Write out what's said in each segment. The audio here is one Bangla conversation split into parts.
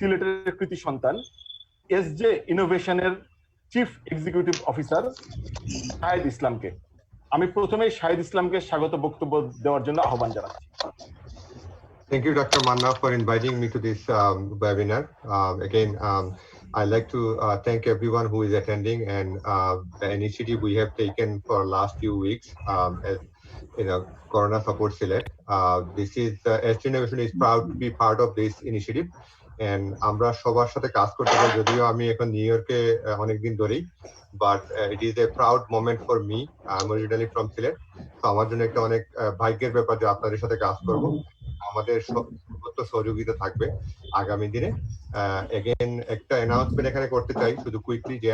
সিলেটের কৃতি সন্তান এসজে ইনোভেশনের চিফ এক্সিকিউটিভ অফিসার শাহেদ ইসলামকে। আমি প্রথমেই শাহেদ ইসলামকে স্বাগত বক্তব্য দেওয়ার জন্য আহ্বান জানাচ্ছি। Thank you, Dr. Manna, for inviting me to this webinar. Again, I'd like to thank everyone who is attending and the initiative we have taken for last few weeks as Corona Support Select. This is SG Innovation is proud to be part of this initiative. And আমরা সবার সাথে কাজ করতে পারি, যদিও আমি এখন নিউ ইয়র্কে অনেকদিন ধরেই, but it is a proud moment for me. I am originally from Sylhet, তো আমার জন্য একটা অনেক ভাগ্যের ব্যাপার যে আপনাদের সাথে কাজ করব। আমাদের সর্বোচ্চ সহযোগিতা থাকবে আগামী দিনে। এগেন একটা অ্যানাউন্সমেন্ট এখানে করতে চাই শুধু কুইকলি, যে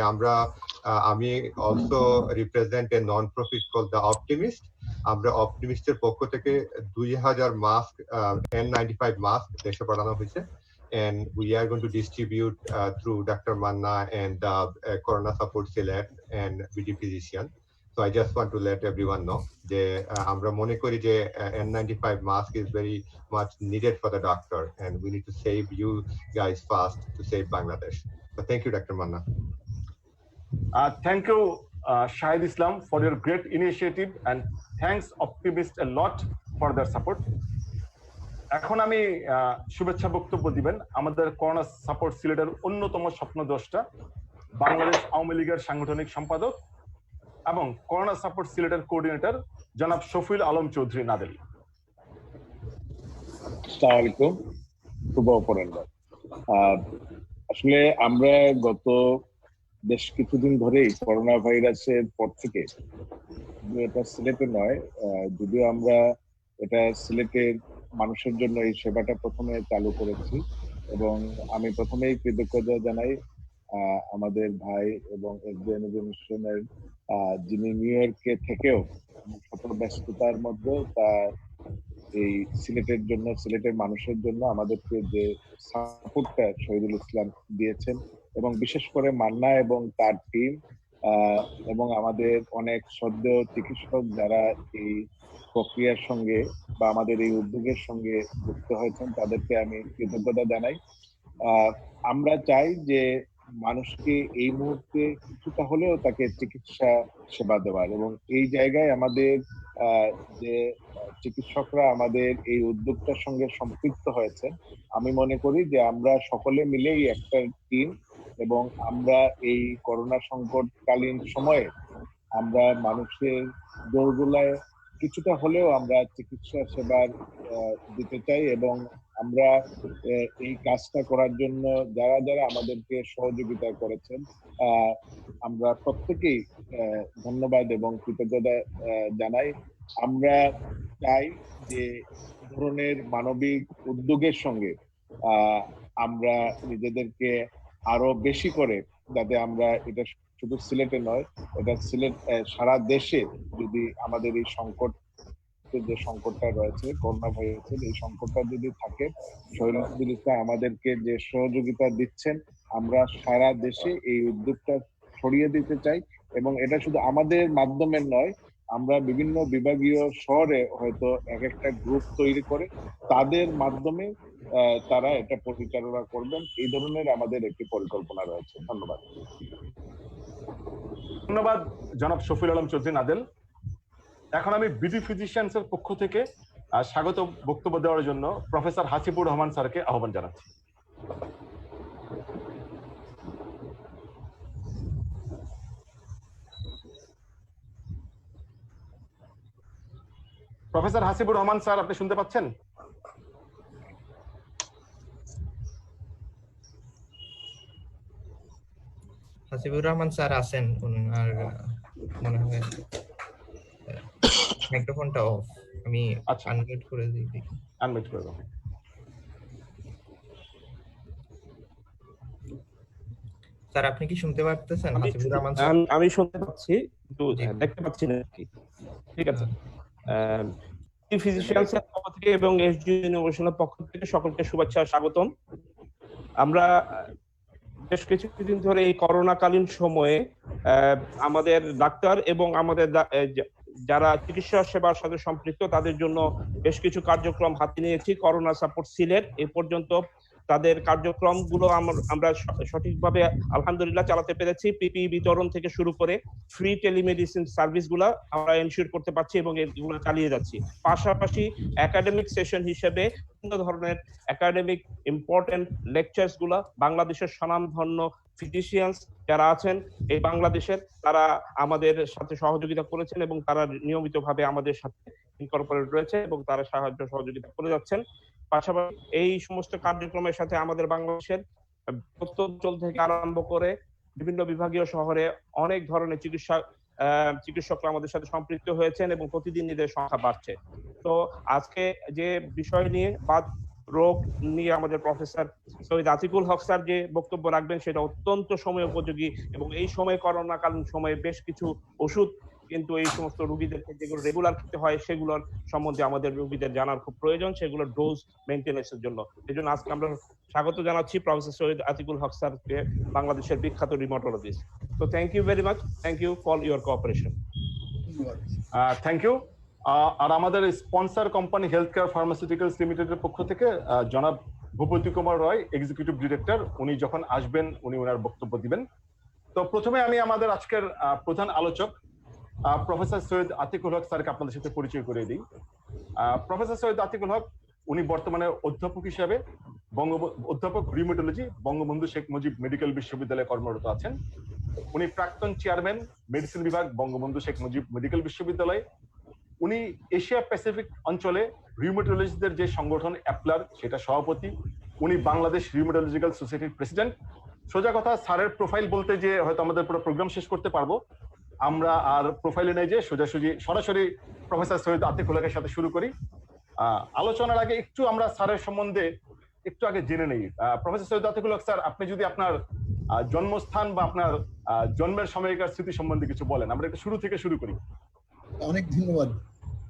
আমি also represent a non profit call the optimist. আমরা অপটিমিস্টের পক্ষ থেকে 2000 মাস্ক N95 মাস্ক দেশে পাঠানো হয়েছে, and we are going to distribute through Dr. Manna and Corona Support Select and BD Physician. So I just want to let everyone know that আমরা মনে করি যে N95 mask is very much needed for the doctor, and we need to save you guys fast to save Bangladesh. So thank you, Dr. Manna. Thank you, Shahid Islam, for your great initiative, and thanks Optimist a lot for their support. এখন আমি শুভেচ্ছা বক্তব্য দিবেন আমাদের করোনা সাপোর্ট সিলেটের অন্যতম স্বপ্নদ্রষ্টা, বাংলাদেশ আওয়ামী লীগের সাংগঠনিক সম্পাদক এবং করোনা সাপোর্ট সিলেটের কোঅর্ডিনেটর জনাব শফিউল আলম চৌধুরী নাদেল। আসসালামু আলাইকুম, শুভ অপরাহ্ন। আসলে আমরা গত বেশ কিছুদিন ধরেই করোনা ভাইরাসের পর থেকে, এটা সিলেটে নয়, যদিও আমরা এটা সিলেটের মানুষের জন্য এই সেবাটা প্রথমে চালু করেছি, এবং আমি প্রথমেই কৃতজ্ঞতা জানাই আমাদের ভাই এবং এসজে ইনোভেশনের যিনি নিউ ইয়র্কে থেকেও শত ব্যস্ততার মধ্যে তার এই সিলেটের জন্য, সিলেটের মানুষের জন্য আমাদেরকে যে সাপোর্টটা শহীদুল ইসলাম দিয়েছেন, এবং বিশেষ করে মান্না এবং তার টিম এবং আমাদের অনেক শ্রদ্ধেয় চিকিৎসক যারা এই প্রক্রিয়ার সঙ্গে বা আমাদের এই উদ্যোগের সঙ্গে যুক্ত হয়েছেন, তাদেরকে আমি কৃতজ্ঞতা জানাই। আমরা চাই যে মানুষকে এই মুহূর্তে কিছুটা হলেও তাকে চিকিৎসা সেবা দেওয়ার, এবং এই জায়গায় আমাদের যে চিকিৎসকরা আমাদের এই উদ্যোগটার সঙ্গে সম্পৃক্ত হয়েছেন, আমি মনে করি যে আমরা সকলে মিলেই একটা টিম, এবং আমরা এই করোনা সংকটকালীন সময়ে আমরা মানুষের দোরগোড়ায় কিছুটা হলেও আমরা চিকিৎসা সেবার দিতে চাই, এবং আমরা এই কাজটা করার জন্য যারা যারা আমাদেরকে সহযোগিতা করেছেন আমরা প্রত্যেকেই ধন্যবাদ এবং কৃতজ্ঞতা জানাই। আমরা চাই যে ধরনের মানবিক উদ্যোগের সঙ্গে আমরা নিজেদেরকে আরো বেশি করে, যাতে আমরা এটা শুধু সিলেটে নয়, এটা সিলেট সারা দেশে যদি আমাদের এই সংকট, যে সংকটটা রয়েছে করোনা ভাইরাসের, এই সংকটটা যদি থাকে, শহীদুল ইসলাম আমাদেরকে যে সহযোগিতা দিচ্ছেন, আমরা সারা দেশে এই উদ্যোগটা ছড়িয়ে দিতে চাই, এবং এটা শুধু আমাদের মাধ্যমে নয়, আমরা বিভিন্ন বিভাগীয় শহরে হয়তো এক একটা গ্রুপ তৈরি করে তাদের মাধ্যমে তারা এটা পরিচালনা করবেন, এই ধরনের আমাদের একটি পরিকল্পনা রয়েছে। ধন্যবাদ। ধন্যবাদ জনাব শফিউল আলম চৌধুরী নাদেল। এখন আমি বিডি ফিজিশিয়ানস এর পক্ষ থেকে স্বাগত বক্তব্য দেওয়ার জন্য প্রফেসর হাসিবুর রহমান স্যারকে আহ্বান জানাচ্ছি। প্রফেসর হাসিবুর রহমান স্যার, আপনি শুনতে পাচ্ছেন? হাসিবুর রহমান স্যার আছেন, আর মনে হয় মাইক্রোফোনটা অফ। আমি আনমিউট করে দিই, দেখি আনমিউট করে দাও। স্যার আপনি কি শুনতে পাচ্ছেন? হাসিবুর রহমান স্যার? আমি শুনতে পাচ্ছি, কিন্তু দেখতে পাচ্ছি না কি। ঠিক আছে, ফিজিশিয়ানস এর পক্ষ থেকে এবং এসজি ইনোভেশনের পক্ষ থেকে সকলকে শুভেচ্ছা স্বাগতম। আমরা বেশ কিছুদিন ধরে এই করোনাকালীন সময়ে আমাদের ডাক্তার এবং আমাদের যারা চিকিৎসা সেবার সাথে সম্পৃক্ত তাদের জন্য বেশ কিছু কার্যক্রম হাতে নিয়েছি। করোনা সাপোর্ট সিলেট এ পর্যন্ত তাদের কার্যক্রমগুলো আমরা সঠিকভাবে আলহামদুলিল্লাহ চালাতে পেরেছি। পিপি বিতরণ থেকে শুরু করে ফ্রি টেলিমেডিসিন সার্ভিসগুলো আমরা এনশিওর করতে পারছি এবং এগুলো চালিয়ে যাচ্ছি। পাশাপাশি একাডেমিক সেশন হিসেবে বিভিন্ন ধরনের একাডেমিক ইম্পর্টেন্ট লেকচার্স গুলা বাংলাদেশের স্বনামধন্য ফিজিশিয়ানস যারা আছেন এই বাংলাদেশের, তারা আমাদের সাথে সহযোগিতা করেছেন এবং তারা নিয়মিতভাবে আমাদের সাথে ইনকর্পোরেট রয়েছে এবং তারা সাহায্য সহযোগিতা করে যাচ্ছেন। পাশাপাশি এই সমস্ত কার্যক্রমের সাথে আমাদের বাংলাদেশের অঞ্চল থেকে আরম্ভ করে বিভিন্ন বিভাগীয় শহরে অনেক ধরনের চিকিৎসকরা আমাদের সাথে সম্পৃক্ত হয়েছেন এবং প্রতিদিন এদের সংখ্যা বাড়ছে। তো আজকে যে বিষয় নিয়ে বাত রোগ নিয়ে আমাদের প্রফেসর সৈয়দ আতিকুল হক স্যার যে বক্তব্য রাখবেন সেটা অত্যন্ত সময় উপযোগী এবং এই সময় করোনাকালীন সময়ে বেশ কিছু ওষুধ কিন্তু এই সমস্ত রোগীদেরকে যেগুলো রেগুলার খেতে হয় সেগুলোর সম্বন্ধে আমাদের রোগীদের জানার খুব প্রয়োজন, সেগুলোর ডোজ মেইনটেনেন্সের জন্য। এই জন্য আজকে আমরা স্বাগত জানাচ্ছি প্রফেসর সৈয়দ আতিকুল হক স্যারকে, বাংলাদেশের বিখ্যাত রিমোটোলজিস্ট। তো thank you very much, thank you for your cooperation. Thank you. আর আমাদের sponsor company health care pharmaceuticals লিমিটেডের পক্ষ থেকে জনাব ভূপতি কুমার রয়, এক্সিকিউটিভ ডিরেক্টর, উনি যখন আসবেন উনি ওনার বক্তব্য দিবেন। তো প্রথমে আমি আমাদের আজকের প্রধান আলোচক প্রফেসর সৈয়দ আতিকুল হক স্যারকে আপনাদের সাথে পরিচয় করে দিই। প্রফেসর সৈয়দ আতিকুল হক উনি বর্তমানে অধ্যাপক হিসাবে অধ্যাপক রিউমেটোলজি বঙ্গবন্ধু শেখ মুজিব মেডিকেল বিশ্ববিদ্যালয়ে কর্মরত আছেন। উনি প্রাক্তন চেয়ারম্যান মেডিসিন বিভাগ বঙ্গবন্ধু শেখ মুজিব মেডিকেল বিশ্ববিদ্যালয়। উনি এশিয়া প্যাসিফিক অঞ্চলে রিউমেটোলজিস্টদের যে সংগঠন অ্যাপলার সেটা সভাপতি। উনি বাংলাদেশ রিউমেটোলজিক্যাল সোসাইটির প্রেসিডেন্ট। সোজা কথা, স্যারের প্রোফাইল বলতে যে হয়তো আমাদের পুরো প্রোগ্রাম শেষ করতে পারবো, আমরা আর প্রোফাইলে নেই যে সোজাসুজি সরাসরি প্রফেসর সৈয়দ আতিকুল হকের সাথে শুরু করি। আলোচনার আগে একটু আমরা স্যারের সম্বন্ধে একটু আগে জেনে নেই। প্রফেসর সৈয়দ আতিকুল হক স্যার, আপনি যদি আপনার জন্মস্থান বা আপনার জন্মের সময়কার স্মৃতি সম্বন্ধে কিছু বলেন, আমরা একটু শুরু থেকে শুরু করি। অনেক ধন্যবাদ।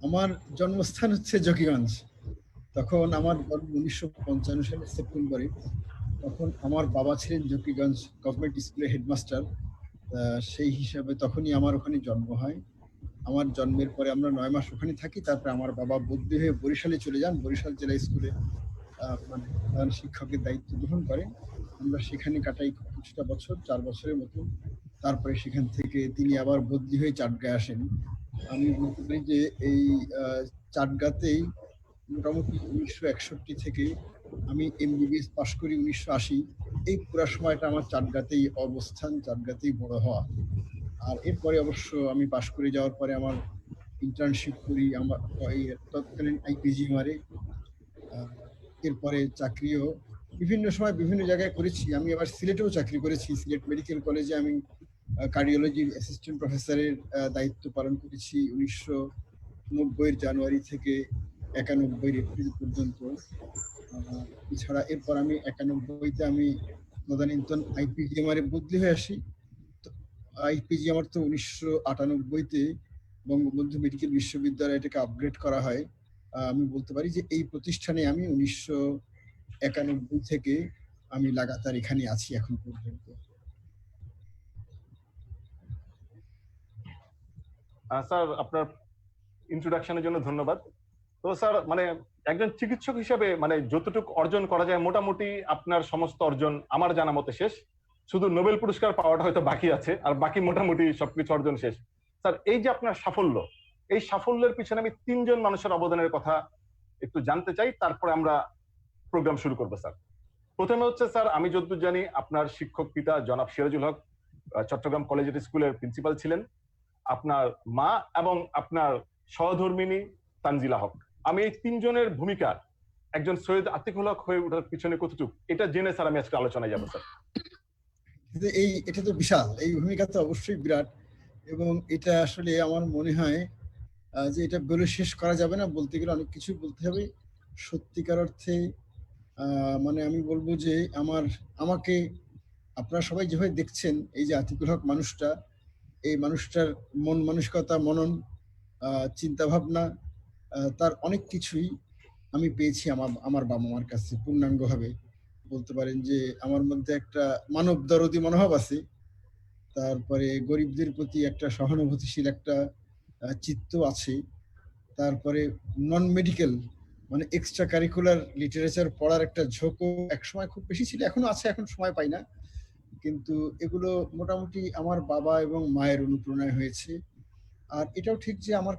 আমার জন্মস্থান হচ্ছে জকিগঞ্জ। তখন আমার জন্ম 1955 সালের সেপ্টেম্বরে। তখন আমার বাবা ছিলেন জকিগঞ্জ গভর্নমেন্ট স্কুলের হেডমাস্টার। সেই হিসাবে তখনই আমার ওখানে জন্ম হয়। আমার জন্মের পরে আমরা 9 মাস ওখানে থাকি। তারপরে আমার বাবা বদলি হয়ে বরিশালে চলে যান, বরিশাল জেলা স্কুলে মানে শিক্ষকের দায়িত্ব গ্রহণ করেন। আমরা সেখানে কাটাই কিছুটা বছর, 4 বছরের মতো। তারপরে সেখান থেকে তিনি আবার বদলি হয়ে চাটগাঁয় আসেন। আমি বলতে পারি যে এই চাটগাঁতেই মোটামুটি 1961 থেকে আমি এমবিবিএস পাশ করি 1980। এই পুরো সময়টা আমার চাটগাঁতেই অবস্থান, চাটগাঁতেই বড় হওয়া। আর এরপরে অবশ্য আমি পাশ করে যাওয়ার পরে আমার ইন্টার্নশিপ করি আমার তৎকালীন আইপিজিএমআরে। এরপরে চাকরিও বিভিন্ন সময় বিভিন্ন জায়গায় করেছি। আমি আবার সিলেটেও চাকরি করেছি। সিলেট মেডিকেল কলেজে আমি কার্ডিওলজির অ্যাসিস্ট্যান্ট প্রফেসরের দায়িত্ব পালন করেছি 1990 জানুয়ারি থেকে 91 এপ্রিল পর্যন্ত। এছাড়া এরপর আমি 91-তে আমি তদানীন্তন আইপিজিএমআরে বদলি হয়ে আসি। আইপিজিএমআর তো 1998-তে বঙ্গবন্ধু মেডিকেল বিশ্ববিদ্যালয় এটাকে আপগ্রেড করা হয়। আমি বলতে পারি যে এই প্রতিষ্ঠানে আমি 1991 থেকে আমি লাগাতার এখানে আছি এখন পর্যন্ত। স্যার, আপনার ইন্ট্রোডাকশনের জন্য ধন্যবাদ। তো স্যার, মানে একজন চিকিৎসক হিসেবে মানে যতটুকু অর্জন করা যায় মোটামুটি আপনার সমস্ত অর্জন আমার জানা মতে শেষ। শুধু নোবেল পুরস্কার পাওয়াটা হয়তো বাকি আছে, আর বাকি মোটামুটি সবকিছু অর্জন শেষ। স্যার, এই যে আপনার সাফল্য, এই সাফল্যের পিছনে আমি 3 জন মানুষের অবদানের কথা একটু জানতে চাই, তারপরে আমরা প্রোগ্রাম শুরু করবো। স্যার, প্রথমে হচ্ছে স্যার, আমি যতদূর জানি আপনার শিক্ষক পিতা জনাব সিরাজুল হক চট্টগ্রাম কলেজিয়েট স্কুলের প্রিন্সিপাল ছিলেন। আপনার মা এবং আপনার সহধর্মিনী তানজিলা হক। আমি এই 3 জনের ভূমিকা একজন সৈয়দ আতিকুল হক হয়ে ওঠার পিছনে কতটুকু, এটা জেনে স্যার আমি আজকে আলোচনায় যাবো। স্যার, এটা তো বিশাল, এই ভূমিকা তো অবশ্যই বিরাট, এবং এটা আসলে আমার মনে হয় যে এটা বলে শেষ করা যাবে না। বলতে গেলে অনেক কিছু বলতে হবে। সত্যিকার অর্থে মানে আমি বলবো যে আমাকে আপনারা সবাই যেভাবে দেখছেন, এই যে আতিকুল হক মানুষটা, এই মানুষটার মন মানসিকতা, মনন, চিন্তা ভাবনা, তার অনেক কিছুই আমি পেয়েছি আমার বাবা মার কাছে পূর্ণাঙ্গভাবে। বলতে পারেন যে আমার মধ্যে একটা মানব দরদি মনোভাব আছে। তারপরে গরিবদের প্রতি একটা সহানুভূতিশীল একটা চিত্ত আছে। তারপরে নন মেডিকেল মানে এক্সট্রা কারিকুলার লিটারেচার পড়ার একটা ঝোঁকও একসময় খুব বেশি ছিল, এখনো আছে, এখন সময় পাই না। কিন্তু এগুলো মোটামুটি আমার বাবা এবং মায়ের অনুপ্রেরণায় হয়েছে। আর এটাও ঠিক যে আমার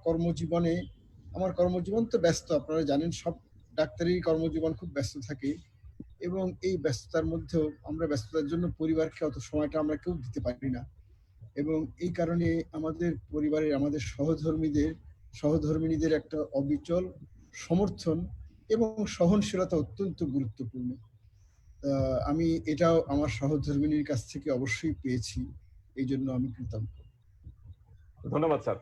কর্মজীবন তো ব্যস্ত, আপনারা জানেন সব ডাক্তারি কর্মজীবন খুব ব্যস্ত থাকে, এবং এই ব্যস্ততার মধ্যেও আমরা ব্যস্ততার জন্য পরিবারকে অত সময়টা আমরা কেউ দিতে পারি না। এবং এই কারণে আমাদের পরিবারের আমাদের সহধর্মিণীদের একটা অবিচল সমর্থন এবং সহনশীলতা অত্যন্ত গুরুত্বপূর্ণ। আমি এটাও আমার সহধর্মিণীর কাছ থেকে অবশ্যই পেয়েছি, এই জন্য আমি কৃতজ্ঞ। ধন্যবাদ স্যার।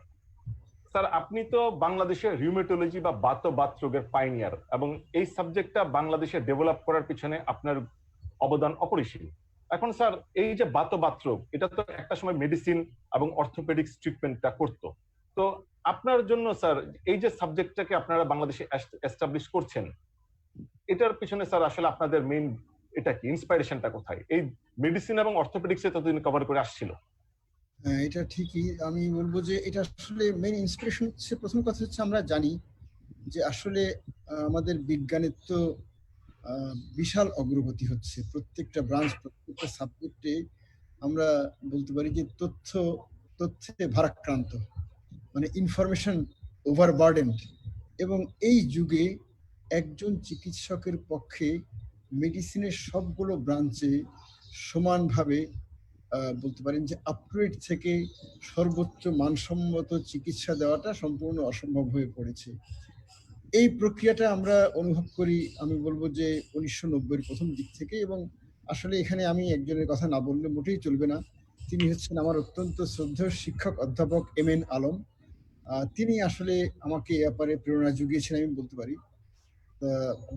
স্যার, আপনি তো বাংলাদেশের রিউমেটোলজি বা বাত রোগের পাইনিয়ার, এবং এই সাবজেক্টটা বাংলাদেশে ডেভেলপ করার পিছনে আপনার অবদান অপরিসীম। এখন স্যার, এই যে বাত রোগ, এটা তো একটা সময় মেডিসিন এবং অর্থোপেডিক্স ট্রিটমেন্টটা করতো। তো আপনার জন্য স্যার, এই যে সাবজেক্টটাকে আপনারা বাংলাদেশে এস্টাবলিশ করছেন, এটার পিছনে স্যার আসলে আপনাদের মেইন এটা কি, ইন্সপাইরেশনটা কোথায়? এই মেডিসিন এবং অর্থোপেডিক্সে ততদিন কভার করে আসছিল। হ্যাঁ, এটা ঠিকই। আমি বলবো যে এটা আসলে মেইন ইন্সপিরেশন হচ্ছে, প্রথম কথা হচ্ছে আমরা জানি যে আসলে আমাদের বিজ্ঞানের তো বিশাল অগ্রগতি হচ্ছে প্রত্যেকটা ব্রাঞ্চ, প্রত্যেকটা সাবজেক্টে। আমরা বলতে পারি যে তথ্যে ভারাক্রান্ত, মানে ইনফরমেশন ওভারবার্ডেন্ড। এবং এই যুগে একজন চিকিৎসকের পক্ষে মেডিসিনের সবগুলো ব্রাঞ্চে সমানভাবে বলতে পারেন যে আপগ্রেড থেকে সর্বোচ্চ মানসম্মত চিকিৎসা দেওয়াটা সম্পূর্ণ অসম্ভব হয়ে পড়েছে। এই প্রক্রিয়াটা আমরা অনুভব করি, আমি বলবো যে 1990-এর প্রথম দিক থেকে। এবং আসলে এখানে আমি একজনের কথা না বললে মোটেই চলবে না। তিনি হচ্ছেন আমার অত্যন্ত শ্রদ্ধেয় শিক্ষক অধ্যাপক এম.এন. আলম। তিনি আসলে আমাকে এ ব্যাপারে প্রেরণা জুগিয়েছেন আমি বলতে পারি।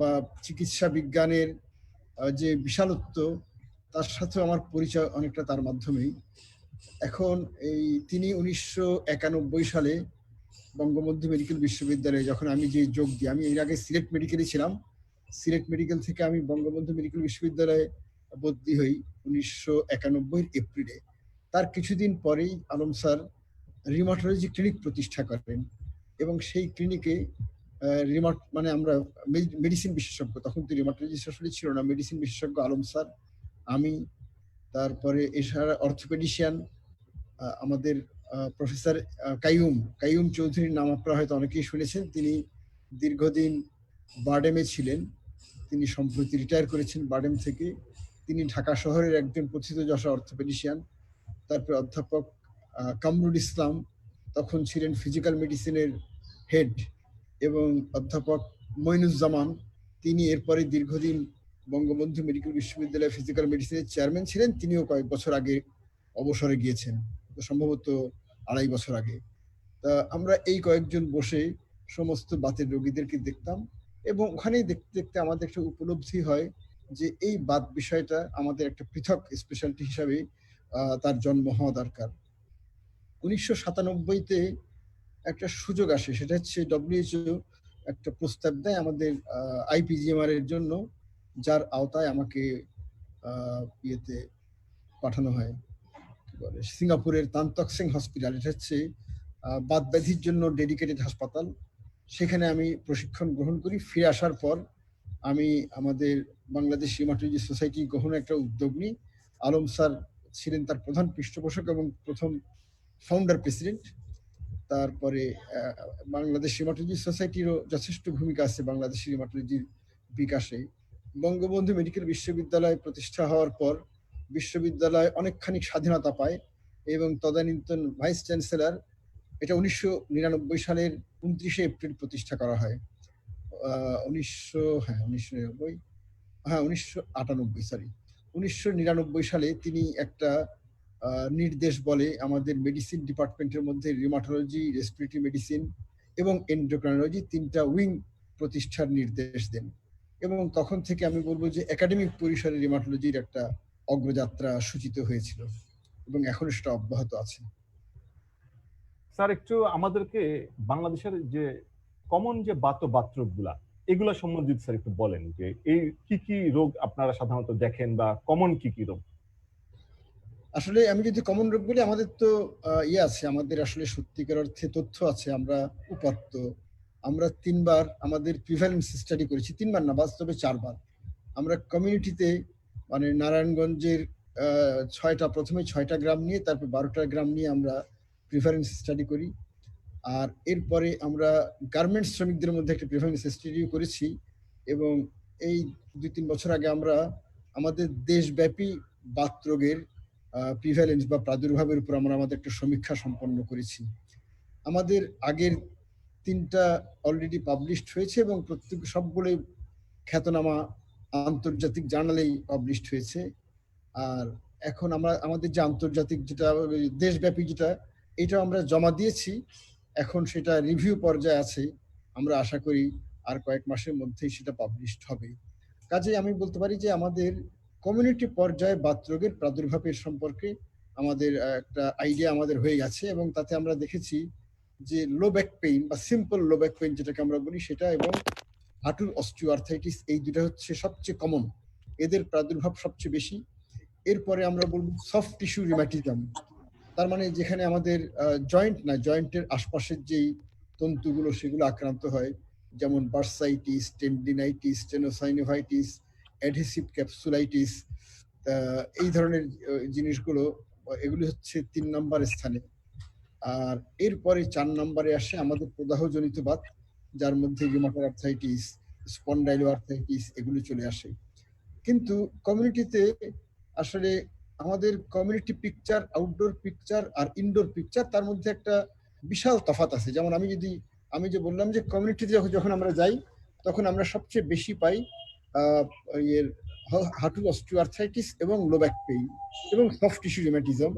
বা চিকিৎসা বিজ্ঞানের যে বিশালত্ব, তার সাথে আমার পরিচয় অনেকটা তার মাধ্যমেই। এখন তিনি 1991 সালে বঙ্গবন্ধু মেডিকেল বিশ্ববিদ্যালয়ে যখন আমি যে যোগ দিই, আমি এর আগে সিলেট মেডিকেলে ছিলাম, সিলেট মেডিকেল থেকে আমি বঙ্গবন্ধু মেডিকেল বিশ্ববিদ্যালয়ে বদলি হই 1991 এপ্রিলে। তার কিছুদিন পরেই আলম স্যার রিমাটোলজি ক্লিনিক প্রতিষ্ঠা করেন, এবং সেই ক্লিনিকে মানে আমরা মেডিসিন বিশেষজ্ঞ, তখন তো রিমাটোলজিস্ট আসলে ছিল না, মেডিসিন বিশেষজ্ঞ আলম স্যার, আমি, তারপরে এছাড়া অর্থোপেডিশিয়ান আমাদের প্রফেসর কাইয়ুম চৌধুরীর নাম আপনারা হয়তো অনেকেই শুনেছেন। তিনি দীর্ঘদিন বারডেমে ছিলেন, তিনি সম্প্রতি রিটায়ার করেছেন বারডেম থেকে। তিনি ঢাকা শহরের একজন প্রথিতযশা অর্থোপেডিশিয়ান। তারপরে অধ্যাপক কামরুল ইসলাম তখন ছিলেন ফিজিক্যাল মেডিসিনের হেড, এবং অধ্যাপক মইনুজ্জামান, তিনি এরপরে দীর্ঘদিন বঙ্গবন্ধু মেডিকেল বিশ্ববিদ্যালয় ফিজিক্যাল মেডিসিনের চেয়ারম্যান ছিলেন। তিনিও কয়েক বছর আগে অবসরে গিয়েছেন, সম্ভবত 2.5 বছর আগে। তা আমরা এই কয়েকজন বসে সমস্ত বাতের রোগীদেরকে দেখতাম, এবং ওখানেই দেখতে দেখতে আমাদের একটা উপলব্ধি হয় যে এই বাত বিষয়টা আমাদের একটা পৃথক স্পেশালিটি হিসাবে তার জন্ম হওয়া দরকার। 1997-তে একটা সুযোগ আসে, সেটা হচ্ছে WHO একটা প্রস্তাব দেয় আমাদের IPGMR এর জন্য, যার আওতায় আমাকে ইয়েতে পাঠানো হয়, সিঙ্গাপুরের তান তক সেং হসপিটাল। এটা হচ্ছে বাত ব্যাধির জন্য ডেডিকেটেড হাসপাতাল। সেখানে আমি প্রশিক্ষণ গ্রহণ করি। ফিরে আসার পর আমি আমাদের বাংলাদেশ রিউমাটোলজি সোসাইটি গ্রহণের একটা উদ্যোগ নিই। আলম স্যার ছিলেন তার প্রধান পৃষ্ঠপোষক এবং প্রথম ফাউন্ডার প্রেসিডেন্ট। তারপরে বাংলাদেশ রিউমাটোলজি সোসাইটিরও যথেষ্ট ভূমিকা আছে বাংলাদেশ রিউমাটোলজির বিকাশে। বঙ্গবন্ধু মেডিকেল বিশ্ববিদ্যালয় প্রতিষ্ঠা হওয়ার পর বিশ্ববিদ্যালয় অনেকখানি স্বাধীনতা পায়, এবং তদানীন্তন ভাইস চ্যান্সেলর, এটা 1999 সালের 29 এপ্রিল প্রতিষ্ঠা করা হয়। 1999 সালে তিনি একটা নির্দেশ বলে আমাদের মেডিসিন ডিপার্টমেন্টের মধ্যে রিউমাটোলজি, রেসপিরেটরি মেডিসিন এবং এন্ডোক্রাইনোলজি 3টা উইং প্রতিষ্ঠার নির্দেশ দেন। এবং তখন থেকে আমি বলবো যে একাডেমিক পরিসরে রিউমাটোলজির একটা অগ্রযাত্রা সূচিত হয়েছিল, এবং এখন সেটা অব্যাহত আছে। স্যার, একটু আমাদেরকে বাংলাদেশের যে কমন যে বাত রোগগুলা, এগুলা সম্বন্ধে স্যার একটু বলেন, যে এই কি কি রোগ আপনারা সাধারণত দেখেন, বা কমন কি কি রোগ? আসলে আমি যদি কমন রোগ বলি, আমাদের তো আছে, আমাদের আসলে সত্যিকার অর্থে তথ্য আছে, আমরা উপাত্ত, আমরা 3বার আমাদের প্রিভ্যালেন্স স্টাডি করেছি, 3বার না বাস্তবে 4বার। আমরা কমিউনিটিতে মানে নারায়ণগঞ্জের 6টা প্রথমে 6টা গ্রাম নিয়ে তারপর 12টা গ্রাম নিয়ে আমরা প্রিফারেন্স স্টাডি করি। আর এরপরে আমরা গার্মেন্টস শ্রমিকদের মধ্যে একটা প্রিফারেন্স স্টাডিও করেছি, এবং এই 2-3 বছর আগে আমরা আমাদের দেশব্যাপী বাতরোগের প্রিভ্যালেন্স বা প্রাদুর্ভাবের উপর আমরা আমাদের একটা সমীক্ষা সম্পন্ন করেছি। আমাদের আগের 3টা অলরেডি পাবলিশড হয়েছে এবং প্রত্যেক সবগুলোই খ্যাতনামা আন্তর্জাতিক জার্নালেই পাবলিশড হয়েছে। আর এখন আমরা আমাদের যে আন্তর্জাতিক যেটা দেশব্যাপী যেটা, এটা আমরা জমা দিয়েছি, এখন সেটা রিভিউ পর্যায়ে আছে। আমরা আশা করি আর কয়েক মাসের মধ্যেই সেটা পাবলিশড হবে। কাজে আমি বলতে পারি যে আমাদের কমিউনিটি পর্যায়ে বাতরোগের প্রাদুর্ভাবের সম্পর্কে আমাদের একটা আইডিয়া আমাদের হয়ে গেছে, এবং তাতে আমরা দেখেছি যে লো ব্যাক পেইন বা সিম্পল লো ব্যাক পেইন যেটাকে আমরা বলি সেটা, এবং হাঁটুর অস্টিওআর্থাইটিস, এই দুটো হচ্ছে সবচেয়ে কমন, এদের প্রাদুর্ভাব সবচেয়ে বেশি। এরপরে আমরা বলবো সফট টিস্যু রিমাটিজম, তার মানে যেখানে আমাদের জয়েন্ট না, জয়েন্টের আশপাশের যেই তন্তুগুলো সেগুলো আক্রান্ত হয়, যেমন বার্সাইটিস, টেন্ডিনাইটিস, স্টেনোসাইনোভাইটিস, অ্যাডহেসিভ ক্যাপসুলাইটিস, এই ধরনের জিনিসগুলো, এগুলি হচ্ছে 3 নম্বর স্থানে। আর এরপরে 4 নম্বরে আসে আমাদের প্রদাহজনিত বাত, যার মধ্যে রিউমাটয়েড আর্থ্রাইটিস, স্পন্ডাইলোআর্থ্রাইটিস এগুলি চলে আসে। কিন্তু কমিউনিটিতে আসলে আমাদের কমিউনিটি পিকচার, আউটডোর পিকচার আর ইনডোর পিকচার, তার মধ্যে একটা বিশাল তফাৎ আছে। যেমন আমি যে বললাম যে কমিউনিটিতে যখন আমরা যাই তখন আমরা সবচেয়ে বেশি পাই হাঁটুর অস্টিওআর্থ্রাইটিস এবং লো ব্যাক পেইন এবং সফট টিস্যু রিউমাটিজম।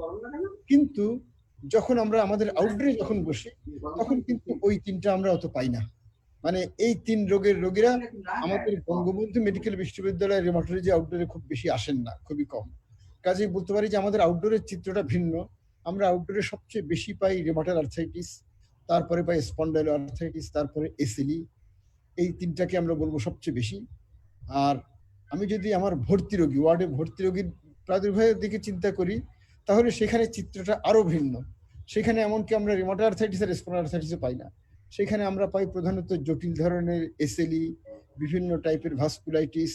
কিন্তু যখন আমরা আমাদের আউটডোরে যখন বসি তখন কিন্তু ওই 3টা আমরা অত পাই না। মানে এই 3 রোগের রোগীরা আমাদের বঙ্গবন্ধু মেডিকেল বিশ্ববিদ্যালয়ের রিউমাটোলজি আউটডোরে খুব বেশি আসেন না, খুবই কম। কাজেই বলতে পারি যে আমাদের আউটডোরের চিত্রটা ভিন্ন। আমরা আউটডোরে সবচেয়ে বেশি পাই রিউমাটয়েড আর্থ্রাইটিস, তারপরে পাই স্পন্ডাইলোআর্থ্রাইটিস, তারপরে এসএলই, এই 3টাকে আমরা বলবো সবচেয়ে বেশি। আর আমি যদি আমার ভর্তি রোগী, ওয়ার্ডে ভর্তি রোগীর প্রাদুর্ভাবের দিকে চিন্তা করি, তাহলে সেখানে চিত্রটা আরো ভিন্ন। সেখানে এমনকি আমরা রিউমাটয়েড আর্থ্রাইটিস আর স্পন্ডাইলোআর্থ্রাইটিসও পাই না, সেখানে আমরা পাই প্রধানত জটিল ধরনের এসএলই, বিভিন্ন টাইপের ভাস্কুলাইটিস,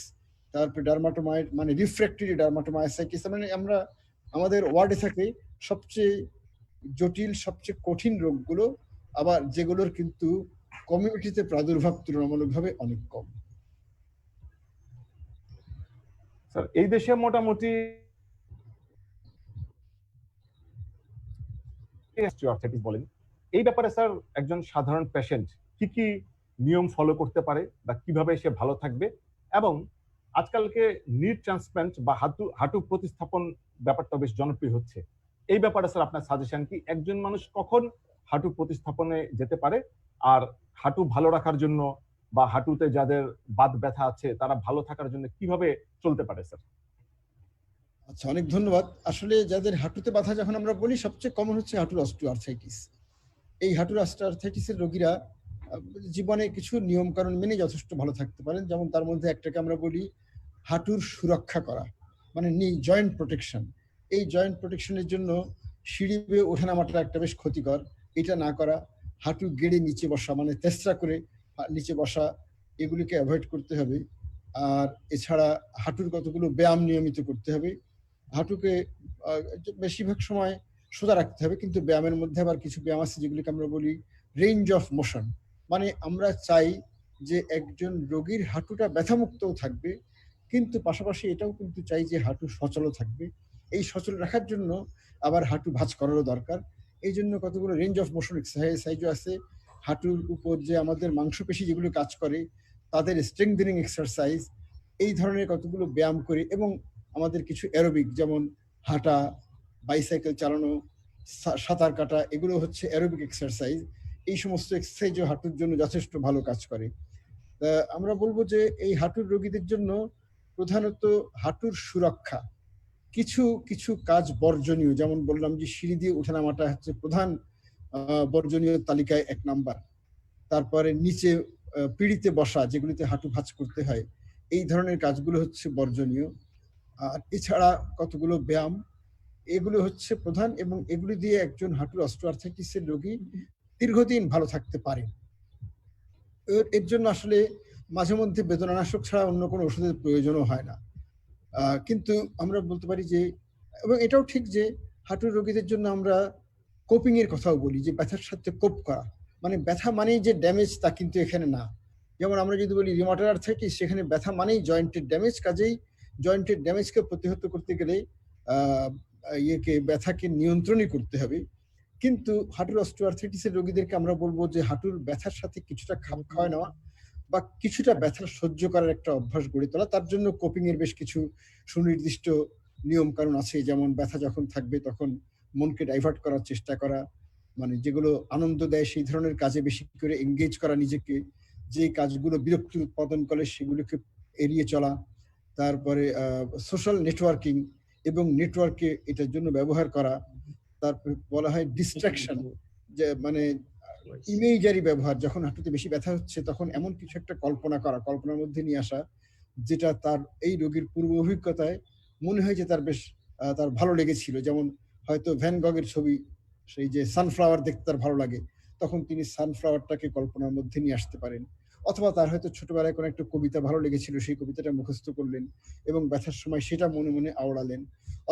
তারপরে ডার্মাটোমাইট মানে রিফ্র্যাক্টরি ডার্মাটোমায়োসাইটিস। মানে আমরা আমাদের ওয়ার্ডে থাকে সবচেয়ে জটিল, সবচেয়ে কঠিন রোগগুলো, আবার যেগুলোর কিন্তু কমিউনিটিতে প্রাদুর্ভাব তুলনামূলকভাবে অনেক কম। স্যার, এই দেশে মোটামুটি অস্টিওআর্থ্রাইটিস বলেন, এই ব্যাপারে স্যার একজন সাধারণ পেশেন্ট কি কি নিয়ম ফলো করতে পারে বা কিভাবে সে ভালো থাকবে, এবং আজকালকে নি ট্রান্সপ্লান্ট বা হাঁটু প্রতিস্থাপন ব্যাপারটা বেশ জনপ্রিয় হচ্ছে, এই ব্যাপারে স্যার আপনার সাজেশন কি? একজন মানুষ কখন হাঁটু প্রতিস্থাপনে যেতে পারে, আর হাঁটু ভালো রাখার জন্য বা হাঁটুতে যাদের বাত ব্যথা আছে তারা ভালো থাকার জন্য কিভাবে চলতে পারে স্যার? আচ্ছা, অনেক ধন্যবাদ। আসলে যাদের হাঁটুতে ব্যথা যখন আমরা বলি, সবচেয়ে কমন হচ্ছে হাঁটুর অস্টিওআর্থ্রাইটিস। এই হাঁটুর অস্টিওআর্থ্রাইটিসের রোগীরা জীবনে কিছু নিয়ম কানুন মেনে যথেষ্ট ভালো থাকতে পারেন। যেমন তার মধ্যে একটাকে আমরা বলি হাঁটুর সুরক্ষা করা, মানে জয়েন্ট প্রোটেকশন। এই জয়েন্ট প্রোটেকশনের জন্য সিঁড়ি বেয়ে ওঠানামাটা একটা বেশ ক্ষতিকর, এটা না করা। হাঁটু গেড়ে নিচে বসা, মানে তেসরা করে নিচে বসা, এগুলিকে অ্যাভয়েড করতে হবে। আর এছাড়া হাঁটুর কতগুলো ব্যায়াম নিয়মিত করতে হবে। হাঁটুকে বেশিরভাগ সময় সোজা রাখতে হবে, কিন্তু ব্যায়ামের মধ্যে আবার কিছু ব্যায়াম আছে যেগুলিকে আমরা বলি রেঞ্জ অফ মোশন। মানে আমরা চাই যে একজন রোগীর হাঁটুটা ব্যথামুক্তও থাকবে, কিন্তু পাশাপাশি এটাও কিন্তু চাই যে হাঁটু সচলও থাকবে। এই সচল রাখার জন্য আবার হাঁটু ভাঁজ করারও দরকার। এই জন্য কতগুলো রেঞ্জ অফ মোশন এক্সারসাইজও আছে। হাঁটুর উপর যে আমাদের মাংসপেশি যেগুলো কাজ করে তাদের স্ট্রেংথেনিং এক্সারসাইজ, এই ধরনের কতগুলো ব্যায়াম করে, এবং আমাদের কিছু অ্যারোবিক যেমন হাঁটা, বাইসাইকেল চালানো, সাঁতার কাটা, এগুলো হচ্ছে অ্যারোবিক এক্সারসাইজ। এই সমস্ত এক্সারসাইজও হাঁটুর জন্য যথেষ্ট ভালো কাজ করে। আমরা বলবো যে এই হাঁটুর রোগীদের জন্য প্রধানত হাঁটুর সুরক্ষা, কিছু কিছু কাজ বর্জনীয়, যেমন বললাম যে সিঁড়ি দিয়ে ওঠানামাটা হচ্ছে প্রধান বর্জনীয় তালিকায় 1 নাম্বার। তারপরে নিচে পিঁড়িতে বসা, যেগুলিতে হাঁটু ভাঁজ করতে হয়, এই ধরনের কাজগুলো হচ্ছে বর্জনীয়। আর এছাড়া কতগুলো ব্যায়াম, এগুলো হচ্ছে প্রধান, এবং এগুলি দিয়ে একজন হাঁটুর অস্টিওআর্থ্রাইটিসের রোগী দীর্ঘদিন ভালো থাকতে পারে। এর জন্য আসলে মাঝে মধ্যে বেদনানাশক ছাড়া অন্য কোনো ওষুধের প্রয়োজনও হয় না। কিন্তু আমরা বলতে পারি যে, এবং এটাও ঠিক যে হাঁটুর রোগীদের জন্য আমরা কোপিং এর কথাও বলি, যে ব্যথার সাথে কোপ করা। মানে ব্যথা মানেই যে ড্যামেজ তা কিন্তু এখানে না। যেমন আমরা যদি বলি রিউমাটয়েড আর্থ্রাইটিস, সেখানে ব্যথা মানেই জয়েন্টের ড্যামেজ, কাজেই জয়েন্টের ড্যামেজকে প্রতিহত করতে গেলে আহ ব্যথাকে নিয়ন্ত্রণই করতে হবে। কিন্তু হাঁটুর অস্টিওআর্থ্রাইটিসের রোগীদেরকে আমরা বলবো যে হাঁটুর ব্যথার সাথে কিছুটা খাপ খাওয়ায় নেওয়া বা কিছুটা ব্যথা সহ্য করার একটা অভ্যাস গড়ে তোলা। তার জন্য কোপিং এর বেশ কিছু সুনির্দিষ্ট নিয়ম কানুন আছে, যেমন ব্যথা যখন থাকবে তখন মনকে ডাইভার্ট করার চেষ্টা করা, মানে যেগুলো আনন্দ দেয় সেই ধরনের কাজে বেশি করে এঙ্গেজ করা নিজেকে, যে কাজগুলো বিরক্তি উৎপাদন করে সেগুলোকে এড়িয়ে চলা। তারপরে সোশ্যাল নেটওয়ার্কিং এবং নেটওয়ার্কে এটার জন্য ব্যবহার করা। তারপরে বলা হয় ডিস্ট্রাকশন, যে মানে ইমেজারি ব্যবহার। যখন হাঁটুতে বেশি ব্যথা হচ্ছে তখন এমন কিছু একটা কল্পনা করা, কল্পনার মধ্যে নিয়ে আসা, যেটা তার এই রোগীর পূর্ব অভিজ্ঞতায় মনে হয় যে তার বেশ তার ভালো লেগেছিল। যেমন হয়তো ভ্যান গগের ছবি, সেই যে সানফ্লাওয়ার দেখতে তার ভালো লাগে, তখন তিনি সানফ্লাওয়ারটাকে কল্পনার মধ্যে নিয়ে আসতে পারেন। অথবা তার হয়তো ছোটবেলায় কোনো একটা কবিতা ভালো লেগেছিল, সেই কবিতাটা মুখস্থ করলেন এবং ব্যথার সময় সেটা মনে মনে আওড়ালেন।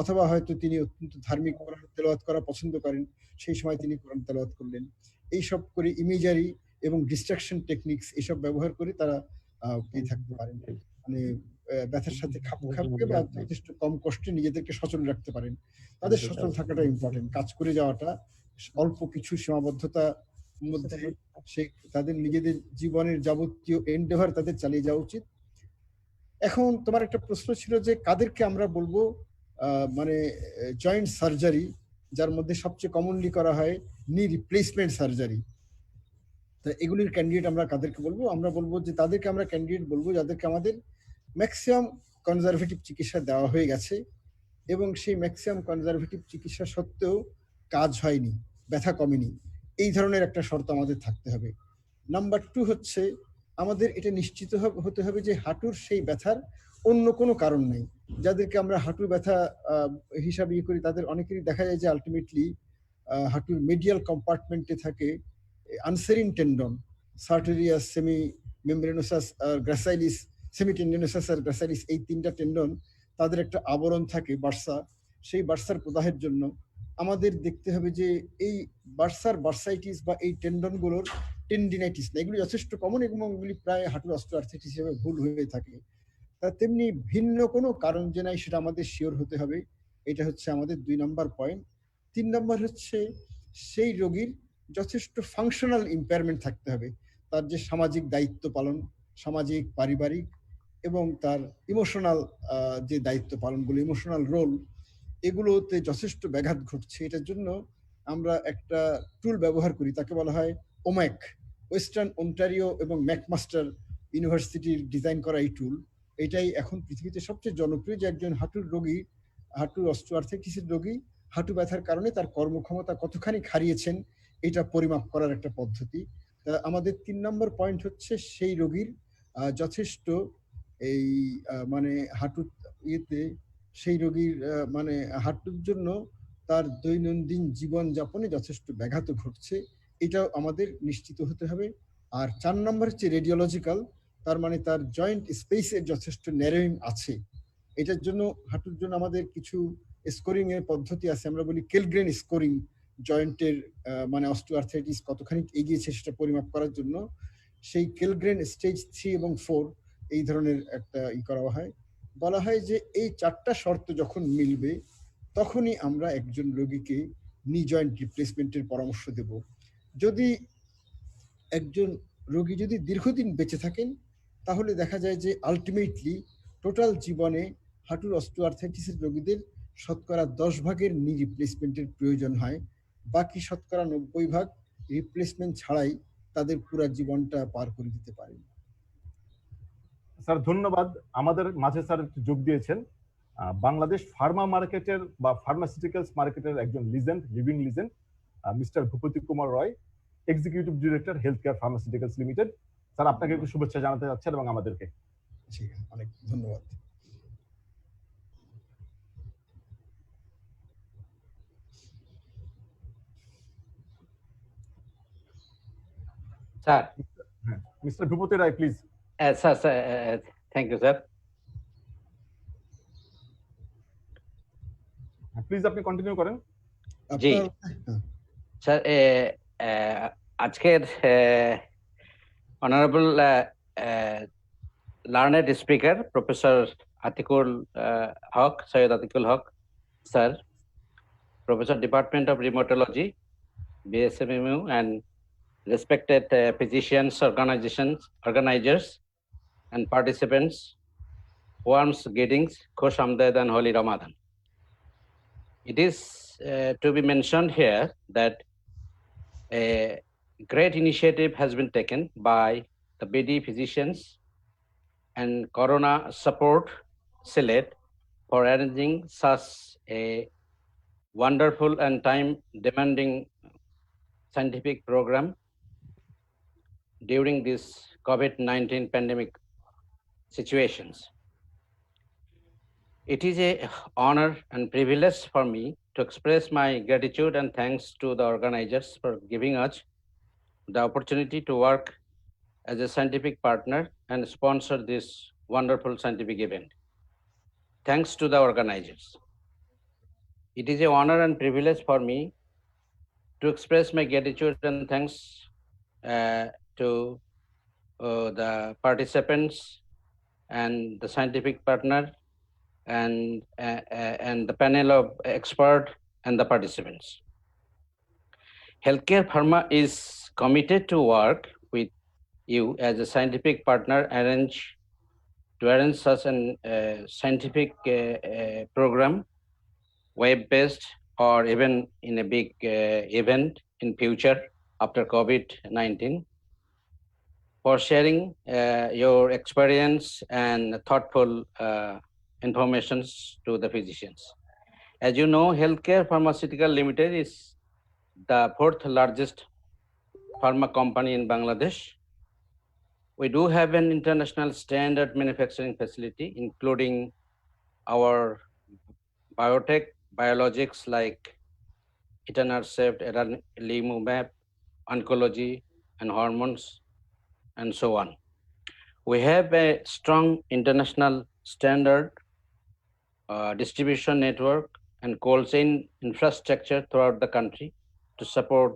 অথবা হয়তো তিনি অত্যন্ত ধার্মিক কোরআন তেলাওয়াত করা পছন্দ করেন, সেই সময় তিনি কোরআন তেলাওয়াত করলেন। এইসব করে ইমেজারি এবং ডিস্ট্রাকশন টেকনিক্স এসব ব্যবহার করে তারা থাকতে পারেন, মানে ব্যথার সাথে খাপ খাপকে বা যথেষ্ট কম কষ্টে নিজেদেরকে সচল রাখতে পারেন। তাদের সচল থাকাটা ইম্পর্টেন্ট। কাজ করে যাওয়াটা, অল্প কিছু সীমাবদ্ধতা মধ্যে সে তাদের নিজেদের জীবনের যাবতীয় এন্ডেভার তাদের চালিয়ে যাওয়া উচিত। এখন তোমার একটা প্রশ্ন ছিল যে কাদেরকে আমরা বলবো মানে জয়েন্ট সার্জারি, যার মধ্যে সবচেয়ে কমনলি করা হয় নি রিপ্লেসমেন্ট সার্জারি। তা এগুলির ক্যান্ডিডেট আমরা কাদেরকে বলবো? আমরা বলবো যে তাদেরকে আমরা ক্যান্ডিডেট বলবো যাদেরকে আমাদের ম্যাক্সিমাম কনজারভেটিভ চিকিৎসা দেওয়া হয়ে গেছে এবং সেই ম্যাক্সিমাম কনজারভেটিভ চিকিৎসা সত্ত্বেও কাজ হয়নি, ব্যথা কমেনি। এই ধরনের একটা শর্ত আমাদের থাকতে হবে। নাম্বার 2 হচ্ছে আমাদের এটা নিশ্চিত হতে হবে যে হাঁটুর সেই ব্যথার অন্য কোনো কারণ নাই। যাদেরকে আমরা হাঁটুর ব্যথা হিসাবে করি তাদের অনেকেরই দেখা যায় যে আলটিমেটলি হাঁটুর মিডিয়াল কম্পার্টমেন্টে থাকে আনসেরিন টেন্ডন, সার্টেরিয়াস, সেমি মেমব্রেনোসাস আর গ্রাসাইলিস, সেমি টেন্ডনোসাস আর গ্রাসাইলিস, এই তিনটা টেন্ডন তাদের একটা আবরণ থাকে বার্সা। সেই বার্সার প্রদাহের জন্য আমাদের দেখতে হবে যে এই বার্সাইটিস বা এই টেন্ডনগুলোর টেন্ডিনাইটিস না, এগুলি যথেষ্ট কমন এবং এগুলি প্রায় হাঁটুর অস্টিওআর্থ্রাইটিস হিসেবে ভুল হয়ে থাকে। তা তেমনি ভিন্ন কোনো কারণ যে নাই সেটা আমাদের শিওর হতে হবে। এটা হচ্ছে আমাদের 2 নম্বর পয়েন্ট। 3 নম্বর হচ্ছে সেই রোগীর যথেষ্ট ফাংশনাল ইম্পেয়ারমেন্ট থাকতে হবে। তার যে সামাজিক দায়িত্ব পালন, সামাজিক, পারিবারিক এবং তার ইমোশনাল যে দায়িত্ব পালনগুলো, ইমোশনাল রোল, এগুলোতে যথেষ্ট ব্যাঘাত ঘটছে। এটার জন্য আমরা একটা টুল ব্যবহার করি, তাকে বলা হয় ওম্যাক, ওয়েস্টার্ন অন্টারিও এবং ম্যাকমাস্টার ইউনিভার্সিটির ডিজাইন করা এই টুল। এটাই এখন পৃথিবীতে সবচেয়ে জনপ্রিয়, যে একজন হাঁটুর রোগী, হাঁটুর অস্টিওআর্থ্রাইটিসের রোগী হাঁটু ব্যথার কারণে তার কর্মক্ষমতা কতখানি হারিয়েছেন এটা পরিমাপ করার একটা পদ্ধতি। আমাদের 3 নম্বর পয়েন্ট হচ্ছে সেই রোগীর যথেষ্ট এই মানে হাঁটু ইয়েতে সেই রোগীর মানে হাঁটুর জন্য তার দৈনন্দিন জীবন যাপনে যথেষ্ট ব্যাঘাত ঘটছে, এটাও আমাদের নিশ্চিত হতে হবে। আর 4 নম্বর হচ্ছে রেডিওলজিক্যাল, তার মানে তার জয়েন্ট স্পেসের যথেষ্ট ন্যারোয়িং আছে। এটার জন্য হাঁটুর জন্য আমাদের কিছু স্কোরিং এর পদ্ধতি আছে, আমরা বলি কেলগ্রেন স্কোরিং। জয়েন্টের মানে অস্টিওআর্থ্রাইটিস কতখানি এগিয়েছে সেটা পরিমাপ করার জন্য সেই কেলগ্রেন স্টেজ 3 এবং 4 এই ধরনের একটা করা হয়। বলা হয় যে এই 4টা শর্ত যখন মিলবে তখনই আমরা একজন রোগীকে নি জয়েন্ট রিপ্লেসমেন্টের পরামর্শ দেব। যদি একজন রোগী যদি দীর্ঘদিন বেঁচে থাকেন তাহলে দেখা যায় যে আলটিমেটলি টোটাল জীবনে হাঁটুর অস্টিওআর্থ্রাইটিসের রোগীদের শতকরা 10 ভাগের নি রিপ্লেসমেন্টের প্রয়োজন হয়, বাকি শতকরা 90 ভাগ রিপ্লেসমেন্ট ছাড়াই তাদের পুরো জীবনটা পার করে দিতে পারেন। স্যার ধন্যবাদ, আমাদের মাঝে স্যার যোগ দিয়েছেন বাংলাদেশ ফার্মা মার্কেটের বা ফার্মাসিউটিক্যালস মার্কেটের একজন legend, living legend, mister Bhupati Kumar Roy, executive director health care pharmaceuticals limited. Sir আপনাকে একটু শুভেচ্ছা জানাতে যাচ্ছেন এবং আমাদেরকে। অনেক ধন্যবাদ। Sir, Mr. Bhupati Rai, please. Sir, thank you, sir. Please আপনি কন্টিনিউ করেন। জি আপনার স্যার, আজকের honourable learned speaker Professor Atikul Haq, Syed Atikul Haq, sir, Professor Department of Rheumatology, BSMMU, and respected physicians, organizers, and participants, warms greetings, Khosh Amdad and Holy Ramadan. It is to be mentioned here that a great initiative has been taken by the BD physicians and Corona Support Select for arranging such a wonderful and time-demanding scientific program during this COVID-19 pandemic situations. It is an honor and privilege for me to express my gratitude and thanks to the organizers for giving us the opportunity to work as a scientific partner and sponsor this wonderful scientific event. Thanks to the organizers. It is an honor and privilege for me to express my gratitude and thanks to the participants and the scientific partner and the panel of experts and the participants. Healthcare Pharma is committed to work with you as a scientific partner to arrange such an scientific program, web-based or even in a big event in future after COVID-19, for sharing your experience and thoughtful informations to the physicians. As you know, Healthcare Pharmaceutical Limited is the fourth largest pharma company in Bangladesh. We do have an international standard manufacturing facility, including our biologics like etanercept, adalimumab, oncology, and hormones, and so on. We have a strong international standard distribution network and cold chain infrastructure throughout the country to support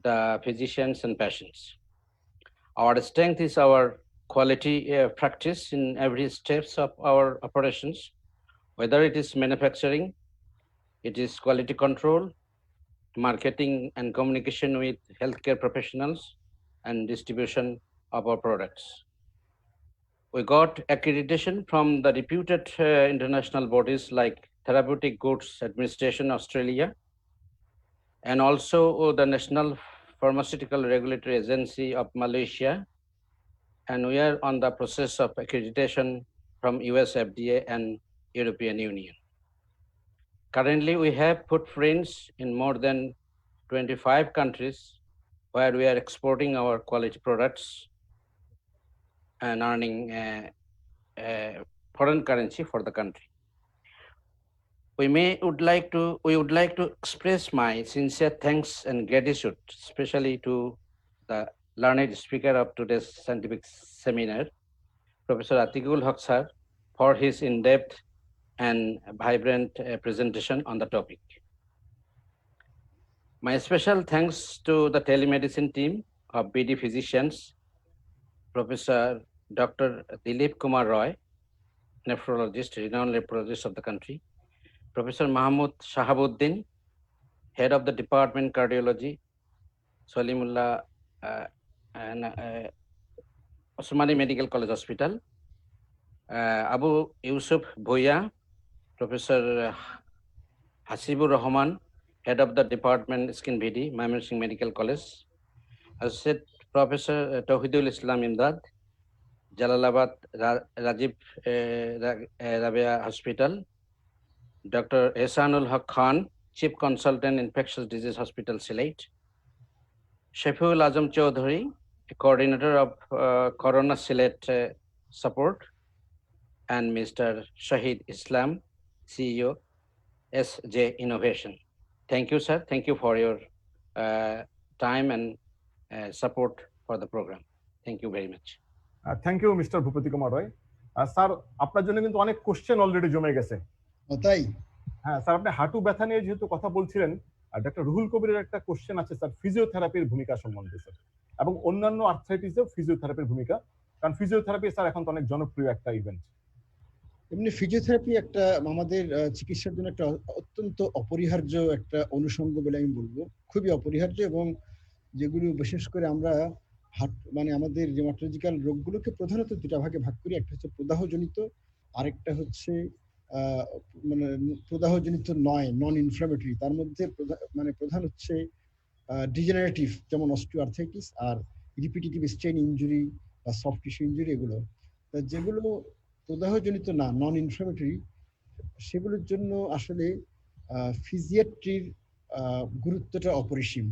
the physicians and patients. Our strength is our quality practice in every steps of our operations, whether it is manufacturing, it is quality control, marketing and communication with healthcare professionals, and distribution of our products. We got accreditation from the reputed international bodies like Therapeutic Goods Administration Australia, and also the National Pharmaceutical Regulatory Agency of Malaysia, and we are on the process of accreditation from US FDA and European Union. Currently, we have footprints in more than 25 countries where we are exporting our quality products and earning foreign currency for the country. We would like to express my sincere thanks and gratitude, especially to the learned speaker of today's scientific seminar, Professor Atikul Haq sir, for his in-depth and vibrant presentation on the topic. My special thanks to the telemedicine team of BD physicians, Professor Dr. Dilip Kumar Roy, nephrologist, renowned nephrologist of the country, Professor Mahmoud Shahabuddin, head of the Department Cardiology, Salimullah Osmani Medical College Hospital, Abu Yusuf Bhoya, Professor Hasibur Rahman, head of the Department Skin BD, Mymensingh Medical College, Associate Professor Tawhidul Islam Imdad, Jalalabad Rajiv Rabia Hospital, Dr. Ehsanul Haq Khan, Chief Consultant Infectious Disease Hospital, Sylhet, Shafiul Azam Chaudhary, Coordinator of Corona Sylhet Support, and Mr. Shahid Islam, CEO, SJ Innovation. Thank you, sir. Thank you for your time and support for the program. Thank you very much. Thank you mister Bhupati Kumar Roy. Sir, আপনার জন্য কিন্তু অনেক কোশ্চেন অলরেডি জমে গেছে। তাই হ্যাঁ স্যার, আপনি হাঁটু ব্যথা নিয়ে যেহেতু কথা বলছিলেন, ডক্টর রুহুল কবিরের একটা কোশ্চেন আছে স্যার ফিজিওথেরাপির ভূমিকা সম্বন্ধে স্যার, এবং অন্যান্য আর্থ্রাইটিসেও ফিজিওথেরাপির ভূমিকা, কারণ ফিজিওথেরাপি স্যার এখন তো অনেক জনপ্রিয় একটা ইভেন্ট। এমনি ফিজিওথেরাপি একটা আমাদের চিকিৎসার জন্য একটা অত্যন্ত অপরিহার্য একটা অনুষঙ্গ বলে আমি বলবো, খুবই অপরিহার্য। এবং যেগুলো বিশেষ করে আমরা মানে আমাদের রিউমাটোলজিক্যাল রোগগুলোকে প্রধানত দুটা ভাগে ভাগ করি, একটা হচ্ছে প্রদাহজনিত, আরেকটা হচ্ছে মানে প্রদাহজনিত নয়, নন ইনফ্লামেটরি। তার মধ্যে মানে প্রধান হচ্ছে ডিজেনারেটিভ, যেমন অস্টিওআর্থ্রাইটিস আর রিপিটেটিভ স্ট্রেন ইনজুরি বা সফট টিস্যু ইনজুরি। এগুলো যেগুলো প্রদাহজনিত না, নন ইনফ্লামেটরি, সেগুলোর জন্য আসলে ফিজিয়াট্রির গুরুত্বটা অপরিসীম।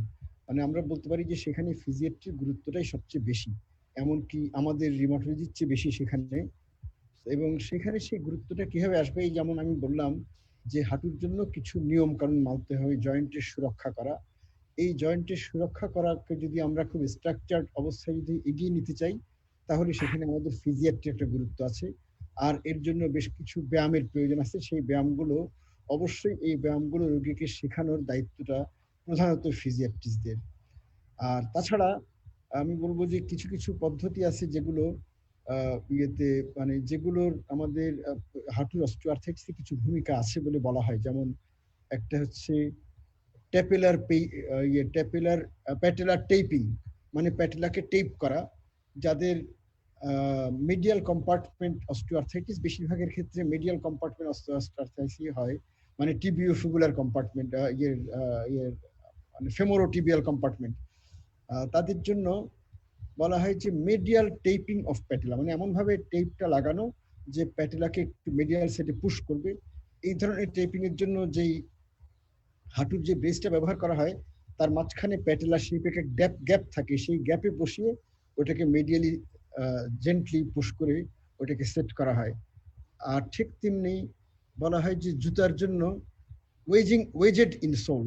মানে আমরা বলতে পারি যে সেখানে ফিজিয়াট্রির গুরুত্বটাই সবচেয়ে বেশি, এমনকি আমাদের রিউমাটোলজির চেয়ে বেশি সেখানে। এবং সেখানে সেই গুরুত্বটা কিভাবে আসবে, এই যেমন আমি বললাম যে হাঁটুর জন্য কিছু নিয়ম কানুন মানতে হবে, জয়েন্টের সুরক্ষা করা। এই জয়েন্টের সুরক্ষা করাকে যদি আমরা খুব স্ট্রাকচার্ড অবস্থায় যদি এগিয়ে নিতে চাই, তাহলে সেখানে আমাদের ফিজিয়াট্রি একটা গুরুত্ব আছে। আর এর জন্য বেশ কিছু ব্যায়ামের প্রয়োজন আছে। সেই ব্যায়ামগুলো অবশ্যই, এই ব্যায়ামগুলো রোগীকে শেখানোর দায়িত্বটা প্রধানত ফিজিয়াট্রিস্টদের। আর তাছাড়া আমি বলবো যে কিছু কিছু পদ্ধতি আছে যেগুলো ইয়েতে মানে যেগুলোর আমাদের হাঁটুর অস্টিওআর্থ্রাইটিসে কিছু ভূমিকা আছে বলে বলা হয়। যেমন একটা হচ্ছে প্যাটেলার টেপিং, মানে প্যাটেলাকে টেপ করা। যাদের মিডিয়াল কম্পার্টমেন্ট অস্টিওআর্থ্রাইটিস, বেশিরভাগের ক্ষেত্রে মিডিয়াল কম্পার্টমেন্ট অস্টিওআর্থ্রাইটিস হয়, মানে টিবিওফিবুলার কম্পার্টমেন্ট, মানে ফেমোরোটিবিয়াল কম্পার্টমেন্ট। তাদের জন্য বলা হয় যে মিডিয়াল টেপিং অফ প্যাটেলা, মানে এমন ভাবে টেপটা লাগানো যে প্যাটেলাকে একটু মিডিয়াল সাইডে পুশ করবে। এই ধরনের টেপিং এর জন্য যেই হাঁটুর যে ব্রেসটা ব্যবহার করা হয়, তার মাঝখানে প্যাটেলা শেপে একটা গ্যাপ থাকে, সেই গ্যাপে বসিয়ে ওটাকে মিডিয়ালি জেন্টলি পুশ করে ওটাকে সেট করা হয়। আর ঠিক তেমনি বলা হয় যে জুতার জন্য ওয়েজেড ইনসোল,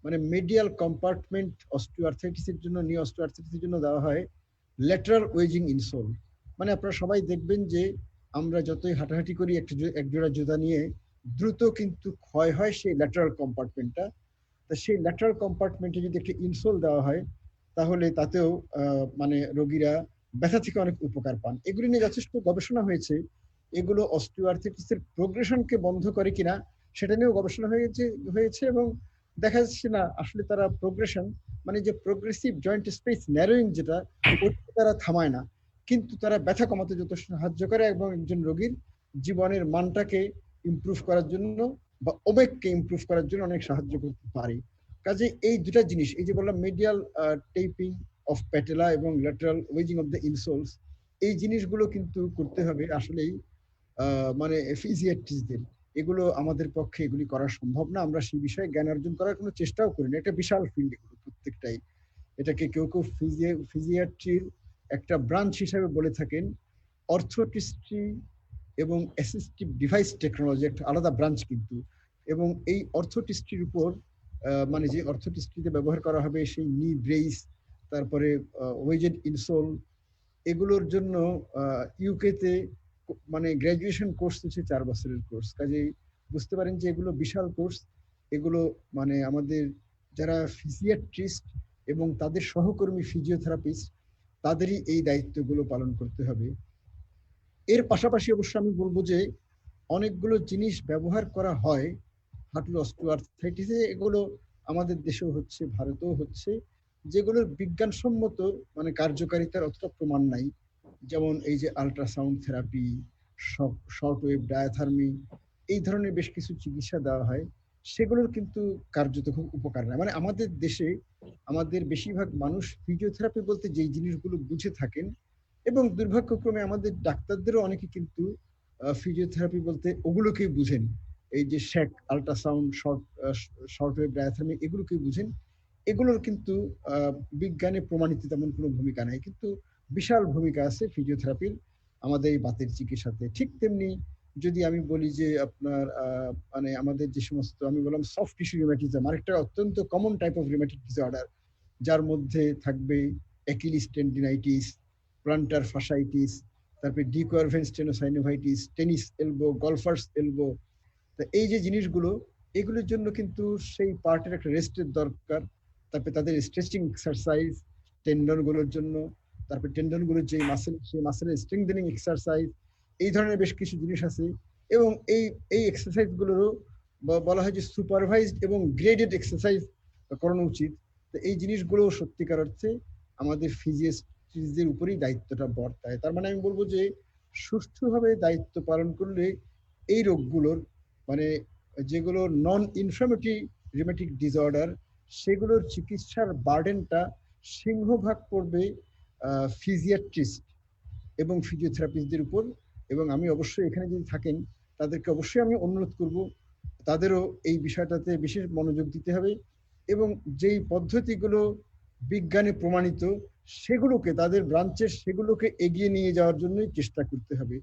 মানে মিডিয়াল কম্পার্টমেন্ট অস্টিওআর্থ্রাইটিসের জন্য, নি অস্টিওআর্থ্রাইটিসের জন্য দেওয়া হয় ল্যাটারাল ওয়েজিং ইনসোল। মানে আপনারা সবাই দেখবেন যে আমরা যতই হাঁটাহাঁটি করি এক জোড়া জুতা নিয়ে, দ্রুত কিন্তু ক্ষয় হয় সেই ল্যাটারাল কম্পার্টমেন্টটা। তা সেই ল্যাটারাল কম্পার্টমেন্টে যদি একটা ইনসোল দেওয়া হয়, তাহলে তাতেও মানে রোগীরা ব্যথা থেকে অনেক উপকার পান। এগুলি নিয়ে যথেষ্ট গবেষণা হয়েছে। এগুলো অস্টিওআর্থ্রাইটিসের প্রোগ্রেশনকে বন্ধ করে কিনা সেটা নিয়েও গবেষণা হয়েছে এবং দেখা যাচ্ছে না আসলে তারা প্রোগ্রেশন, মানে যে প্রোগ্রেসিভ জয়েন্ট স্পেস ন্যারোইং যেটা, ওটা তারা থামায় না, কিন্তু তারা ব্যথা কমাতে যথেষ্ট সাহায্য করে এবং একজন রোগীর জীবনের মানটাকে ইমপ্রুভ করার জন্য বা ওবেককে ইমপ্রুভ করার জন্য অনেক সাহায্য করতে পারে। কাজে এই দুটা জিনিস, এই যে বললাম মিডিয়াল টেপিং অফ প্যাটেলা এবং ল্যাটারাল ওয়েজিং অফ দ্য ইনসোলস, এই জিনিসগুলো কিন্তু করতে হবে আসলেই মানে ফিজিয়াট্রিস্টদের। এগুলো আমাদের পক্ষে এগুলি করা সম্ভব না, আমরা সেই বিষয়ে জ্ঞান অর্জন করার কোনো চেষ্টাও করি না। একটা বিশাল ফিল্ড এগুলো প্রত্যেকটাই। এটাকে কেউ কেউ ফিজিয়াট্রির একটা ব্রাঞ্চ হিসাবে বলে থাকেন। অর্থোটিস্ট্রি এবং অ্যাসিস্টিভ ডিভাইস টেকনোলজি একটা আলাদা ব্রাঞ্চ কিন্তু। এবং এই অর্থোটিস্ট্রির উপর মানে যে অর্থোটিস্ট্রিতে ব্যবহার করা হবে সেই নি ব্রেস, তারপরে ওয়েজেড ইনসোল, এগুলোর জন্য ইউকেতে মানে গ্রাজুয়েশন কোর্স হচ্ছে 4 বছরের কোর্স। কাজেই বুঝতে পারেন যে এগুলো বিশাল কোর্স। এগুলো মানে আমাদের যারা ফিজিয়াট্রিস্ট এবং তাদের সহকর্মী ফিজিওথেরাপিস্ট, তাদেরই এই দায়িত্বগুলো পালন করতে হবে। এর পাশাপাশি অবশ্য আমি বলবো যে অনেকগুলো জিনিস ব্যবহার করা হয় হাঁটুর অস্টিওআর্থ্রাইটিসে, এগুলো আমাদের দেশেও হচ্ছে, ভারতেও হচ্ছে, যেগুলোর বিজ্ঞানসম্মত মানে কার্যকারিতার অতটা প্রমাণ নাই। যেমন এই যে ultrasound therapy, short wave diathermy, এই ধরনের বেশ কিছু চিকিৎসা দেওয়া হয়, সেগুলোর কিন্তু কার্যত খুব উপকার নাই। মানে আমাদের দেশে আমাদের বেশিরভাগ মানুষ ফিজিওথেরাপি বলতে যেই জিনিসগুলো বুঝে থাকেন, এবং দুর্ভাগ্যক্রমে আমাদের ডাক্তারদেরও অনেকে কিন্তু ফিজিওথেরাপি বলতে ওগুলোকেই বুঝেন, এই যে shake, ultrasound, short wave diathermy, এগুলোকেই বুঝেন। এগুলোর কিন্তু বিজ্ঞানে প্রমাণিত তেমন কোনো ভূমিকা নাই, কিন্তু বিশাল ভূমিকা আছে ফিজিওথেরাপির আমাদের এই বাতের চিকিৎসাতে। ঠিক তেমনি যদি আমি বলি যে আপনার মানে আমাদের যে সমস্ত, আমি বললাম সফট টিস্যু রিউমাটিজম, আরেকটা অত্যন্ত common type of rheumatic disorder, যার মধ্যে থাকবে অ্যাকিলিস টেন্ডিনাইটিস, প্লান্টার ফাসাইটিস, তারপরে ডিকোয়ারভেন স্টেনোসাইনোভাইটিস, টেনিস এলবো, গলফার্স এলবো। তা এই যে জিনিসগুলো, এগুলোর জন্য কিন্তু সেই পার্টের একটা রেস্টের দরকার। তারপরে তাদের স্ট্রেচিং এক্সারসাইজ টেন্ডনগুলোর জন্য, তারপরে টেন্ডনগুলোর যে মাসেল, সেই মাসেলের স্ট্রেংথেনিং এক্সারসাইজ, এই ধরনের বেশ কিছু জিনিস আছে। এবং এই এক্সারসাইজগুলোরও বলা হয় যে সুপারভাইজড এবং গ্রেডেড এক্সারসাইজ করানো উচিত। তো এই জিনিসগুলো সত্যিকার অর্থে আমাদের ফিজিওথেরাপিস্টদের উপরেই দায়িত্বটা বর্তায়। তার মানে আমি বলবো যে সুষ্ঠুভাবে দায়িত্ব পালন করলে এই রোগগুলোর, মানে যেগুলো নন ইনফ্লামেটরি রিউমেটিক ডিসঅর্ডার, সেগুলোর চিকিৎসার বার্ডেনটা সিংহভাগ পড়বে ফিজিয়াট্রিস্ট এবং ফিজিওথেরাপিস্টদের উপর। এবং আমি অবশ্যই এখানে যদি থাকেন, তাদেরকে অবশ্যই আমি অনুরোধ করব তাদেরও এই বিষয়টাতে বিশেষ মনোযোগ দিতে হবে এবং যেই পদ্ধতিগুলো বিজ্ঞানে প্রমাণিত সেগুলোকে, তাদের ব্রাঞ্চের সেগুলোকে এগিয়ে নিয়ে যাওয়ার জন্যই চেষ্টা করতে হবে।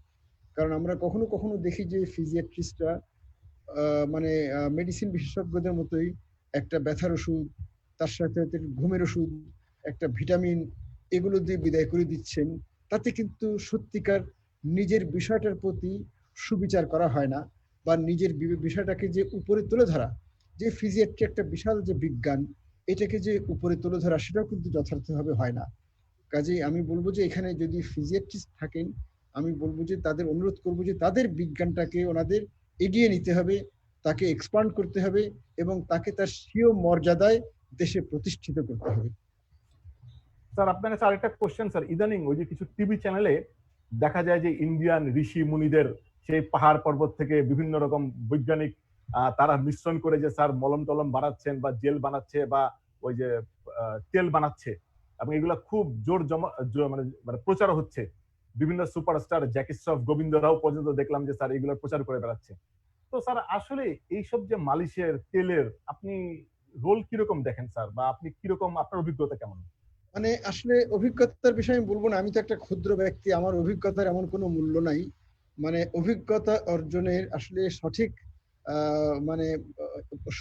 কারণ আমরা কখনো কখনো দেখি যে ফিজিয়াট্রিস্টরা মানে মেডিসিন বিশেষজ্ঞদের মতোই একটা ব্যথার ওষুধ, তার সাথে ঘুমের ওষুধ, একটা ভিটামিন, এগুলো দিয়ে বিদায় করে দিচ্ছেন। তাতে কিন্তু সত্যিকার নিজের বিষয়টার প্রতি সুবিচার করা হয় না, বা নিজের বিষয়টাকে যে উপরে তুলে ধরা, যে ফিজিয়াট্রি একটা বিশাল যে বিজ্ঞান, এটাকে যে উপরে তুলে ধরা, সেটাও কিন্তু যথার্থভাবে হয় না। কাজেই আমি বলবো যে এখানে যদি ফিজিয়াট্রিস্ট থাকেন, আমি বলবো যে তাদের অনুরোধ করবো যে তাদের বিজ্ঞানটাকে ওনাদের এগিয়ে নিতে হবে, তাকে এক্সপান্ড করতে হবে এবং তাকে তার স্বীয় মর্যাদায় দেশে প্রতিষ্ঠিত করতে হবে। স্যার আপনার কাছে আরেকটা কোশ্চেন স্যার, ইদানিং ওই যে কিছু টিভি চ্যানেলে দেখা যায় যে ইন্ডিয়ান ঋষি মুনিদের সেই পাহাড় পর্বত থেকে বিভিন্ন রকম বৈজ্ঞানিক তারা মিশ্রণ করে যে স্যার মলম টলম বানাচ্ছেন বা জেল বানাচ্ছে বা ওই যে তেল বানাচ্ছে, এবং এগুলা খুব জোর মানে প্রচার হচ্ছে। বিভিন্ন সুপারস্টার জ্যাকি শ্রফ, গোবিন্দ রাও পর্যন্ত দেখলাম যে স্যার এগুলোর প্রচার করে বেড়াচ্ছে। তো স্যার আসলে এইসব যে মালিশের তেলের আপনি রোল কিরকম দেখেন স্যার, বা আপনি কিরকম, আপনার অভিজ্ঞতা কেমন? মানে আসলে অভিজ্ঞতার বিষয়ে আমি বলবো না, আমি তো একটা ক্ষুদ্র ব্যক্তি, আমার অভিজ্ঞতার এমন কোনো মূল্য নাই। মানে অভিজ্ঞতা অর্জনের আসলে সঠিক মানে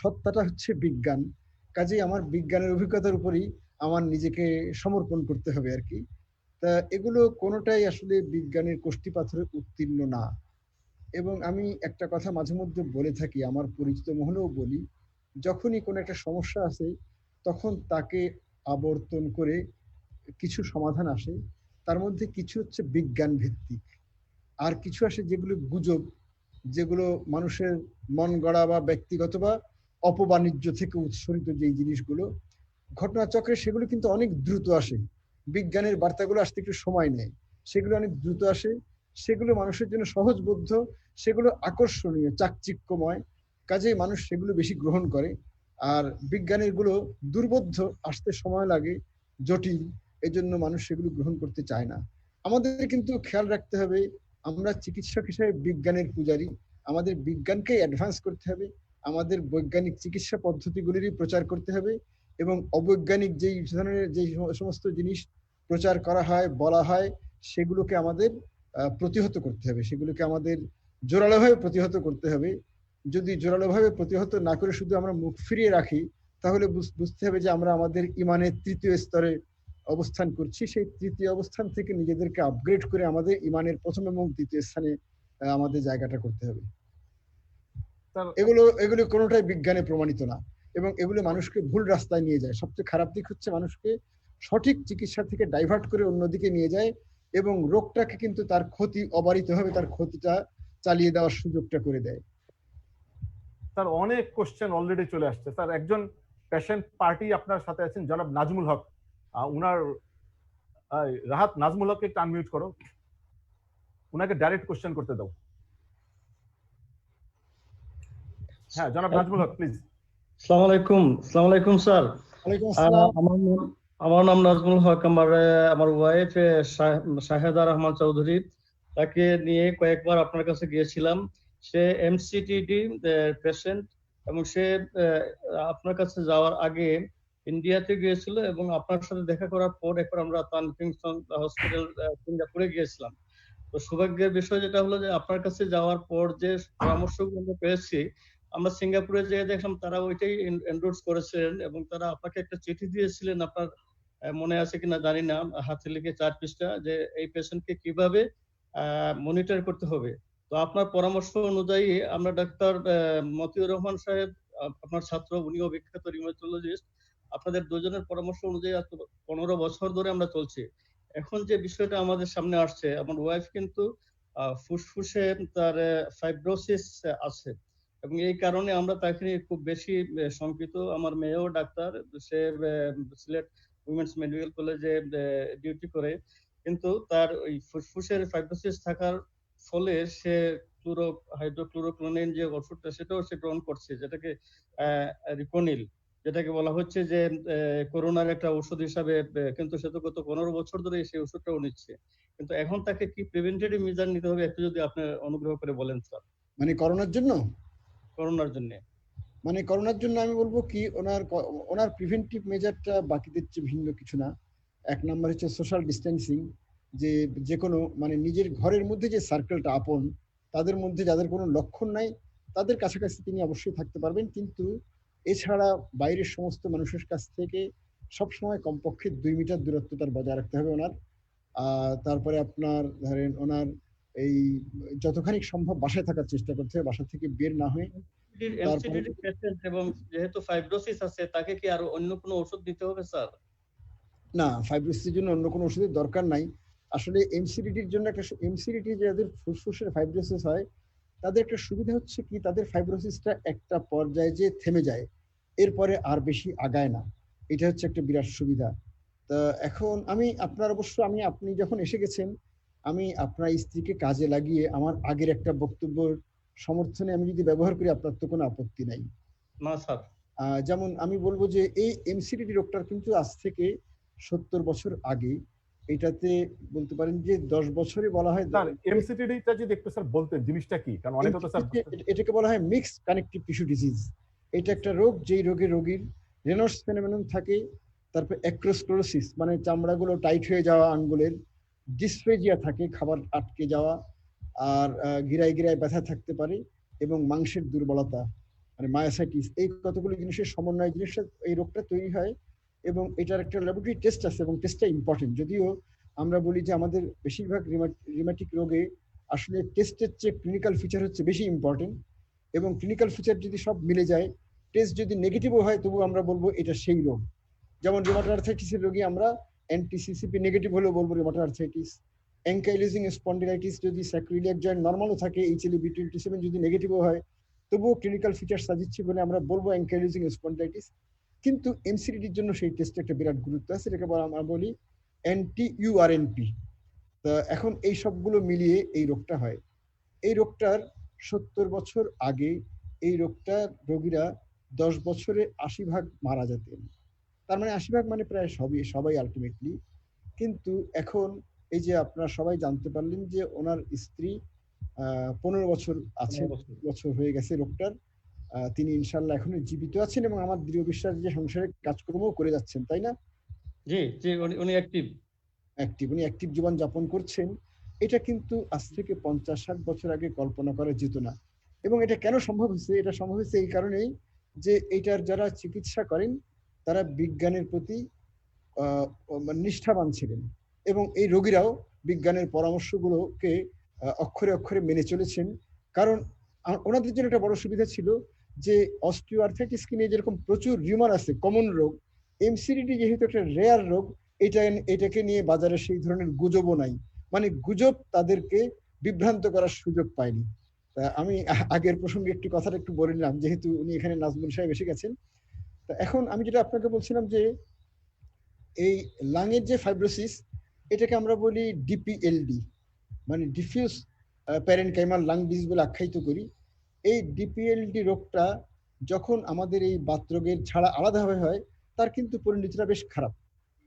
সত্তাটা হচ্ছে বিজ্ঞান। কাজেই আমার বিজ্ঞানের অভিজ্ঞতার উপরই আমার নিজেকে সমর্পণ করতে হবে আর কি। তা এগুলো কোনোটাই আসলে বিজ্ঞানের কষ্টি পাথরে উত্তীর্ণ না। এবং আমি একটা কথা মাঝে মধ্যে বলে থাকি, আমার পরিচিত মহলেও বলি, যখনই কোনো একটা সমস্যা আছে তখন তাকে আবর্তন করে কিছু সমাধান আসে, তার মধ্যে কিছু হচ্ছে বিজ্ঞান ভিত্তিক, আর কিছু আসে যেগুলো গুজব, যেগুলো মানুষের মন গড়া বা ব্যক্তিগত বা অপবাণিজ্য থেকে উৎসরিত যে জিনিসগুলো ঘটনাচক্রে, সেগুলো কিন্তু অনেক দ্রুত আসে। বিজ্ঞানের বার্তাগুলো আসতে একটু সময় নেয়, সেগুলো অনেক দ্রুত আসে, সেগুলো মানুষের জন্য সহজবোধ্য, সেগুলো আকর্ষণীয়, চাকচিক্যময়, কাজেই মানুষ সেগুলো বেশি গ্রহণ করে। আর বিজ্ঞানের গুলো দুর্বোধ্য, আসতে সময় লাগে, জটিল, এজন্য মানুষ সেগুলো গ্রহণ করতে চায় না। আমাদের কিন্তু খেয়াল রাখতে হবে, আমরা চিকিৎসক হিসেবে বিজ্ঞানের পূজারী, আমাদের বিজ্ঞানকে অ্যাডভান্স করতে হবে, আমাদের বৈজ্ঞানিক চিকিৎসা পদ্ধতিগুলিরই প্রচার করতে হবে, এবং অবৈজ্ঞানিক যেই ধরনের যে সমস্ত জিনিস প্রচার করা হয়, বলা হয়, সেগুলোকে আমাদের প্রতিহত করতে হবে, সেগুলোকে আমাদের জোরালোভাবে প্রতিহত করতে হবে। যদি জোরালোভাবে প্রতিহত না করে শুধু আমরা মুখ ফিরিয়ে রাখি, তাহলে বুঝতে হবে যে আমরা আমাদের ইমানের তৃতীয় স্তরে অবস্থান করছি। সেই তৃতীয় অবস্থান থেকে নিজেদেরকে আপগ্রেড করে আমাদের ইমানের প্রথম এবং দ্বিতীয় স্থানে আমাদের জায়গাটা করতে হবে। এগুলো কোনোটাই বিজ্ঞানে প্রমাণিত না, এবং এগুলো মানুষকে ভুল রাস্তায় নিয়ে যায়। সবচেয়ে খারাপ দিক হচ্ছে মানুষকে সঠিক চিকিৎসা থেকে ডাইভার্ট করে অন্যদিকে নিয়ে যায়, এবং রোগটাকে কিন্তু তার ক্ষতি অবারিতভাবে তার ক্ষতিটা চালিয়ে দেওয়ার সুযোগটা করে দেয়। স্যার অনেক কোশ্চেন অলরেডি চলে আসছে। স্যার একজন পেশেন্ট পার্টি আপনার সাথে আছেন, জনাব নাজমুল হক, উনার রাহাত, নাজমুল হককে একটু আনমিউট করো, উনাকে ডাইরেক্ট কোশ্চেন করতে দাও। হ্যাঁ জনাব নাজমুল হক, প্লিজ। আসসালামু আলাইকুম। আসসালামু আলাইকুম স্যার। ওয়ালাইকুম আসসালাম। আমার নাম নাজমুল হক। আমার ওয়াইফ শাহেদা রহমান চৌধুরী, তাকে নিয়ে কয়েকবার আপনার কাছে গিয়েছিলাম। সে এমসিটিডি পেশেন্ট, এবং সে আপনার কাছে যাওয়ার আগে ইন্ডিয়াতে গিয়েছিল, এবং আপনার সাথে দেখা করার পর একবার আমরা তান কিংস্টন হসপিটাল সিঙ্গাপুরে গিয়েছিলাম। তো সৌভাগ্যের বিষয় যেটা হলো যে আপনার কাছে যাওয়ার পর যে পরামর্শগুলো পেয়েছি, আমরা সিঙ্গাপুরে যেয়ে দেখলাম তারা ওইটাই এন্ডোর্স করেছিলেন, এবং তারা আপনাকে একটা চিঠি দিয়েছিলেন আপনার মনে আছে কিনা জানি না, হাতে লিখে 4 পৃষ্ঠা, যে এই পেশেন্টকে কিভাবে মনিটর করতে হবে। তো আপনার পরামর্শ অনুযায়ী আমরা ডাক্তার মতিউর রহমান সাহেব, আপনার ছাত্র, উনিও বিখ্যাত রিউমাটোলজিস্ট, আপনাদের দুজনের পরামর্শ অনুযায়ী 15 বছর ধরে আমরা চলছি। এখন যে বিষয়টা আমাদের সামনে আসছে, আমার ওয়াইফ কিন্তু ফুসফুসে তার ফাইব্রোসিস আছে, এবং এই কারণে আমরা তাকে নিয়ে খুব বেশি শঙ্কিত। আমার মেয়েও ডাক্তার, সে সিলেট উইমেন্স মেডিকেল কলেজে ডিউটি করে, কিন্তু তার ওই ফুসফুসের ফাইব্রোসিস থাকার ফলে সে হাইড্রোক্লোরোকুইনিন যে ওষুধটা সেটাও সে গ্রহণ করছে, যেটাকে রিকোনিল, যেটাকে বলা হচ্ছে যে করোনার একটা ওষুধ হিসাবে, কিন্তু সে তো গত 15 বছর ধরে সেই ওষুধটাও নিচ্ছে। কিন্তু এখন তাকে কি প্রিভেন্টিভ মেজার নিতে হবে, একটু যদি আপনি অনুগ্রহ করে বলেন স্যার। মানে করোনার জন্য? করোনার জন্য মানে করোনার জন্য আমি বলবো কি, ওনার প্রিভেন্টিভ মেজারটা বাকিদের চেয়ে ভিন্ন কিছু না। এক নম্বর হচ্ছে সোশ্যাল ডিস্টেন্সিং, যে কোনো মানে নিজের ঘরের মধ্যে যে সার্কেলটা আপন, তাদের মধ্যে যাদের কোনো লক্ষণ নাই তাদের কাছাকাছি তিনি অবশ্যই থাকতে পারবেন, কিন্তু এছাড়া বাইরের সমস্ত মানুষের কাছ থেকে সবসময় কমপক্ষে 2 মিটার দূরত্ব তার বজায় রাখতে হবে ওনার। তারপরে আপনার ধরেন ওনার এই যতখানি সম্ভব বাসায় থাকার চেষ্টা করতে হবে, বাসা থেকে বের না হয়ে। এবং যেহেতু ফাইব্রোসিস আছে, তাকে কি আর অন্য কোনো ওষুধ দিতে হবে স্যার? না, ফাইব্রোসিসের জন্য অন্য কোনো ওষুধের দরকার নাই। আসলে এমসিডিটির জন্য এমসিডিটি যাদের ফুসফুসের ফাইব্রোসিস হয় তাদের একটা সুবিধা হচ্ছে কি, তাদের ফাইব্রোসিসটা একটা পর্যায়ে যে থেমে যায়, এরপরে আর বেশি আগায় না। এটা হচ্ছে একটা বিরাট সুবিধা। তা এখন আপনি যখন এসে গেছেন, আমি আপনার স্ত্রীকে কাজে লাগিয়ে আমার আগের একটা বক্তব্যের সমর্থনে আমি যদি ব্যবহার করি, আপনার তো কোনো আপত্তি নাই? না স্যার। যেমন আমি বলবো যে এই এমসিডিটি রোগটার কিন্তু আজ থেকে 70 বছর আগে, এটাতে বলতে পারেন যে 10 বছরে বলা হয়। এমসিটিডিটা যদি একটু স্যার বলতেন জিনিসটা কি, কারণ অনেকে তো স্যার এটাকে বলা হয় মিক্সড কানেকটিভ টিস্যু ডিজিজ। এটা একটা রোগ, যেই রোগে রোগীর রেনল্ডস ফেনোমেনন থাকে, তারপর অ্যাক্রোস্ক্লেরোসিস মানে চামড়াগুলো টাইট হয়ে যাওয়া, আঙ্গুলের ডিসফেজিয়া থাকে, খাবার আটকে যাওয়া, আর গিরায় গিরায় ব্যথা থাকতে পারে, এবং মাংসের দুর্বলতা মানে মায়োসাইটিস, এই কতগুলো জিনিসের সমন্বয় জিনিসটা এই রোগটা তৈরি হয়। এবং এটার একটা ল্যাবরেটরি টেস্ট আছে, এবং টেস্টটা ইম্পর্টেন্ট। যদিও আমরা বলি যে আমাদের বেশিরভাগ রিউমাটিক রোগে আসলে টেস্টের চেয়ে ক্লিনিক্যাল ফিচার হচ্ছে বেশি ইম্পর্টেন্ট, এবং ক্লিনিক্যাল ফিচার যদি সব মিলে যায়, টেস্ট যদি নেগেটিভও হয়, তবু আমরা বলবো এটা সেই রোগ। যেমন রিউমাটয়েড আর্থ্রাইটিসের রোগী আমরা এনটিসিসিপি নেগেটিভ হলেও বলবো রিউমাটয়েড আর্থ্রাইটিস। অ্যাঙ্কাইলোজিং স্পন্ডিলাইটিস যদি স্যাক্রিলিয়াক জয়েন্ট নর্মালও থাকে, HLA-B27 যদি নেগেটিভও হয়, তবুও ক্লিনিক্যাল ফিচার সাজিচ্ছে বলে আমরা বলবো অ্যাঙ্কাইলোজিং স্পন্ডিলাইটিস। কিন্তু এমসিডিটির জন্য সেই টেস্টে একটা বিরাট গুরুত্ব আছে, এটাকে আমরা বলি NT-URNP। তা এখন এই সবগুলো মিলিয়ে এই রোগটা হয়। এই রোগটার 70 বছর আগে এই রোগটার রোগীরা 10 বছরে 80% মারা যেতেন। তার মানে 80% মানে প্রায় সবাই আলটিমেটলি। কিন্তু এখন এই যে আপনারা সবাই জানতে পারলেন যে ওনার স্ত্রী 15 বছর আছে, বছর হয়ে গেছে রোগটার, তিনি ইনশাল্লাহ এখনো জীবিত আছেন, এবং আমার দৃঢ় বিশ্বাস যে সংসারে কাজকর্ম করে যাচ্ছেন, তাই না? জি জি, উনি অ্যাক্টিভ উনি অ্যাক্টিভ জীবন যাপন করছেন। এটা কিন্তু আজ থেকে 50-60 বছর আগে কল্পনা করা যেত না। এবং এটা কেন সম্ভব হয়েছে? এটা সম্ভব হয়েছে এই কারণেই যে এটার যারা চিকিৎসা করেন তারা বিজ্ঞানের প্রতি নিষ্ঠাবান ছিলেন, এবং এই রোগীরাও বিজ্ঞানের পরামর্শগুলোকে অক্ষরে অক্ষরে মেনে চলেছেন। কারণ ওনাদের জন্য একটা বড় সুবিধা ছিল যে অস্টিওআর্থ্রাইটিস নিয়ে যেরকম প্রচুর রিউমার আছে, কমন রোগ, এমসিডিটি যেহেতু একটা রেয়ার রোগ, এটাকে নিয়ে বাজারে সেই ধরনের গুজবও নাই, মানে গুজব তাদেরকে বিভ্রান্ত করার সুযোগ পায়নি। আমি আগের প্রসঙ্গে একটু কথাটা একটু বলে নিলাম, যেহেতু উনি এখানে নাজমুল সাহেব এসে গেছেন। তা এখন আমি যেটা আপনাকে বলছিলাম যে এই লাংয়ের যে ফাইব্রোসিস, এটাকে আমরা বলি ডিপিএলডি, মানে ডিফিউজ প্যারেনকাইমাল লাং ডিজিজ বলে আখ্যায়িত করি। এই ডিপিএলডি রোগটা যখন আমাদের এই বাতরোগের ছাড়া আলাদাভাবে হয়, তার কিন্তু পরিণতিটা বেশ খারাপ।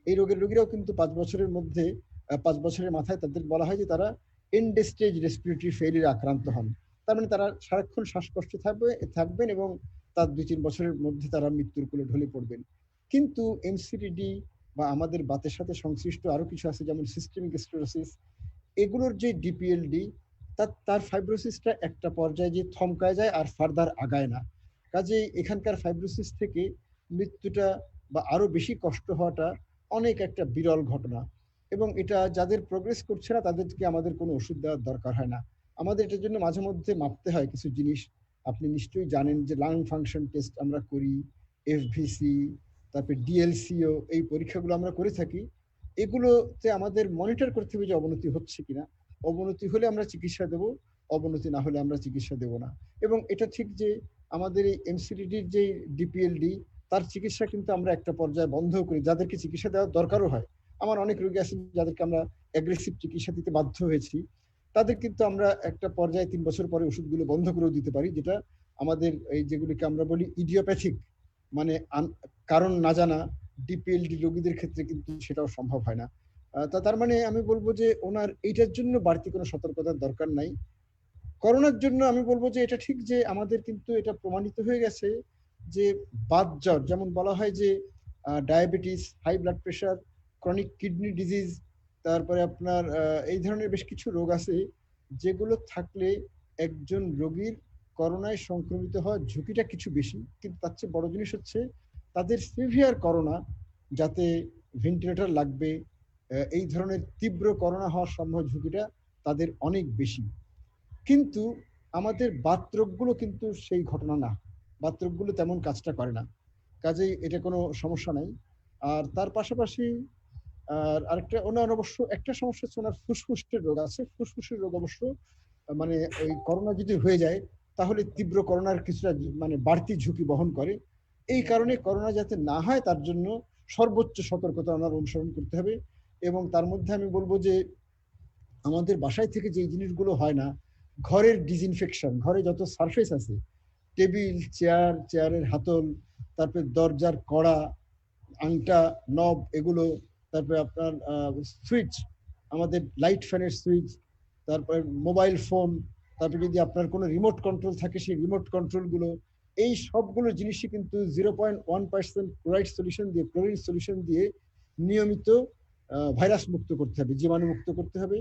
এই রোগের রোগীরাও কিন্তু 5 বছরের মাথায় তাদের বলা হয় যে তারা এন্ড স্টেজ রেসপিরেটরি ফেইলিয়ারে আক্রান্ত হন। তার মানে তারা সারাক্ষণ শ্বাসকষ্ট থাকবেন, এবং তার 2-3 বছরের মধ্যে তারা মৃত্যুর কোলে ঢলে পড়বেন। কিন্তু এমসিডিডি বা আমাদের বাতের সাথে সংশ্লিষ্ট আরো কিছু আছে, যেমন সিস্টেমিক স্ক্লেরোসিস, এগুলোর যে ডিপিএলডি, তার ফাইব্রোসিসটা একটা পর্যায়ে যে থমকায় যায় আর ফার্দার আগায় না। কাজেই এখানকার ফাইব্রোসিস থেকে মৃত্যুটা বা আরো বেশি কষ্ট হওয়াটা অনেক একটা বিরল ঘটনা, এবং এটা যাদের প্রোগ্রেস করছে না তাদেরকে আমাদের কোনো ওষুধ দেওয়ার দরকার হয় না। আমাদের এটার জন্য মাঝে মধ্যে মাপতে হয় কিছু জিনিস। আপনি নিশ্চয়ই জানেন যে লাং ফাংশন টেস্ট আমরা করি, এফভিসি, তারপরে ডিএলসিও, এই পরীক্ষাগুলো আমরা করে থাকি। এগুলোতে আমাদের মনিটর করতে হবে যে অবনতি হচ্ছে কিনা। অবনতি হলে আমরা চিকিৎসা দেব, অবনতি না হলে আমরা চিকিৎসা দেব না। এবং এটা ঠিক যে আমাদের এই এমসিডিডির যে ডিপিএলডি, তার চিকিৎসা কিন্তু আমরা একটা পর্যায়ে বন্ধ করি, যাদেরকে চিকিৎসা দেওয়ার দরকারও হয়। আমার অনেক রোগী আছে যাদেরকে আমরা অ্যাগ্রেসিভ চিকিৎসা দিতে বাধ্য হয়েছি, তাদের কিন্তু আমরা একটা পর্যায়ে 3 বছর পরে ওষুধগুলো বন্ধ করেও দিতে পারি, যেটা আমাদের এই যেগুলিকে আমরা বলি ইডিওপ্যাথিক, মানে কারণ না জানা ডিপিএলডি রোগীদের ক্ষেত্রে কিন্তু সেটাও সম্ভব হয় না। তার মানে আমি বলবো যে ওনার এইটার জন্য বাড়তি কোনো সতর্কতার দরকার নাই। করোনার জন্য আমি বলবো যে এটা ঠিক যে আমাদের কিন্তু এটা প্রমাণিত হয়ে গেছে যে বাত জ্বর, যেমন বলা হয় যে diabetes, high blood pressure, chronic kidney disease, তারপরে আপনার এই ধরনের বেশ কিছু রোগ আছে যেগুলো থাকলে একজন রোগীর করোনায় সংক্রমিত হওয়ার ঝুঁকিটা কিছু বেশি। কিন্তু তার চেয়ে বড় জিনিস হচ্ছে তাদের সিভিয়ার করোনা, যাতে ভেন্টিলেটর লাগবে, এই ধরনের তীব্র করোনা হওয়ার সম্ভব ঝুঁকিটা তাদের অনেক বেশি। কিন্তু আমাদের বাতরোগগুলো কিন্তু সেই ঘটনা না, বাতরোগগুলো তেমন কাজটা করে না, কাজেই এটা কোনো সমস্যা নাই। আর তার পাশাপাশি আরেকটা ওনার অবশ্য একটা সমস্যা হচ্ছে ওনার ফুসফুসের রোগ আছে। ফুসফুসের রোগ অবশ্য মানে ওই করোনা যদি হয়ে যায় তাহলে তীব্র করোনার কিছুটা মানে বাড়তি ঝুঁকি বহন করে। এই কারণে করোনা যাতে না হয় তার জন্য সর্বোচ্চ সতর্কতা ওনার অনুসরণ করতে হবে। এবং তার মধ্যে আমি বলবো যে আমাদের বাসায় থেকে যে জিনিসগুলো হয় না, ঘরের ডিসইনফেকশন, ঘরে যত সারফেস আছে, টেবিল, চেয়ার, চেয়ারের হাতল, তারপরে দরজার কড়া, আংটা, নব, এগুলো, তারপরে আপনার সুইচ, আমাদের লাইট ফ্যানের সুইচ, তারপরে মোবাইল ফোন, তারপরে যদি আপনার কোনো রিমোট কন্ট্রোল থাকে সেই রিমোট কন্ট্রোলগুলো, এই সবগুলো জিনিসই কিন্তু 0.1% ক্লোরাইড সলিউশন দিয়ে, ক্লোরিন সলিউশন দিয়ে নিয়মিত ভাইরাস মুক্ত করতে হবে, জীবাণু মুক্ত করতে হবে।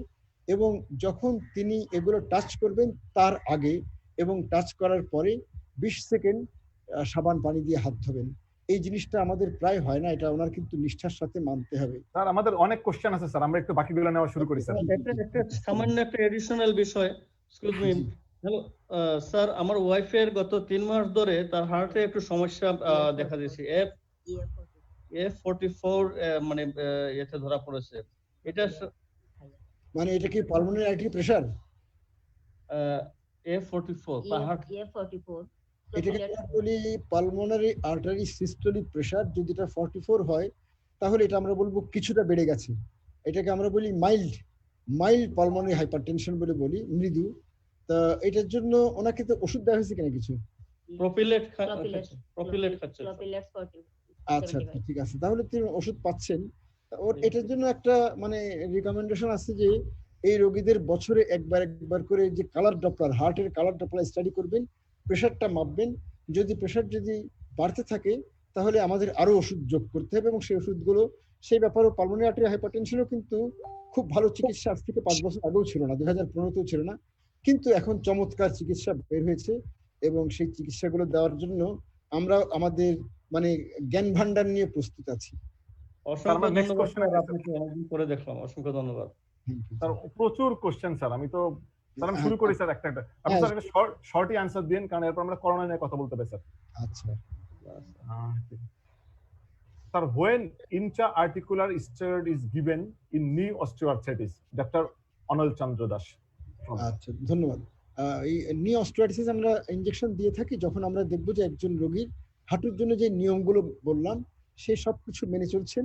এবং যখন তিনি এগুলো টাচ করবেন তার আগে এবং টাচ করার পরে 20 সেকেন্ড সাবান পানি দিয়ে হাত ধোবেন। এই জিনিসটা আমাদের প্রায় হয় না, এটা ওনার কিন্তু নিষ্ঠার সাথে মানতে হবে। স্যার আমাদের অনেক কোশ্চেন আছে স্যার, আমরা একটু বাকিগুলো নেওয়া শুরু করি স্যার। একটা সামান্য একটা এডিশনাল বিষয়, এক্সকিউজ মি। হ্যালো স্যার, আমার ওয়াইফের গত 3 মাস ধরে তার হার্টে একটু সমস্যা দেখা দিয়েছে। F44 মানে এতে ধরা পড়েছে। এটা মানে এটা কি pulmonary artery pressure? F44 heart F44 এটাকে আমরা বলি পালমোনারি আর্টারি সিস্টোলিক প্রেসার। যদি এটা 44 হয় তাহলে এটা আমরা বলবো কিছুটা বেড়ে গেছে। এটাকে আমরা বলি মাইল্ড পালমোনারি হাইপারটেনশন বলে বলি, মৃদু। তা এটার জন্য ওনাকে তো ওষুধ দেওয়া হয়েছে কিনা কিছু? প্রপিলেট খাচ্ছে। আচ্ছা ঠিক আছে, তাহলে তিনি ওষুধ পাচ্ছেন। ওর এটার জন্য একটা মানে রিকমেন্ডেশন আছে যে এই রোগীদের বছরে একবার করে যে কালার ডপলার, হার্টের কালার ডপলার স্টাডি করবেন, প্রেশারটা মাপবেন। যদি প্রেশার যদি বাড়তে থাকে তাহলে আমাদের আরো ওষুধ যোগ করতে হবে, এবং সেই ওষুধগুলো সেই ব্যাপারেও পালমোনারি আর্টারি হাইপারটেনশনও কিন্তু খুব ভালো চিকিৎসা আজ থেকে 5 বছর আগেও ছিল না, 2015তেও ছিল না, কিন্তু এখন চমৎকার চিকিৎসা বের হয়েছে। এবং সেই চিকিৎসাগুলো দেওয়ার জন্য আমরা আমাদের মানে জ্ঞান ভান্ডার নিয়ে প্রস্তুত আছি। অসংখ্য ধন্যবাদ স্যার, আপনাকে অনেকদিন পরে দেখলাম, অসংখ্য ধন্যবাদ স্যার। প্রচুর কোশ্চেন স্যার, আমি তো স্যার আমি শুরু করি স্যার একটা আপনি স্যার একটা শর্টই অ্যানসার দিন, কারণ এরপর আমরা করোনা নিয়ে কথা বলতে হবে স্যার। আচ্ছা sir, when intra-articular steroid is given in knee osteoarthritis? Doctor Anol Chandra Das. আচ্ছা ধন্যবাদ। এই নি অস্টিওআর্থ্রাইটিস আমরা ইনজেকশন দিয়ে থাকি যখন আমরা দেখব যে একজন রোগীর হাঁটুর জন্য যে নিয়মগুলো বললাম সেই সব কিছু মেনে চলছেন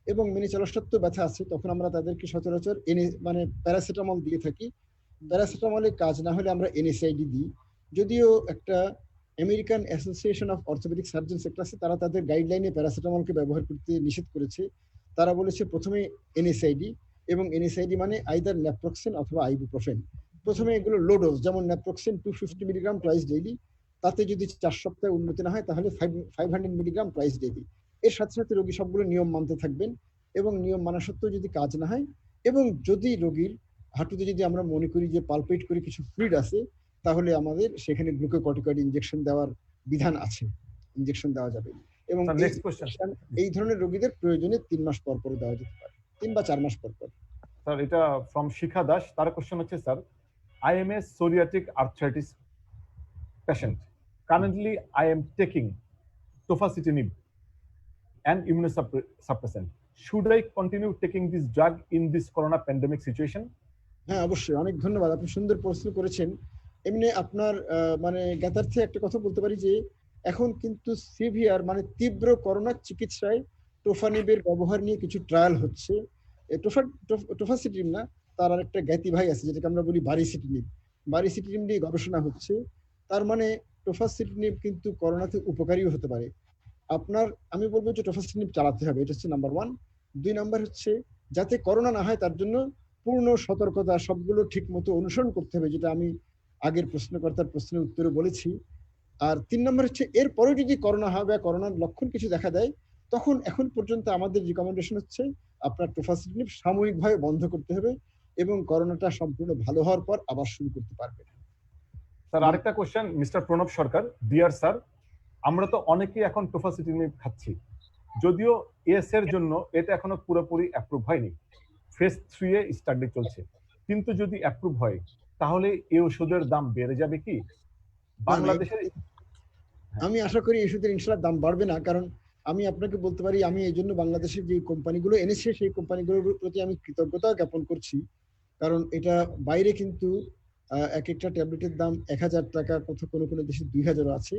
এবং মেনে চলার সত্ত্বেও ব্যথা আছে, তখন আমরা তাদেরকে সচরাচর মানে প্যারাসিটামল দিয়ে থাকি। প্যারাসিটামলের কাজ না হলে আমরা এনএসআইডি দিই। যদিও একটা American association of orthopaedic surgeons একটা আছে, তারা তাদের গাইডলাইনে প্যারাসিটামলকে ব্যবহার করতে নিষেধ করেছে। তারা বলেছে প্রথমে এনএসআইডি, এবং এনএসআইডি মানে আইদার ন্যাপ্রক্সেন অথবা আইবুপ্রোফেন। প্রথমে এগুলো লো ডোজ, যেমন ন্যাপ্রক্সেন 250 মিলিগ্রাম টুয়াইস ডেইলি, তাতে যদি 4 সপ্তাহে উন্নতি না হয় তাহলে 500 মিলিগ্রাম টুয়াইস ডেইলি। এর সাথে সাথে রোগী সবগুলো নিয়ম মানতে থাকবেন, এবং নিয়ম মানা সত্ত্বেও যদি কাজ না হয়, এবং যদি রোগীর হাঁটুতে যদি আমরা মনে করি যে পালপেট করে কিছু ফ্লুইড আছে, তাহলে আমাদের সেখানে গ্লুকোকর্টিকয়েড ইনজেকশন দেওয়ার বিধান আছে, ইনজেকশন দেওয়া যাবে। এবং Sir, এই next question. injection এই ধরনের রোগীদের প্রয়োজনে 3 মাস পর পর দেওয়া যেতে পারে, 3 বা 4 মাস পর পর। স্যার এটা ফ্রম শিখা দাস, তার কোশ্চেন হচ্ছে sir, I M A psoriatic arthritis patient, currently I am taking tofacitinib and immunosuppressant. Should I continue taking this drug in this corona pandemic situation? হ্যাঁ, অবশ্যই, অনেক ধন্যবাদ, আপনি সুন্দর প্রশ্ন করেছেন। এমনি আপনার মানে জ্ঞাতার্থে একটা কথা বলতে পারি যে এখন কিন্তু সিভিয়ার মানে তীব্র করোনা চিকিৎসায় টোফানিবের ব্যবহার নিয়ে কিছু ট্রায়াল হচ্ছে। টোফাসিটিনিব না, তার আরেকটা জ্ঞাতি ভাই আছে যেটাকে আমরা বলি বারিসিটিনিব নিয়ে গবেষণা হচ্ছে। তার মানে টোফাসিটিনিব কিন্তু করোনাতে উপকারীও হতে পারে। আপনার আমি বলবো যে টোফাসিটিনিব চালাতে হবে, এটা হচ্ছে নাম্বার 1। 2 নাম্বার হচ্ছে যাতে করোনা না হয় তার জন্য পূর্ণ সতর্কতা সবগুলো ঠিক মতো অনুসরণ করতে হবে, যেটা আমি আগের প্রশ্নকর্তার প্রশ্নের উত্তরে বলেছি। আর 3 নম্বর হচ্ছে এরপরে যদি করোনা হয় বা করোনার লক্ষণ কিছু দেখা দেয়, তখন এখন পর্যন্ত আমাদের রিকমেন্ডেশন হচ্ছে আপনার টোফাসিটিনিব সাময়িকভাবে বন্ধ করতে হবে এবং করোনাটা সম্পূর্ণ ভালো হওয়ার পর আবার শুরু করতে পারবেন। স্যার আরেকটা কোশ্চেন, মিস্টার প্রণব সরকার, ডিয়ার স্যার, আমরা তো অনেকেই এখন টোফাসিটিনিব খাচ্ছি, যদিও এস এর জন্য এটা এখনো পুরোপুরি অ্যাপ্রুভ হয়নি, ফেজ 3 এ স্টাডি চলছে, কিন্তু যদি অ্যাপ্রুভ হয় তাহলে এই ওষুধের দাম বেড়ে যাবে কি বাংলাদেশের? আমি আশা করি এই ওষুধের ইনশাআল্লাহ দাম বাড়বে না, কারণ আমি আপনাকে বলতে পারি আমি এই জন্য বাংলাদেশের যে কোম্পানিগুলো এনেছে সেই কোম্পানিগুলোর প্রতি আমি কৃতজ্ঞতা জ্ঞাপন করছি। কারণ এটা বাইরে কিন্তু এক একটা ট্যাবলেটের দাম 1000 টাকা, কোনো কোনো দেশে 2000 আছে,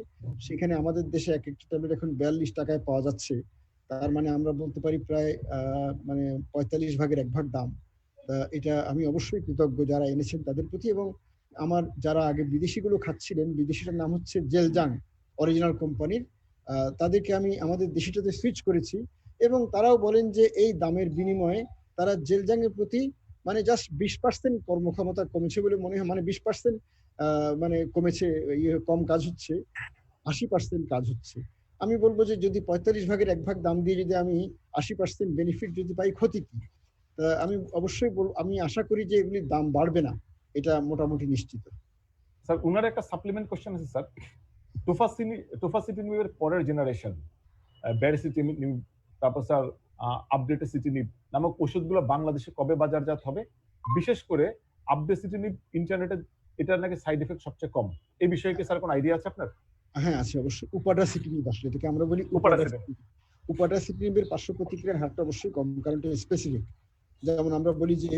সেখানে আমাদের দেশে এক একটা ট্যাবলেট এখন 42 টাকায় পাওয়া যাচ্ছে। তার মানে আমরা বলতে পারি প্রায় মানে 45 ভাগের 1 ভাগ দাম। এটা আমি অবশ্যই কৃতজ্ঞ যারা এনেছেন তাদের প্রতি, এবং আমার যারা আগে বিদেশিগুলো খাচ্ছিলেন, বিদেশিটার নাম হচ্ছে জেলজাং অরিজিনাল কোম্পানির, তাদেরকে আমি আমাদের দেশিটাতে সুইচ করেছি এবং তারাও বলেন যে এই দামের বিনিময়ে তারা জেলজাং এর প্রতি মানে জাস্ট 20% কর্মক্ষমতা কমেছে বলে মনে হয়, মানে 20% মানে কমেছে, কম কাজ হচ্ছে, 80% কাজ হচ্ছে। আমি বলবো যে যদি 45 ভাগের 1 ভাগ দাম দিয়ে যদি আমি 80% বেনিফিট যদি পাই, ক্ষতি কি? আমি অবশ্যই আমি আশা করি যে এগুলির দাম বাড়বে না, এটা মোটামুটি নিশ্চিত। স্যার উনার একটা সাপ্লিমেন্ট কোশ্চেন আছে স্যার, টোফাসিটিনিবের পরের জেনারেশন ব্যারিসিটিনিব, তারপর স্যার আপডেটসিটিনিব নামক ওষুধগুলো বাংলাদেশে কবে বাজারজাত হবে? বিশেষ করে আপডেটসিটিনিব ইন্টারনেটে এটার নাকি সাইড এফেক্ট সবচেয়ে কম, এই বিষয়ে কি স্যার কোনো আইডিয়া আছে আপনার? হ্যাঁ আছে অবশ্যই। উপাডাসিটিনিব, আসলে এটাকে আমরা বলি উপাডাসিটিনিবের পার্শ্ব প্রতিক্রিয়ার হারটা অবশ্যই কম, কারণ এটা স্পেসিফিক। যেমন আমরা বলি যে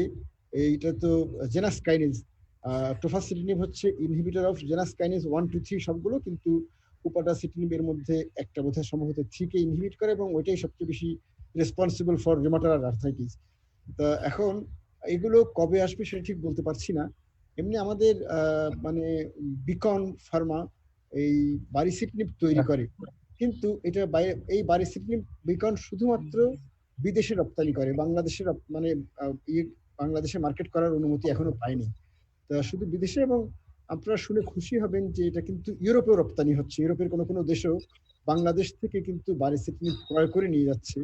এইটা তো জেনাস কাইনেজ, টোফাসিটিনিব হচ্ছে ইনহিবিটর অফ জেনাস কাইনেজ 1, 2, 3 সবগুলো, কিন্তু উপাডাসিটিনিবের মধ্যে একটা বোধহয় সম্ভবত 3 কে ইনহিবিট করে এবং ওইটাই সবচেয়ে বেশি রেসপন্সিবল ফর রিউমাটয়েড আর্থ্রাইটিস। তা এখন এগুলো কবে আসবে সেটা ঠিক বলতে পারছি না। এমনি আমাদের মানে বিকন ফার্মা এই বারিসিটিনিব তৈরি করে, কিন্তু এটা এই বারিসিটিনিব বিকন শুধুমাত্র বিদেশে রপ্তানি করে, বাংলাদেশের মানে বাংলাদেশে মার্কেট করার অনুমতি এখনো পায়নি। তা শুধু বিদেশে, এবং আপনারা শুনে খুশি হবেন যে এটা কিন্তু ইউরোপেও রপ্তানি হচ্ছে, ইউরোপের কোনো দেশও বাংলাদেশ থেকে কিন্তু বারিসিটিনিব ক্রয় করে নিয়ে যাচ্ছে।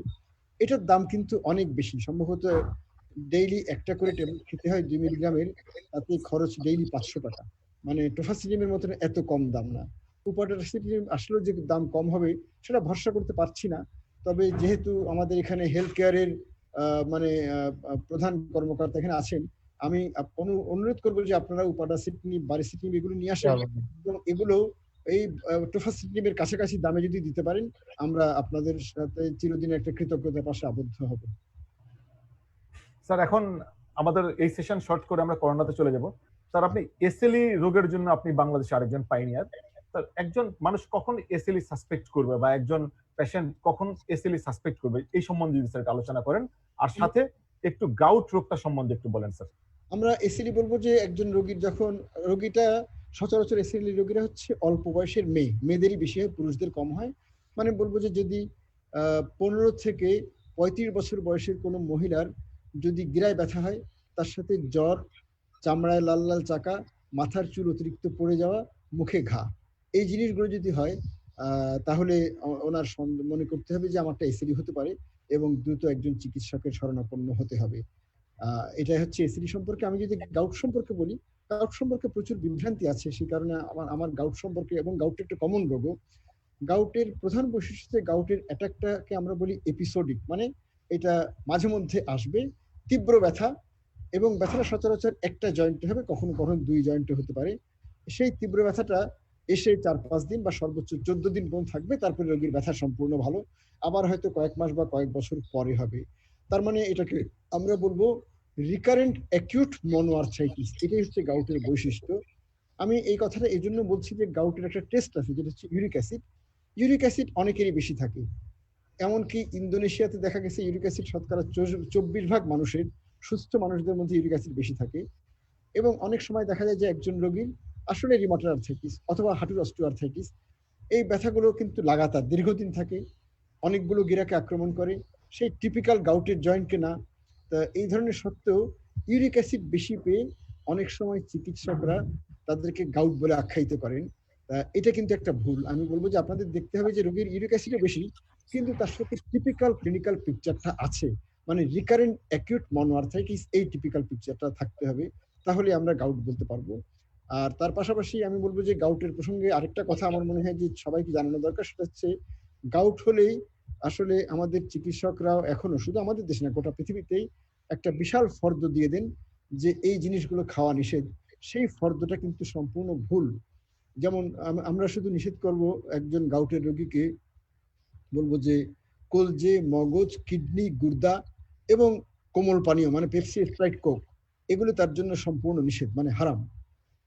এটার দাম কিন্তু অনেক বেশি, সম্ভবত ডেইলি একটা করে ট্যাবলেট খেতে হয় 2 মিলিগ্রামের, তাতে খরচ ডেইলি 500 টাকা, মানে টোফাসিটিনিবের মতন এত কম দাম না। উপাডাসিটিনিব আসলে যে দাম কম হবে সেটা ভরসা করতে পারছি না, তবে যেহেতু আমাদের এখানে হেলথ কেয়ারের মানে প্রধান কর্মকর্তা এখানে আছেন, আমি অনুরোধ করবো যে আপনারা উপাডাসিটিনিব, বারিসিটিনিব এগুলো নিয়ে আসেন এবং এগুলো এই টোফাসিটিনিবের কাছাকাছি দামে যদি দিতে পারেন, আমরা আপনাদের সাথে চিরদিনের একটা কৃতজ্ঞতার পাশে আবদ্ধ হব। স্যার এখন আমাদের এই সেশন শর্ট করে আমরা করোনাতে চলে যাব। স্যার আপনি এসএলই রোগের জন্য আপনি বাংলাদেশে আরেকজন পাইনিয়ার। স্যার একজন মানুষ কখন এসএলই সাসপেক্ট করবে বা একজন পেশেন্ট কখন এসএলই সাসপেক্ট করবে, এই সম্বন্ধে যদি স্যার আলোচনা করেন, আর সাথে একটু গাউট রোগটা সম্বন্ধে একটু বলেন স্যার। আমরা এসএলই বলবো যে একজন রোগীর যখন রোগীটা সচরাচর এসএলই রোগীরা হচ্ছে অল্প বয়সের মেয়েদেরই বেশি হয়, পুরুষদের কম হয়। মানে বলবো যে যদি 15 থেকে 35 বছর বয়সের কোনো মহিলার যদি গিরায় ব্যথা হয়, তার সাথে জ্বর, চামড়ায় লাল লাল চাকা, মাথার চুল অতিরিক্ত পড়ে যাওয়া, মুখে ঘা, এই জিনিসগুলো যদি হয় তাহলে ওনার মনে করতে হবে যে আমারটা এসএলই হতে পারে এবং দ্রুত একজন চিকিৎসকের শরণাপন্ন হতে হবে। এটা হচ্ছে এসিডি সম্পর্কে। আমি যদি গাউট সম্পর্কে বলি, গাউট সম্পর্কে প্রচুর বিভ্রান্তি আছে, সেই কারণে আমার গাউট সম্পর্কে, এবং গাউট একটা কমন রোগ, গাউটের প্রধান বৈশিষ্ট্য হচ্ছে গাউটের অ্যাটাকটাকে আমরা বলি এপিসোডিক, মানে এটা মাঝে মধ্যে আসবে, তীব্র ব্যথা, এবং ব্যথাটা সচরাচর একটা জয়েন্টে হবে, কখনো কখনো 2 জয়েন্টে হতে পারে। সেই তীব্র ব্যথাটা এসে 4-5 দিন বা সর্বোচ্চ 14 দিন পর্যন্ত থাকবে, তারপরে রোগীর ব্যথা সম্পূর্ণ ভালো, আবার হয়তো কয়েক মাস বা কয়েক বছর পরে হবে। তার মানে এটাকে আমরা বলবো রিকারেন্ট অ্যাকিউট মনোআর্থ্রাইটিস, এটাই হচ্ছে গাউটের বৈশিষ্ট্য। আমি এই কথাটা এই জন্য বলছি যে গাউটের একটা টেস্ট আছে যেটা হচ্ছে ইউরিক অ্যাসিড। ইউরিক অ্যাসিড অনেকেরই বেশি থাকে, এমনকি ইন্দোনেশিয়াতে দেখা গেছে ইউরিক অ্যাসিড শতকরা 24% মানুষের, সুস্থ মানুষদের মধ্যে ইউরিক অ্যাসিড বেশি থাকে। এবং অনেক সময় দেখা যায় যে একজন রোগীর আসলে রিউমাটয়েড আর্থ্রাইটিস অথবা হাঁটুর অস্টিওআর্থ্রাইটিস, এই ব্যথাগুলো কিন্তু লাগাতার দীর্ঘদিন থাকে, অনেকগুলো গিরাকে আক্রমণ করে, সেই টিপিক্যাল গাউটের জয়েন্টকে না। তা এই ধরনের সত্ত্বেও ইউরিক অ্যাসিড বেশি পেয়ে অনেক সময় চিকিৎসকরা তাদেরকে গাউট বলে আখ্যায়িত করেন। এটা কিন্তু একটা ভুল। আমি বলবো যে আপনাদের দেখতে হবে যে রোগীর ইউরিক অ্যাসিডও বেশি, কিন্তু তার সাথে টিপিক্যাল ক্লিনিক্যাল পিকচারটা আছে, মানে রিকারেন্ট অ্যাকিউট মনোআর্থ্রাইটিস, এই টিপিক্যাল পিকচারটা থাকতে হবে, তাহলে আমরা গাউট বলতে পারবো। আর তার পাশাপাশি আমি বলবো যে গাউটের প্রসঙ্গে আরেকটা কথা আমার মনে হয় যে সবাইকে জানানো দরকার, সেটা হচ্ছে গাউট হলেই আসলে আমাদের চিকিৎসকরাও এখনো, শুধু আমাদের দেশে না গোটা পৃথিবীতেই, একটা বিশাল ফর্দ দিয়ে দেন যে এই জিনিসগুলো খাওয়া নিষেধ। সেই ফর্দটা কিন্তু সম্পূর্ণ ভুল। যেমন আমরা শুধু নিষেধ করব একজন গাউটের রোগীকে, বলবো যে কলজে, মগজ, কিডনি, গুর্দা এবং কোমল পানীয় মানে পেপসি, স্প্রাইট, কোক, এগুলো তার জন্য সম্পূর্ণ নিষেধ, মানে হারাম।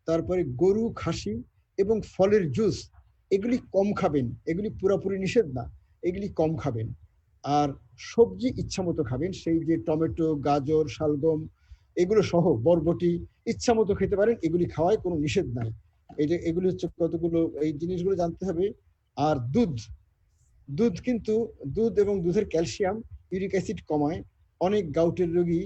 তারপরে গরু, খাসি এবং ফলের জুস, এগুলি কম খাবেন, এগুলি পুরোপুরি নিষেধ না, এগুলি কম খাবেন। আর সবজি ইচ্ছা মতো খাবেন, সেই যে টমেটো, গাজর, শালগম, এগুলো সহ বরবটি ইচ্ছা মতো খেতে পারেন, এগুলি খাওয়ায় কোনো নিষেধ নাই। এই যে এগুলি হচ্ছে কতগুলো, এই জিনিসগুলো জানতে হবে। আর দুধ কিন্তু দুধ এবং দুধের ক্যালসিয়াম ইউরিক অ্যাসিড কমায়। অনেক গাউটের রোগী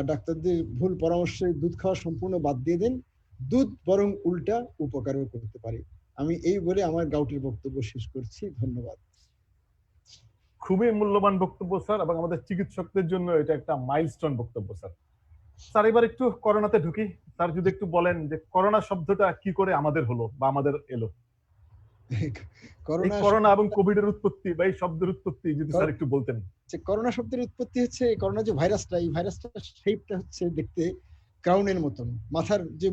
ডাক্তারদের ভুল পরামর্শে দুধ খাওয়া সম্পূর্ণ বাদ দিয়ে দেন, দুধ বরং উল্টা উপকারও করতে পারে। আমি এই বলে আমার গাউটের বক্তব্য শেষ করছি, ধন্যবাদ। খুবই মূল্যবান বক্তব্য স্যার, এবং আমাদের চিকিৎসকদের জন্য এটা একটা মাইলস্টোন বক্তব্য স্যার। স্যার এবার একটু করোনাতে ঢুকি। স্যার যদি একটু বলেন যে করোনা শব্দটা কি করে আমাদের হলো বা আমাদের এলো, করোনা এবং কোভিড এর উৎপত্তি বা এই শব্দের উৎপত্তি যদি স্যার একটু বলতেন। করোনা শব্দের উৎপত্তি হচ্ছে করোনা যে ভাইরাসটা, এই ভাইরাসটার শেপটা হচ্ছে দেখতে ক্রাউনের মতন, মাথার যে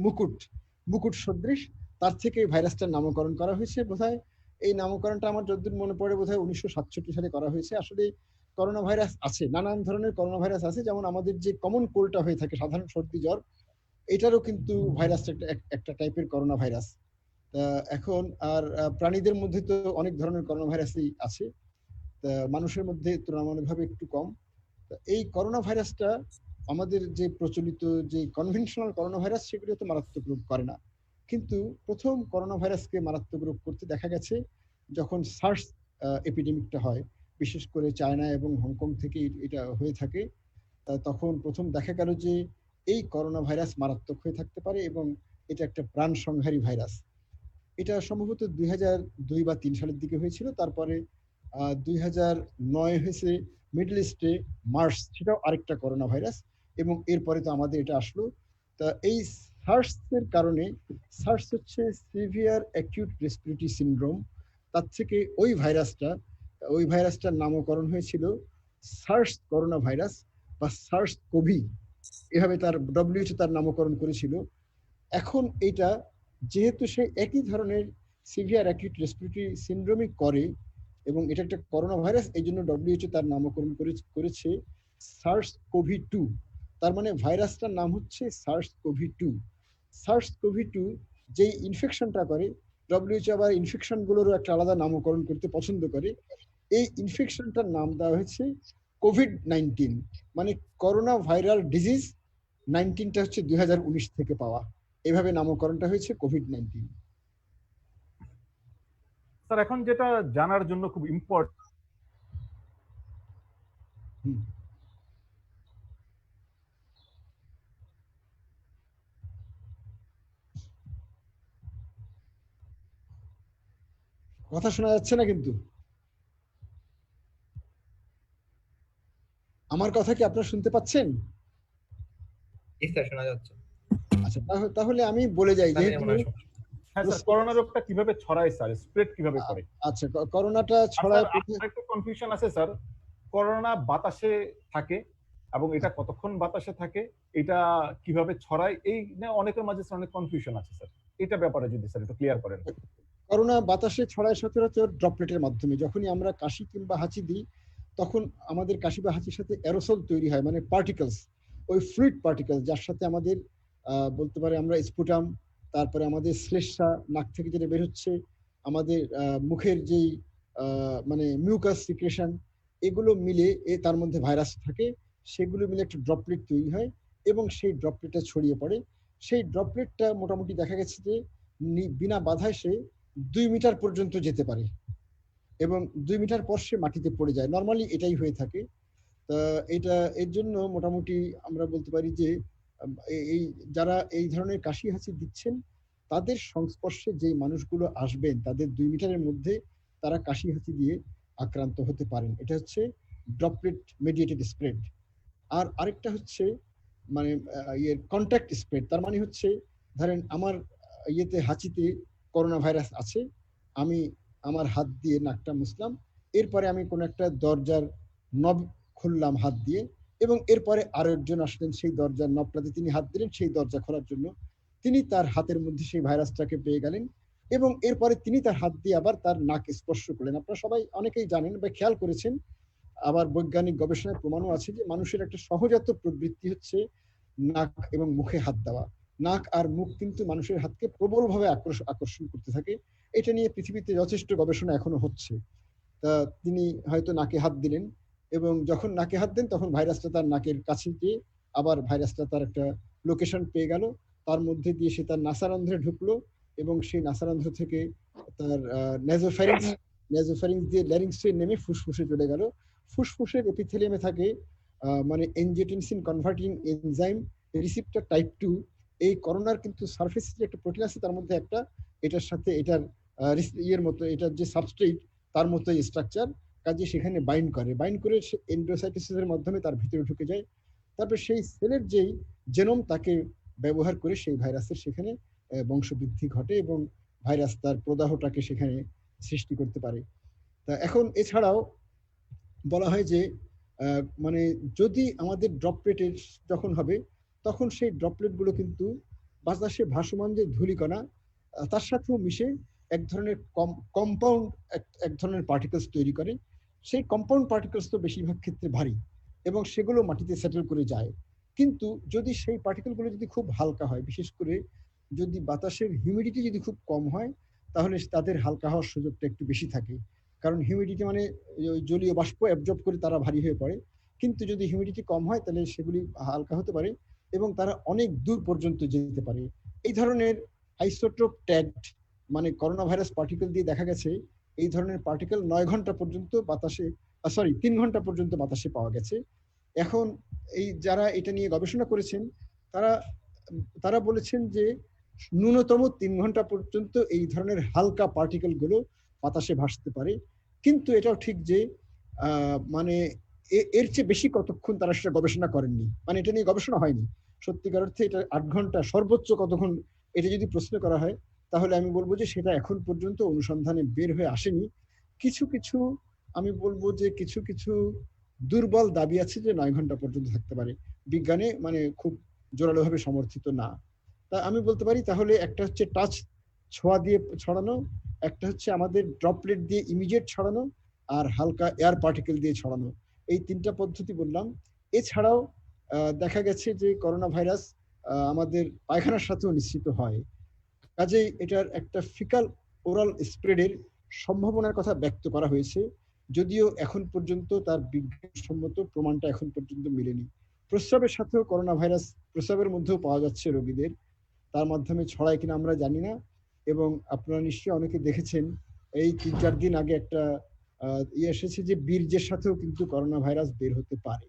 মুকুট সদৃশ, তার থেকে এই ভাইরাসটার নামকরণ করা হয়েছে। বোধহয় এই নামকরণটা আমার যতদূর মনে পড়ে বোধহয় 1967 সালে করা হয়েছে। আসলে করোনা ভাইরাস আছে, নানান ধরনের করোনা ভাইরাস আছে, যেমন আমাদের যে কমন কোল্ডটা হয়ে থাকে, সাধারণ সর্দি জ্বর, এটারও কিন্তু ভাইরাসটা একটা টাইপের করোনা ভাইরাস। এখন আর প্রাণীদের মধ্যে তো অনেক ধরনের করোনা ভাইরাসই আছে, মানুষের মধ্যে তুলনামূলকভাবে একটু কম। এই করোনা ভাইরাসটা আমাদের যে প্রচলিত যে কনভেনশনাল করোনা ভাইরাস, সেগুলো তো মারাত্মক রোগ করে না, কিন্তু প্রথম করোনা ভাইরাসকে মারাত্মক রোগ করতে দেখা গেছে যখন সার্স এপিডেমিকটা হয়, বিশেষ করে চায়না এবং হংকং থেকে এটা হয়ে থাকে। তখন প্রথম দেখা গেল যে এই করোনা ভাইরাস মারাত্মক হয়ে থাকতে পারে এবং এটা একটা প্রাণ সংহারী ভাইরাস। এটা সম্ভবত 2002 বা 3 সালের দিকে হয়েছিল। তারপরে 2009 হয়েছে মিডল ইস্টে মার্স, সেটাও আরেকটা করোনা ভাইরাস, এবং এরপরে তো আমাদের এটা আসলো। তা এই সার্স এর কারণে, সার্স হচ্ছে সিভিয়ার অ্যাকিউট রেসপিরেটরি সিনড্রোম, তার থেকে ওই ভাইরাসটার নামকরণ হয়েছিল সার্স করোনা ভাইরাস বা সার্স কোভি, এভাবে তার WHO তার নামকরণ করেছিল। এখন এটা যেহেতু সে একই ধরনের সিভিয়ার অ্যাকিউট রেসপিরেটরি সিনড্রোমই করে এবং এটা একটা করোনা ভাইরাস, এই জন্য WHO তার নামকরণ করেছে SARS-CoV-2। তার মানে ভাইরাসটার নাম হচ্ছে SARS-CoV-2। SARS-CoV-2 যেই ইনফেকশনটা করে, WHO আবার ইনফেকশনগুলোরও একটা আলাদা নামকরণ করতে পছন্দ করে। এই ইনফেকশনটার নাম দেওয়া হয়েছে কোভিড-19, মানে করোনা ভাইরাল ডিজিজ। 19টা হচ্ছে 2019 থেকে পাওয়া, এভাবে নামকরণটা হয়েছে কোভিড-19। স্যার এখন যেটা জানার জন্য খুব ইম্পর্টেন্ট, কথা শোনা যাচ্ছে না কিন্তু, আমার কথা কি আপনারা শুনতে পাচ্ছেন? জি স্যার, শোনা যাচ্ছে। আচ্ছা, তাহলে আমি বলে যাই, হ্যাঁ স্যার, করোনা রোগটা কিভাবে ছড়ায় স্যার, স্প্রেড কিভাবে করে? আচ্ছা, করোনাটা আর ছড়ায় স্যার একটা কনফিউশন আছে স্যার, করোনা বাতাসে থাকে এবং এটা কতক্ষণ বাতাসে থাকে, এটা কিভাবে ছড়ায়, এই নিয়ে অনেকের মাঝে স্যার অনেক কনফিউশন আছে স্যার, এটা ব্যাপারে যদি স্যার একটু ক্লিয়ার করেন। করোনা বাতাসে ছড়ায় সচরাচর ড্রপলেটের মাধ্যমে। যখনই আমরা কাশি কিংবা হাঁচি দিই, তখন আমাদের কাশি বা হাঁচির সাথে অ্যারোসল তৈরি হয়, মানে পার্টিকেলস, ওই ফ্লুইড পার্টিকেলস, যার সাথে আমাদের বলতে পারে আমরা স্পুটাম, তারপরে আমাদের শ্লেষ্মা, নাক থেকে যেটা বের হচ্ছে, আমাদের মুখের যেই মানে মিউকাস সিক্রেশন, এগুলো মিলে তার মধ্যে ভাইরাস থাকে, সেগুলো মিলে একটা ড্রপলেট তৈরি হয় এবং সেই ড্রপলেটটা ছড়িয়ে পড়ে। সেই ড্রপলেটটা মোটামুটি দেখা গেছে যে বিনা বাধায় সে 2 মিটার পর্যন্ত যেতে পারে এবং 2 মিটার পর সে মাটিতে পড়ে যায়। নর্মালি এটাই হয়ে থাকে। তা এটা এর জন্য মোটামুটি আমরা বলতে পারি যে এই যারা এই ধরনের কাশি হাঁচি দিচ্ছেন, তাদের সংস্পর্শে যে মানুষগুলো আসবেন, তাদের 2 মিটারের মধ্যে তারা কাশি হাঁচি দিয়ে আক্রান্ত হতে পারেন। এটা হচ্ছে ড্রপলেট মেডিয়েটেড স্প্রেড। আর আরেকটা হচ্ছে মানে কন্ট্যাক্ট স্প্রেড। তার মানে হচ্ছে ধরেন আমার হাঁচিতে করোনা ভাইরাস আছে, আমি আমার হাত দিয়ে নাকটা মুছলাম, এরপরে আমি কোনো একটা দরজার নব খুললাম হাত দিয়ে, এবং এরপরে আরো একজন আসলেন, সেই দরজার নবটাতে তিনি হাত দিলেন সেই দরজা খোলার জন্য, তিনি তার হাতের মধ্যে সেই ভাইরাসটাকে পেয়ে গেলেন এবং এরপরে তিনি তার হাত দিয়ে আবার তার নাক স্পর্শ করলেন। আপনারা সবাই অনেকেই জানেন বা খেয়াল করেছেন, আবার বৈজ্ঞানিক গবেষণায় প্রমাণও আছে যে মানুষের একটা সহজাত প্রবৃত্তি হচ্ছে নাক এবং মুখে হাত দেওয়া। নাক আর মুখ কিন্তু মানুষের হাতকে প্রবলভাবে আকর্ষণ করতে থাকে। এটা নিয়ে পৃথিবীতে যথেষ্ট গবেষণা এখনো হচ্ছে। তা তিনি হয়তো নাকে হাত দিলেন এবং যখন নাকে হাত দেন তখন ভাইরাসটা তার নাকের কাছে গিয়ে আবার ভাইরাসটা তার একটা লোকেশন পেয়ে গেল, তার মধ্যে দিয়ে সে তার নাসারন্ধ্রে ঢুকলো এবং সেই নাসারন্ধ্র থেকে তার নেজোফ্যারিংস দিয়ে ল্যারিংসে নেমে ফুসফুসে চলে গেল। ফুসফুসের এপিথেলিয়ামে থাকে মানে angiotensin converting enzyme receptor type 2। এই করোনার কিন্তু সারফেসে যে একটা প্রোটিন আছে, তার মধ্যে একটা এটার সাথে এটার মতো, এটার যে সাবস্ট্রেট তার মতোই স্ট্রাকচার, কাজে সেখানে বাইন্ড করে সে এন্ডোসাইটোসিসের মাধ্যমে তার ভিতরে ঢুকে যায়। তারপর সেই সেলের যেই জেনোম তাকে ব্যবহার করে সেই ভাইরাসের সেখানে বংশবৃদ্ধি ঘটে এবং ভাইরাস তার প্রদাহটাকে সেখানে সৃষ্টি করতে পারে। তা এখন এছাড়াও বলা হয় যে মানে যদি আমাদের ড্রপলেটের যখন হবে, তখন সেই ড্রপলেটগুলো কিন্তু বাতাসে ভাসমান যে ধূলিকণা, তার সাথেও মিশে এক ধরনের কম্পাউন্ড এক ধরনের পার্টিকেলস তৈরি করে। সেই কম্পাউন্ড পার্টিকেলস তো বেশিরভাগ ক্ষেত্রে ভারী এবং সেগুলো মাটিতে সেটেল করে যায়। কিন্তু যদি সেই পার্টিকেলগুলো যদি খুব হালকা হয়, বিশেষ করে যদি বাতাসের হিউমিডিটি যদি খুব কম হয়, তাহলে তাদের হালকা হওয়ার সুযোগটা একটু বেশি থাকে। কারণ হিউমিডিটি মানে ওই জলীয় বাষ্প অ্যাবজর্ব করে তারা ভারী হয়ে পড়ে। কিন্তু যদি হিউমিডিটি কম হয় তাহলে সেগুলি হালকা হতে পারে এবং তারা অনেক দূর পর্যন্ত যেতে পারে। এই ধরনের আইসোটোপ ট্যাগড মানে করোনা ভাইরাস পার্টিকেল দিয়ে দেখা গেছে এই ধরনের পার্টিকেল 9 ঘন্টা পর্যন্ত বাতাসে 3 ঘন্টা পর্যন্ত বাতাসে পাওয়া গেছে। এখন এই যারা এটা নিয়ে গবেষণা করেছেন তারা বলেছেন যে ন্যূনতম 3 ঘন্টা পর্যন্ত এই ধরনের হালকা পার্টিকেল গুলো বাতাসে ভাসতে পারে। কিন্তু এটাও ঠিক যে মানে এর চেয়ে বেশি কতক্ষণ তারা সেটা গবেষণা করেননি, মানে এটা নিয়ে গবেষণা হয়নি। সত্যিকার অর্থে এটা 8 ঘন্টা সর্বোচ্চ কতক্ষণ, এটা যদি প্রশ্ন করা হয় তাহলে আমি বলবো যে সেটা এখন পর্যন্ত অনুসন্ধানে বের হয়ে আসেনি। কিছু কিছু আমি বলবো যে কিছু কিছু দুর্বল দাবি আছে যে 9 ঘন্টা পর্যন্ত থাকতে পারে, বিজ্ঞানে মানে খুব জোরালোভাবে সমর্থিত না। তা আমি বলতে পারি তাহলে একটা হচ্ছে টাচ ছোঁয়া দিয়ে ছড়ানো, একটা হচ্ছে আমাদের ড্রপলেট দিয়ে ইমিডিয়েট ছড়ানো, আর হালকা এয়ার পার্টিকেল দিয়ে ছড়ানো, এই 3টা পদ্ধতি বললাম। এছাড়াও দেখা গেছে যে করোনা ভাইরাস আমাদের পায়খানার সাথেও নিশ্চিত হয়, কাজেই এটার একটা ফিকাল ওরাল স্প্রেডের সম্ভাবনার কথা ব্যক্ত করা হয়েছে, যদিও এখন পর্যন্ত তার বিজ্ঞানসম্মত প্রমাণটা এখন পর্যন্ত মেলেনি। প্রস্রাবের সাথেও করোনা ভাইরাস প্রস্রাবের মধ্যেও পাওয়া যাচ্ছে রোগীদের, তার মাধ্যমে ছড়ায় কিনা আমরা জানি না। এবং আপনারা নিশ্চয়ই অনেকে দেখেছেন এই 3-4 দিন আগে একটা এসেছে যে বীর্যের সাথেও কিন্তু করোনা ভাইরাস বের হতে পারে।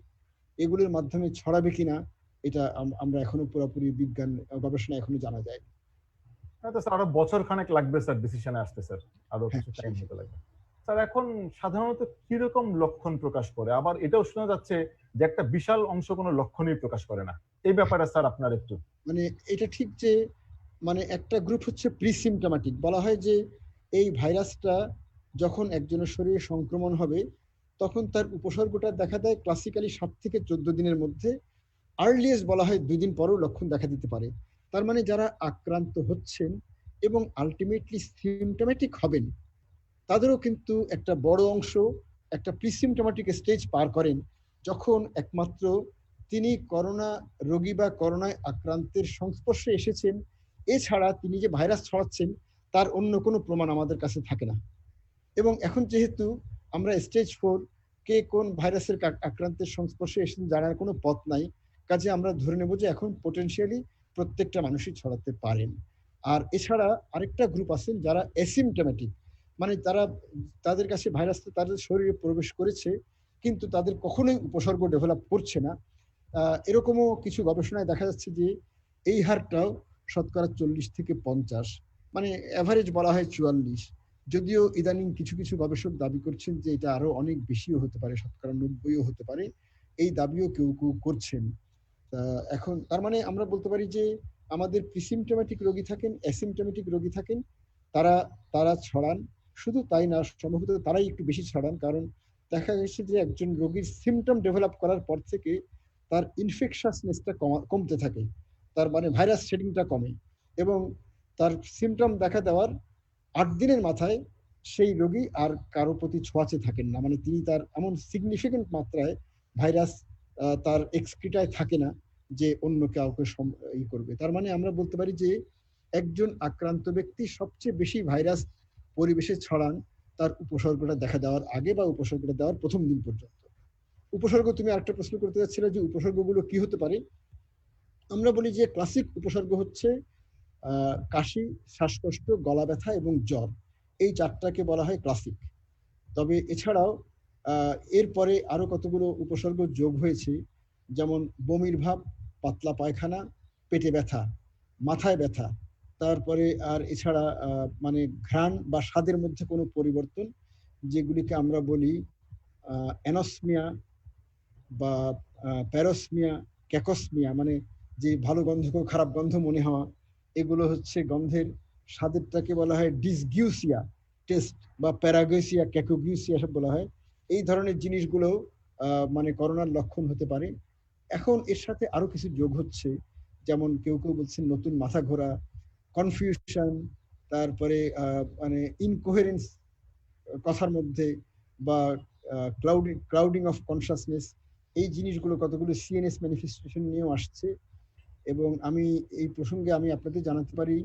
এগুলোর মাধ্যমে ছড়াবে কিনা এটা আমরা এখনো পুরোপুরি বিজ্ঞান গবেষণা এখনো জানা যায়। আরো বছর খানেক লাগবে স্যার ডিসিশনে আসতে, স্যার আরো কিছু টাইম হতে লাগবে। স্যার এখন সাধারণত কিরকম লক্ষণ প্রকাশ করে, আবার এটাও শোনা যাচ্ছে যে একটা বিশাল অংশ কোনো লক্ষণই প্রকাশ করে না, এই ব্যাপারে স্যার আপনার একটু। মানে এটা ঠিক যে মানে একটা গ্রুপ হচ্ছে প্রিসিমটোম্যাটিক, বলা হয় যে এই ভাইরাসটা যখন একজনের শরীরে সংক্রমণ হবে তখন তার উপসর্গটা দেখা দেয় ক্লাসিক্যালি 7 থেকে 14 দিনের মধ্যে, আর্লিয়েস্ট বলা হয় 2 দিন পরেও লক্ষণ দেখা দিতে পারে। তার মানে যারা আক্রান্ত হচ্ছেন এবং আলটিমেটলি সিমটোম্যাটিক হবেন তাদেরও কিন্তু একটা বড় অংশ একটা প্রিসিমটোম্যাটিক স্টেজ পার করেন, যখন একমাত্র তিনি করোনা রোগী বা করোনায় আক্রান্তের সংস্পর্শে এসেছেন, এছাড়া তিনি যে ভাইরাস ছড়াচ্ছেন তার অন্য কোনো প্রমাণ আমাদের কাছে থাকে না। এবং এখন যেহেতু আমরা স্টেজ 4 কে কোন ভাইরাসের আক্রান্তের সংস্পর্শে এসেছেন জানার কোনো পথ নাই, কাজে আমরা ধরে নেব যে এখন পোটেনশিয়ালি প্রত্যেকটা মানুষই ছড়াতে পারেন। আর এছাড়া আরেকটা গ্রুপ আছেন যারা অ্যাসিমটোম্যাটিক, মানে তাদের কাছে ভাইরাসটা তাদের শরীরে প্রবেশ করেছে কিন্তু তাদের কখনোই উপসর্গ ডেভেলপ করছে না। এরকমও কিছু গবেষণায় দেখা যাচ্ছে যে এই হারটাও শতকরা 40 থেকে 50, মানে অ্যাভারেজ বলা হয় 44, যদিও ইদানিং কিছু কিছু গবেষক দাবি করছেন যে এটা আরো অনেক বেশিও হতে পারে, শতকরা 90ও হতে পারে, এই দাবিও কেউ কেউ করছেন। এখন তার মানে আমরা বলতে পারি যে আমাদের প্রিসিমটোম্যাটিক রোগী থাকেন, অ্যাসিমটোম্যাটিক রোগী থাকেন, তারা ছড়ান। শুধু তাই না, সম্ভবত তারাই একটু বেশি ছড়ান, কারণ দেখা গেছে যে একজন রোগীর সিমটম ডেভেলপ করার পর থেকে তার ইনফেকশাসনেসটা কমতে থাকে, তার মানে ভাইরাস শেডিংটা কমে, এবং তার সিমটম দেখা দেওয়ার 8 দিনের মাথায় সেই রোগী আর কারো প্রতি ছোঁয়াচে থাকেন না, মানে তিনি তার এমন সিগনিফিকেন্ট মাত্রায় ভাইরাস তার এক্সক্রিটায় থাকে না যে অন্য কাউকে করবে। তার মানে আমরা বলতে পারি যে একজন আক্রান্ত ব্যক্তি সবচেয়ে বেশি ভাইরাস পরিবেশে ছড়ান তার উপসর্গটা দেখা দেওয়ার আগে বা উপসর্গটা দেওয়ার প্রথম দিন পর্যন্ত। উপসর্গ, তুমি আরেকটা প্রশ্ন করতে যাচ্ছিলে যে উপসর্গগুলো কি হতে পারে। আমরা বলি যে ক্লাসিক উপসর্গ হচ্ছে কাশি, শ্বাসকষ্ট, গলা ব্যথা এবং জ্বর, এই 4টাকে বলা হয় ক্লাসিক। তবে এছাড়াও এরপরে আরো কতগুলো উপসর্গ যোগ হয়েছে, যেমন বমির ভাব, পাতলা পায়খানা, পেটে ব্যথা, মাথায় ব্যথা, তারপরে আর এছাড়া মানে ঘ্রাণ বা স্বাদের মধ্যে কোনো পরিবর্তন, যেগুলিকে আমরা বলি অ্যানোসমিয়া বা প্যারোসমিয়া, ক্যাকসমিয়া, মানে যে ভালো গন্ধকেও খারাপ গন্ধ মনে হওয়া, এগুলো হচ্ছে গন্ধের। স্বাদেরটাকে বলা হয় ডিসগিউসিয়া টেস্ট বা প্যারাগেসিয়া, ক্যাকোগিউসিয়া সব বলা হয়। এই ধরনের জিনিসগুলো মানে করোনার লক্ষণ হতে পারে। এখন এর সাথে আরো কিছু যোগ হচ্ছে, যেমন কেউ কেউ বলছেন নতুন মাথা ঘোরা, কনফিউশন, তারপরে মানে ইনকোহেরেন্স কথার মধ্যে, বা ক্লাউডিং অফ কনসাসনেস, এই জিনিসগুলো কতগুলো সিএনএস ম্যানিফেস্টেশন নিয়েও আসছে। এবং আমি এই প্রসঙ্গে আমি আপনাদের জানাতে পারি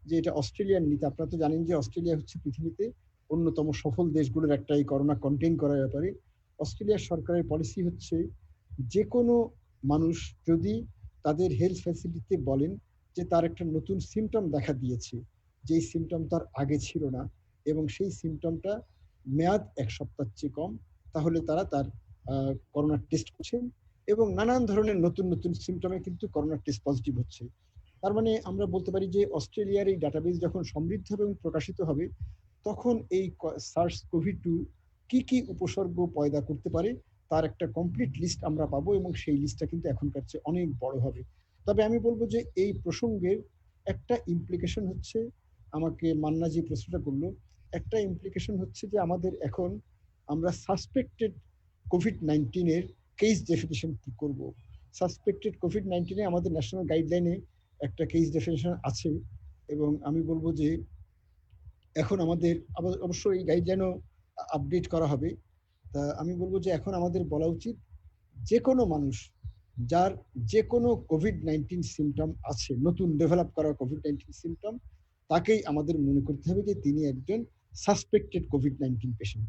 যে এটা অস্ট্রেলিয়ার নীতি। আপনারা তো জানেন যে অস্ট্রেলিয়া হচ্ছে পৃথিবীতে অন্যতম সফল দেশগুলোর একটা এই করোনা কন্টেইন করার ব্যাপারে। অস্ট্রেলিয়ার সরকারের পলিসি হচ্ছে যে কোনো মানুষ যদি তাদের হেলথ ফ্যাসিলিটিতে বলেন যে তার একটা নতুন সিমটম দেখা দিয়েছে, যেই সিমটম তার আগে ছিল না, এবং সেই সিমটমটা মেয়াদ 1 সপ্তাহের চেয়ে কম, তাহলে তারা তার করোনা টেস্ট করছেন, এবং নানান ধরনের নতুন নতুন সিমটমে কিন্তু করোনা টেস্ট পজিটিভ হচ্ছে। তার মানে আমরা বলতে পারি যে অস্ট্রেলিয়ার এই ডাটাবেস যখন সমৃদ্ধ হবে এবং প্রকাশিত হবে, তখন এই SARS-CoV-2 কি কি উপসর্গ পয়দা করতে পারে তার একটা কমপ্লিট লিস্ট আমরা পাবো, এবং সেই লিস্টটা কিন্তু এখনকার চেয়ে অনেক বড় হবে। তবে আমি বলবো যে এই প্রসঙ্গের একটা ইমপ্লিকেশন হচ্ছে, আমাকে মান্না যে প্রশ্নটা করলো, একটা ইমপ্লিকেশন হচ্ছে যে আমাদের এখন আমরা সাসপেক্টেড কোভিড-19 এর কেস ডেফিনিশন কি করব। সাসপেক্টেড কোভিড-19 এ আমাদের ন্যাশনাল গাইডলাইনে একটা কেস ডেফিনিশন আছে, এবং আমি বলবো যে এখন আমাদের অবশ্যই এই গাইডলাইনও আপডেট করা হবে। তা আমি বলবো যে এখন আমাদের বলা উচিত যে কোনো মানুষ যার যে কোনো কোভিড-19 সিমটম আছে, নতুন ডেভেলপ করা কোভিড-19 সিমটম, তাকেই আমাদের মনে করতে হবে যে তিনি একজন সাসপেক্টেড কোভিড-19 পেশেন্ট,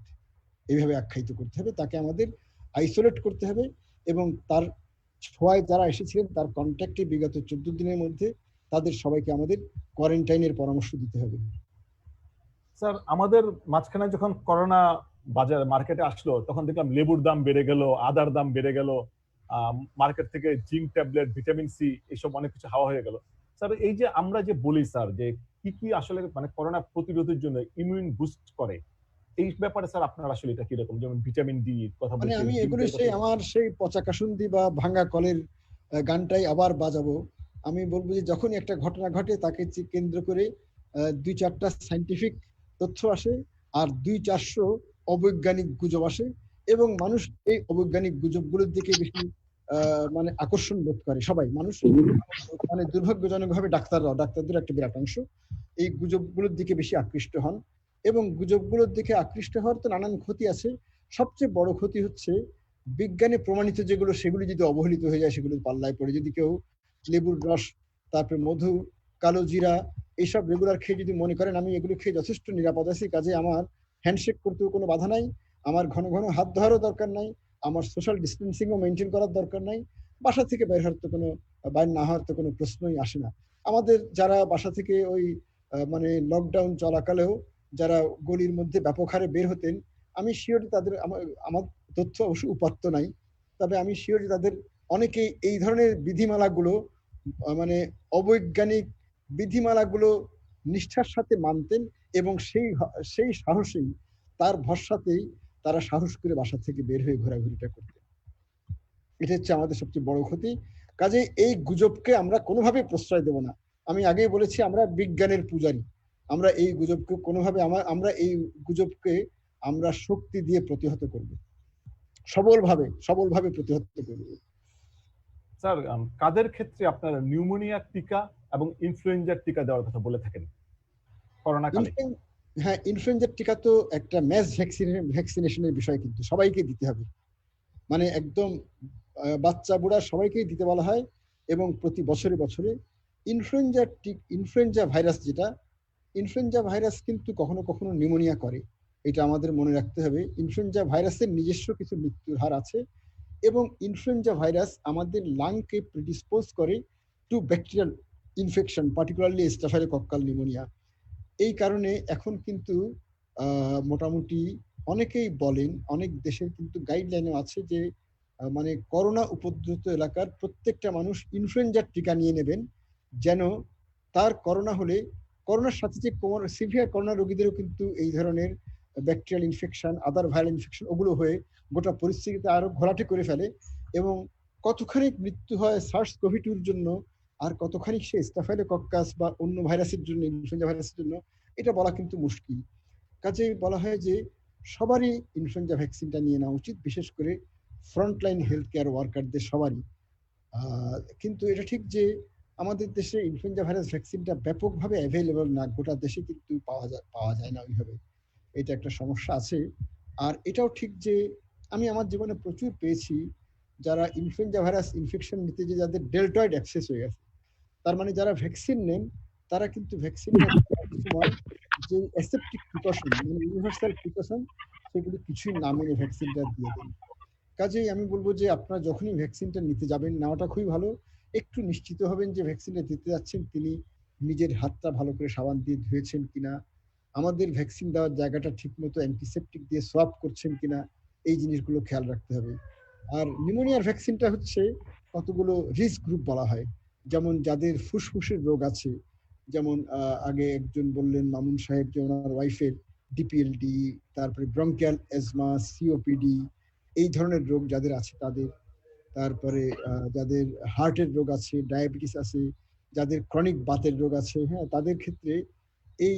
এইভাবে আখ্যায়িত করতে হবে। তাকে আমাদের আইসোলেট করতে হবে, এবং তার ছোঁয়ায় যারা এসেছিলেন তার কন্ট্যাক্টে বিগত 14 দিনের মধ্যে তাদের সবাইকে আমাদের কোয়ারেন্টাইনের পরামর্শ দিতে হবে। স্যার, আমাদের মাঝখানে যখন করোনা বাজার মার্কেটে আসলো তখন দেখলাম লেবুর দাম বেড়ে গেল, আদার দাম বেড়ে গেল, মার্কেট থেকে জিঙ্ক ট্যাবলেট, ভিটামিন সি, এসব অনেক কিছু হাওয়া হয়ে গেল। স্যার, এই যে আমরা যে বলি স্যার যে কি কি আসলে মানে করোনা প্রতিরোধের জন্য ইমিউন বুস্ট করে, এই ব্যাপারে স্যার আপনার আসলে এটা কিরকম? যেমন ভিটামিন ডি কথা মানে বলছেন, আমি এগুলো সেই আমার সেই পচা কাসুন্দি বা ভাঙ্গা কলের গানটাই আবার বাজাবো আমি বলবো যে যখনই একটা ঘটনা ঘটে তাকে কেন্দ্র করে 2-4টা সাইন্টিফিক তথ্য আসে আর 200-400 অবৈজ্ঞানিক গুজব আসে, এবং মানুষ এই অবৈজ্ঞানিক গুজবগুলোর দিকে বেশি মানে আকর্ষণ বোধ করে। সবাই মানুষ, মানে দুর্ভাগ্যজনকভাবে ডাক্তারদের একটা বিরাট অংশ এই গুজবগুলোর দিকে বেশি আকৃষ্ট হন, এবং গুজবগুলোর দিকে আকৃষ্ট হওয়ার তো নানান ক্ষতি আছে। সবচেয়ে বড় ক্ষতি হচ্ছে বিজ্ঞানে প্রমাণিত যেগুলো, সেগুলি যদি অবহেলিত হয়ে যায়, সেগুলো পাল্লায় পড়ে যদি কেউ লেবুর রস, তারপরে মধু, কালো জিরা এইসব রেগুলার খেয়ে যদি মনে করেন আমি এগুলো খেয়ে যথেষ্ট নিরাপদ আছি, কাজে আমার হ্যান্ডশেক করতেও কোনো বাধা নাই, আমার ঘন ঘন হাত ধোয়ারও দরকার নাই, আমার সোশ্যাল ডিস্টেন্সিংও মেনটেন করার দরকার নাই, বাসা থেকে বাইর না হওয়ার তো কোনো প্রশ্নই আসে না। আমাদের যারা বাসা থেকে ওই মানে লকডাউন চলাকালেও যারা গলির মধ্যে ব্যাপক হারে বের হতেন, আমি শিওর তাদের, আমার তথ্য অবশ্য উপাত্ত নাই, তবে আমি শিওর তাদের অনেকেই এই ধরনের বিধিমালাগুলো মানে অবৈজ্ঞানিক বিধিমালাগুলো নিষ্ঠার সাথে মানতেন, এবং সেই সাহসেই, তার ভরসাতেই তারা সাহস করে বাসা থেকে বের হয়ে ঘোরাঘুরিটা করতেন। এটা হচ্ছে আমাদের সবচেয়ে বড় ক্ষতি। কাজে এই গুজবকে আমরা কোনোভাবে প্রশ্রয় দেব না। আমি আগেই বলেছি আমরা বিজ্ঞানের পূজারী, আমরা এই গুজবকে কোনোভাবে আমরা এই গুজবকে আমরা শক্তি দিয়ে প্রতিহত করব, সবলভাবে প্রতিহত করব। স্যার, কাদের ক্ষেত্রে আপনার নিউমোনিয়ার টিকা এবং ইনফ্লুয়েঞ্জার টিকা দেওয়ার কথা বলে থাকেন করোনা কালে? হ্যাঁ, ইনফ্লুয়েঞ্জার টিকা তো একটা ম্যাস ভ্যাকসিনেশনের বিষয়, কিন্তু সবাইকে দিতে হবে, মানে একদম বাচ্চা বুড়া সবাইকেই দিতে বলা হয়, এবং প্রতি বছরে ইনফ্লুয়েঞ্জা ভাইরাস কিন্তু কখনো কখনো নিউমোনিয়া করে, এটা আমাদের মনে রাখতে হবে। ইনফ্লুয়েঞ্জা ভাইরাসের নিজস্ব কিছু মৃত্যুর হার আছে, এবং ইনফ্লুয়েঞ্জা ভাইরাস আমাদের লাংকে প্রিডিসপোজ করে to bacterial infection, particularly staphylococcal pneumonia. এই কারণে এখন কিন্তু মোটামুটি অনেকেই বলেন, অনেক দেশের কিন্তু গাইডলাইনও আছে যে মানে করোনা উপদ্রুত এলাকার প্রত্যেকটা মানুষ ইনফ্লুয়েঞ্জার টিকা নিয়ে নেবেন, যেন তার করোনা হলে করোনার সাথে যে সিভিয়ার করোনা রোগীদেরও কিন্তু এই ধরনের ব্যাকটেরিয়াল ইনফেকশন, আদার ভাইরাল ইনফেকশন ওগুলো হয়ে গোটা পরিস্থিতিতে আরো ঘোলাটে করে ফেলে, এবং কতখানি মৃত্যু হয় SARS-CoV-2 জন্য আর কতখানি সে স্টাফাইলোকক্কাস বা অন্য ভাইরাসের জন্য, ইনফ্লুয়েঞ্জা ভাইরাসের জন্য, এটা বলা কিন্তু মুশকিল। কাজেই বলা হয় যে সবারই ইনফ্লুয়েঞ্জা ভ্যাকসিনটা নিয়ে নেওয়া উচিত, বিশেষ করে ফ্রন্টলাইন হেলথ কেয়ার ওয়ার্কারদের সবারই। কিন্তু এটা ঠিক যে আমাদের দেশে ইনফ্লুয়েঞ্জা ভাইরাস ভ্যাকসিনটা ব্যাপকভাবে অ্যাভেলেবল না, গোটা দেশে কিন্তু পাওয়া যায় না ওইভাবে, এটা একটা সমস্যা আছে। আর এটাও ঠিক যে আমি আমার জীবনে প্রচুর পেয়েছি যারা ইনফ্লুয়েঞ্জা ভাইরাস ইনফেকশন নিতে যে যাদের ডেল্টয়েড অ্যাক্সেস হয়ে গেছে, তার মানে যারা ভ্যাকসিন নেন তারা কিন্তু ভ্যাকসিন সময় যে অ্যাসেপ্টিক প্রিকশন, মানে ইউনিভার্সাল প্রিকশন, সেগুলো কিছুই না মেনে ভ্যাকসিনটা দিয়ে দেন। কাজেই আমি বলবো যে আপনারা যখনই ভ্যাকসিনটা নিতে যাবেন, নেওয়াটা খুবই ভালো, একটু নিশ্চিত হবেন যে ভ্যাকসিনটা দিতে যাচ্ছেন তিনি নিজের হাতটা ভালো করে সাবান দিয়ে ধুয়েছেন কিনা, আমাদের ভ্যাকসিন দেওয়ার জায়গাটা ঠিক মতো অ্যান্টিসেপটিক দিয়ে সোয়াব করছেন কিনা, এই জিনিসগুলো খেয়াল রাখতে হবে। আর নিউমোনিয়ার ভ্যাকসিনটা হচ্ছে কতগুলো রিস্ক গ্রুপ বলা হয়, যেমন যাদের ফুসফুসের রোগ আছে, যেমন আগে একজন বললেন মামুন সাহেব যে ওনার ওয়াইফের ডিপিএলডি, তারপরে ব্রঙ্কিয়াল অ্যাজমা, সিওপিডি, এই ধরনের রোগ যাদের আছে তাদের, তারপরে যাদের হার্টের রোগ আছে, ডায়াবেটিস আছে, যাদের ক্রনিক বাতের রোগ আছে, হ্যাঁ, তাদের ক্ষেত্রে এই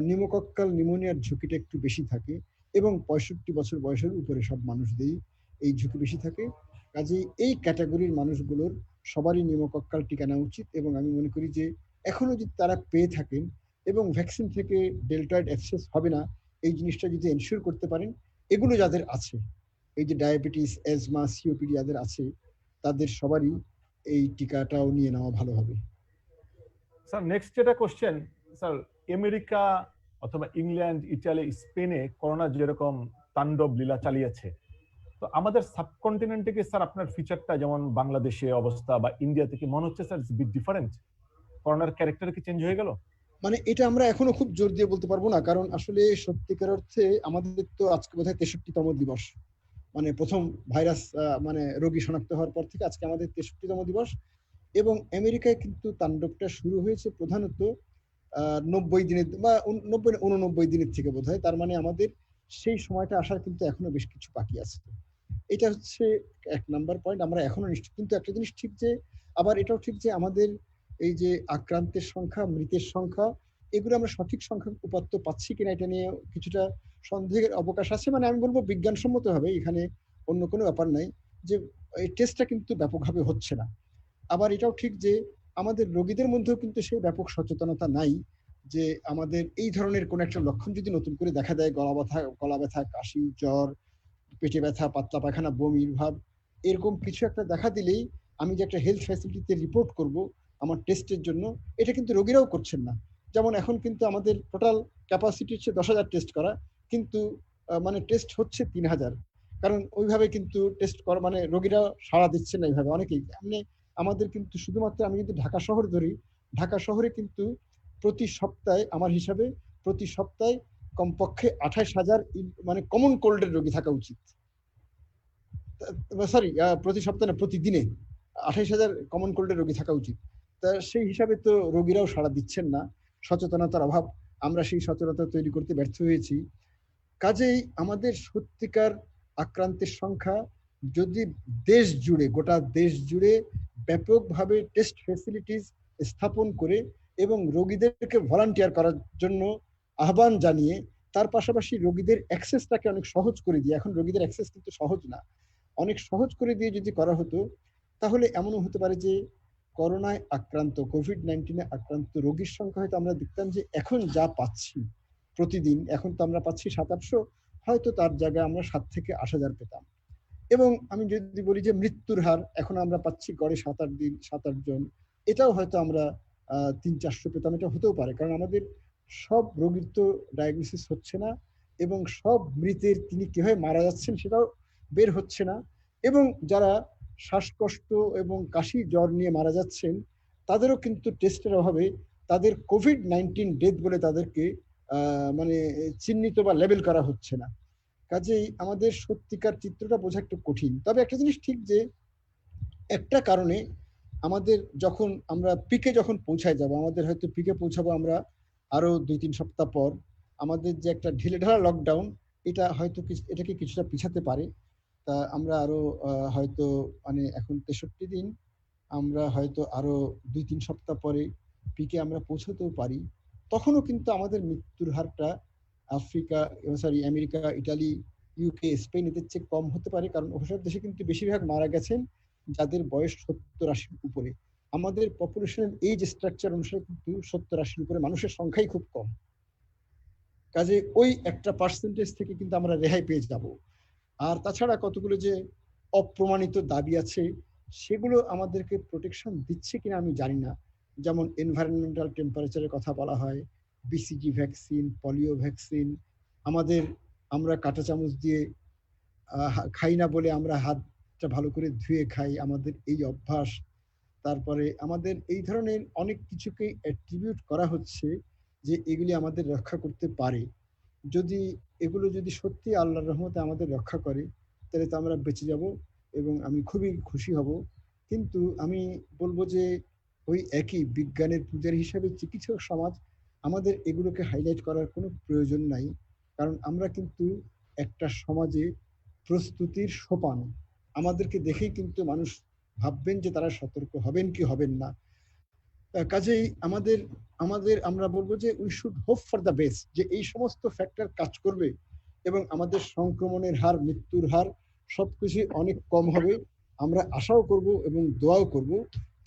নিউমোকক্কাল নিউমোনিয়ার ঝুঁকিটা একটু বেশি থাকে, এবং 65 বছর বয়সের উপরে সব মানুষদেরই এই ঝুঁকি বেশি থাকে। কাজেই এই ক্যাটাগরির মানুষগুলোর সবারই নিউমোকক্কাল টিকা নেওয়া উচিত, এবং আমি মনে করি যে এখনো যদি তারা পেয়ে থাকেন এবং ভ্যাকসিন থেকে ডেল্টয়েড অ্যাক্সেস হবে না, এই জিনিসটা যদি এনশিওর করতে পারেন, এগুলো যাদের আছে, এই যে ডায়াবেটিস, অ্যাজমা, সিওপিডি যাদের আছে, তাদের সবারই এই টিকাটাও নিয়ে নেওয়া ভালো হবে। স্যার, নেক্সট যেটা কোশ্চেন, স্যার, আমেরিকা অথবা ইংল্যান্ড, ইটালি, স্পেনে করোনা যেরকম তাণ্ডব লীলা চালিয়েছে, তো আমাদের সাবকন্টিনেন্টে কি স্যার আপনার ফিচারটা যেমন বাংলাদেশে অবস্থা বা ইন্ডিয়া থেকে মনে হচ্ছে স্যার বিট ডিফারেন্ট? করোনার ক্যারেক্টার কি চেঞ্জ হয়ে গেল? মানে এটা আমরা এখনো খুব জোর দিয়ে বলতে পারবো না, কারণ আসলে সত্যিকার অর্থে আমাদের তো আজকে বোধহয় 63তম দিবস, মানে প্রথম ভাইরাস মানে রোগী শনাক্ত হওয়ার পর থেকে আজকে আমাদের 63তম দিবস, এবং আমেরিকায় কিন্তু তাণ্ডবটা শুরু হয়েছে প্রধানত 90 দিনের বা 89 দিনের থেকে বোধহয়, তার মানে আমাদের সেই সময়টা আসার কিন্তু এখনো বেশ কিছু বাকি আছে। এটা হচ্ছে 1 নাম্বার পয়েন্ট, আমরা এখনো নিশ্চিত। কিন্তু একটা জিনিস ঠিক যে, আবার এটাও ঠিক যে আমাদের এই যে আক্রান্তের সংখ্যা, মৃতের সংখ্যা, এগুলো আমরা সঠিক সংখ্যা উপাত্ত পাচ্ছি কিনা এটা নিয়ে কিছুটা সন্দেহের অবকাশ আছে। মানে আমি বলবো বিজ্ঞানসম্মত হবে, এখানে অন্য কোনো ব্যাপার নাই, যে এই টেস্টটা কিন্তু ব্যাপকভাবে হচ্ছে না। আবার এটাও ঠিক যে আমাদের রোগীদের মধ্যেও কিন্তু সেই ব্যাপক সচেতনতা নাই, যে আমাদের এই ধরনের কোন একটা লক্ষণ যদি নতুন করে দেখা দেয়, গলা ব্যথা, কাশি, জ্বর, পেটে ব্যথা, পাতলা পায়খানা, বমির ভাব, এরকম কিছু একটা দেখা দিলেই আমি যে একটা হেলথ ফ্যাসিলিটিতে রিপোর্ট করব আমার টেস্টের জন্য, এটা কিন্তু রোগীরাও করছেন না। যেমন এখন কিন্তু আমাদের টোটাল ক্যাপাসিটি হচ্ছে 10,000 টেস্ট করা, কিন্তু মানে টেস্ট হচ্ছে 3,000। কারণ ওইভাবে কিন্তু টেস্ট করা মানে রোগীরা সাড়া দিচ্ছেন না এইভাবে অনেকেই। মানে আমাদের কিন্তু শুধুমাত্র আমি যদি ঢাকা শহর ধরি, ঢাকা শহরে কিন্তু প্রতি সপ্তাহে আমার হিসাবে প্রতি সপ্তাহে কমপক্ষে 28,000 মানে কমন কোল্ডের রোগী থাকা উচিত। সরি, প্রতি সপ্তাহে না, প্রতিদিনে 28,000 কমন কোল্ডের রোগী থাকা উচিত। তা সেই হিসাবে তো রোগীরাও সাড়া দিচ্ছেন না, সচেতনতার অভাব, আমরা সেই সচেতনতা তৈরি করতে ব্যর্থ হয়েছি। কাজেই আমাদের সত্যিকার আক্রান্তের সংখ্যা যদি দেশ জুড়ে, গোটা দেশ জুড়ে ব্যাপকভাবে টেস্ট ফ্যাসিলিটিস স্থাপন করে এবং রোগীদেরকে ভলান্টিয়ার করার জন্য আহ্বান জানিয়ে, তার পাশাপাশি রোগীদের অ্যাক্সেসটাকে অনেক সহজ করে দিয়ে, এখন রোগীদের অ্যাক্সেস কিন্তু সহজ না, অনেক সহজ করে দিয়ে যদি করা হতো, তাহলে এমনও হতে পারে যে করোনায় আক্রান্ত, কোভিড-19 আক্রান্ত রোগীর সংখ্যা হয়তো আমরা দেখতাম যে এখন যা পাচ্ছি প্রতিদিন, এখন তো আমরা পাচ্ছি 700-800, হয়তো তার জায়গায় আমরা 7 থেকে 8,000 পেতাম। এবং আমি যদি বলি যে মৃত্যুর হার এখন আমরা পাচ্ছি গড়ে 7-8 জন, এটাও হয়তো আমরা 300-400 পেতাম, এটা হতেও পারে। কারণ আমাদের সব রোগীর তো ডায়াগনোসিস হচ্ছে না, এবং সব মৃতের তিনি কিভাবে মারা যাচ্ছেন সেটাও বের হচ্ছে না, এবং যারা শ্বাসকষ্ট এবং কাশি জ্বর নিয়ে মারা যাচ্ছেন তাদেরও কিন্তু টেস্টের অভাবে তাদের কোভিড-19 ডেথ বলে তাদেরকে মানে চিহ্নিত বা লেবেল করা হচ্ছে না। কাজেই আমাদের সত্যিকার চিত্রটা বোঝা একটু কঠিন। তবে একটা জিনিস ঠিক যে একটা কারণে আমাদের যখন আমরা পিকে যখন পৌঁছায় যাব, আমাদের হয়তো পিকে পৌঁছাবো আমরা আরো 2-3 সপ্তাহ পর, আমাদের যে একটা ঢিলেঢালা লকডাউন, এটা হয়তো এটাকে কিছুটা পিছাতে পারে। তা আমরা আরো হয়তো মানে এখন 63 দিন, আমরা হয়তো আরো 2-3 সপ্তাহ পরে পিকে আমরা পৌঁছতেও পারি। তখনও কিন্তু আমাদের মৃত্যুর হারটা আমেরিকা, ইটালি, ইউকে, স্পেন এদের চেয়ে কম হতে পারে। কারণ ওসব দেশে কিন্তু বেশিরভাগ মারা গেছেন যাদের বয়স 70-80 উপরে। আমাদের পপুলেশনের এইজ স্ট্রাকচার অনুসারে কিন্তু 70-80 উপরে মানুষের সংখ্যাই খুব কম। কাজে ওই একটা পার্সেন্টেজ থেকে কিন্তু আমরা রেহাই পেয়ে যাব। আর তাছাড়া কতগুলো যে অপ্রমাণিত দাবি আছে, সেগুলো আমাদেরকে প্রোটেকশন দিচ্ছে কিনা আমি জানি না। যেমন এনভায়রনমেন্টাল টেম্পারেচারের কথা বলা হয়, বিসিজি ভ্যাকসিন, পলিও ভ্যাকসিন, আমরা কাঁটা চামচ দিয়ে খাই না বলে আমরা হাতটা ভালো করে ধুয়ে খাই, আমাদের এই অভ্যাস। তারপরে আমাদের এই ধরনের অনেক কিছুকে অ্যাট্রিবিউট করা হচ্ছে যে এগুলি আমাদের রক্ষা করতে পারে। এগুলো যদি সত্যি আল্লাহর রহমতে আমাদের রক্ষা করে, তাহলে তো আমরা বেঁচে যাব এবং আমি খুবই খুশি হব। কিন্তু আমি বলবো যে ওই একই বিজ্ঞানের পূজারী হিসাবে চিকিৎসক সমাজ আমাদের এগুলোকে হাইলাইট করার কোনো প্রয়োজন নাই। কারণ আমরা কিন্তু একটা সমাজে প্রস্তুতির সোপান, আমাদেরকে দেখেই কিন্তু মানুষ ভাববেন যে তারা সতর্ক হবেন কি হবেন না। কাজেই আমরা বলবো যে we should hope for the best, যে এই সমস্ত ফ্যাক্টর কাজ করবে এবং আমাদের সংক্রমণের হার, মৃত্যুর হার সবকিছু অনেক কম হবে। আমরা আশাও করব এবং দোয়াও করব,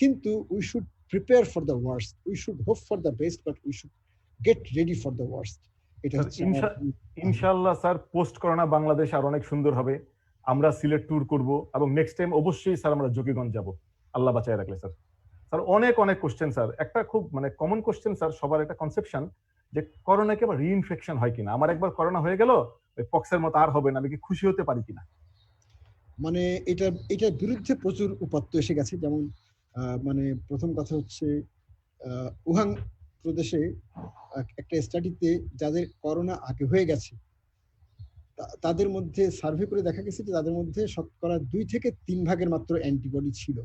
কিন্তু we should prepare for the worst, we should hope for the best, but we should get ready for the worst. এটা হচ্ছে ইনশাআল্লাহ স্যার, পোস্ট করোনা বাংলাদেশ আর অনেক সুন্দর হবে। আমরা সিলেট ট্যুর করব এবং নেক্সট টাইম অবশ্যই স্যার আমরা জকিগঞ্জ যাব, আল্লাহ বাঁচায় রাখলে। স্যার স্যার অনেক কোশ্চেন স্যার, একটা খুব মানে কমন কোশ্চেন স্যার, সবার একটা কনসেপশন যে করোনা কি আবার রিইনফেকশন হয় কিনা, আমার একবার করোনা হয়ে গেল ওই পক্সের মতো আর হবে না, আমি কি খুশি হতে পারি কিনা? মানে এটার বিরুদ্ধে প্রচুর উপাত্ত এসে গেছে। যেমন মানে প্রথম কথা হচ্ছে উহান প্রদেশে একটা স্টাডিতে যাদের করোনা আগে হয়ে গেছে তাদের মধ্যে সার্ভে করে দেখা গেছে যে তাদের মধ্যে শতকরা 2 থেকে 3 ভাগের মাত্র অ্যান্টিবডি ছিল।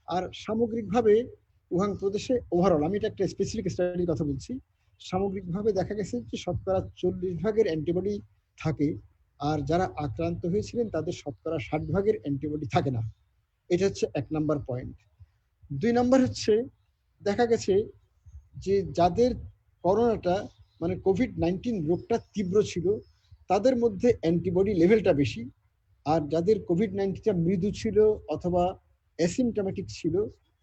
আর সামগ্রিকভাবে উহান প্রদেশে ওভারঅল, আমি এটা একটা স্পেসিফিক স্টাডির কথা বলছি, সামগ্রিকভাবে দেখা গেছে যে শতকরা 40 ভাগের অ্যান্টিবডি থাকে, আর যারা আক্রান্ত হয়েছিলেন তাদের শতকরা 60 ভাগের অ্যান্টিবডি থাকে না। এটা হচ্ছে 1 নাম্বার পয়েন্ট। 2 নাম্বার হচ্ছে দেখা গেছে যে যাদের করোনাটা মানে কোভিড-19 রোগটা তীব্র ছিল তাদের মধ্যে অ্যান্টিবডি লেভেলটা বেশি, আর যাদের কোভিড-19টা মৃদু ছিল অথবা অ্যাসিমটমেটিক ছিল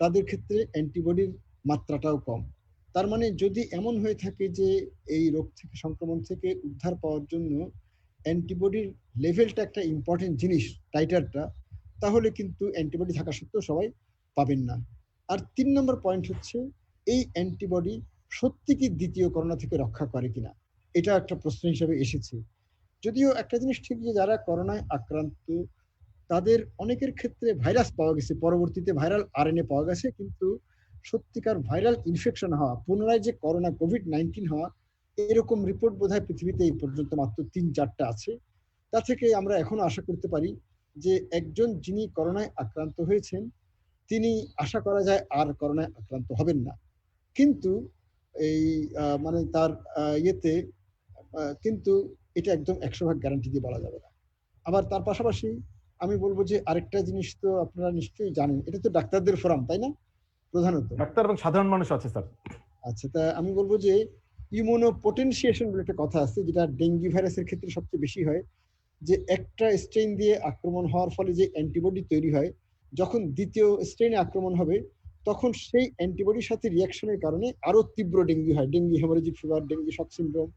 তাদের ক্ষেত্রে অ্যান্টিবডির মাত্রাটাও কম। তার মানে যদি এমন হয়ে থাকে যে এই রোগ থেকে সংক্রমণ থেকে উদ্ধার পাওয়ার জন্য অ্যান্টিবডির লেভেলটা একটা ইম্পর্টেন্ট জিনিস, টাইটারটা, তাহলে কিন্তু অ্যান্টিবডি থাকা সত্ত্বেও সবাই পাবেন না। আর ৩ নম্বর পয়েন্ট হচ্ছে এই অ্যান্টিবডি সত্যি কি দ্বিতীয় করোনা থেকে রক্ষা করে কিনা, এটা একটা প্রশ্ন হিসেবে এসেছে। যদিও একটা জিনিস ঠিক যে যারা করোনায় আক্রান্ত তাদের অনেকের ক্ষেত্রে ভাইরাস পাওয়া গেছে, পরবর্তীতে ভাইরাল আরএনএ পাওয়া গেছে, কিন্তু সত্যিকার ভাইরাল ইনফেকশন হওয়া, পুনরায় যে করোনা কোভিড-19 হওয়া, এরকম রিপোর্ট বোধহয় পৃথিবীতে এই পর্যন্ত মাত্র ৩-৪টা আছে। তা থেকে আমরা এখনো আশা করতে পারি যে একজন যিনি করোনায় আক্রান্ত হয়েছেন তিনি আশা করা যায় আর করোনায় আক্রান্ত হবেন না। কিন্তু এই মানে তার ইয়েতে কিন্তু এটা একদম 100% গ্যারান্টি দিয়ে বলা যাবে না। আবার তার পাশাপাশি আমি বলবো যে আরেকটা জিনিস তো আপনারা নিশ্চয়ই জানেন, এটা তো ডাক্তারদের ফোরাম, তাই না? প্রধানত ডাক্তার এবং সাধারণ মানুষ আছে স্যার। আচ্ছা, তা আমি বলবো যে ইমিউনো পোটেনশিয়েশন বলে একটা কথা আছে, যেটা ডেঙ্গি ভাইরাসের ক্ষেত্রে সবচেয়ে বেশি হয়, যে একটা স্ট্রেইন দিয়ে আক্রমণ হওয়ার ফলে যে অ্যান্টিবডি তৈরি হয়, যখন দ্বিতীয় স্ট্রেইনে আক্রমণ হবে তখন সেই অ্যান্টিবডির সাথে রিয়াকশনের কারণে আরো তীব্র ডেঙ্গি হয়, dengue haemorrhagic fever, dengue shock syndrome,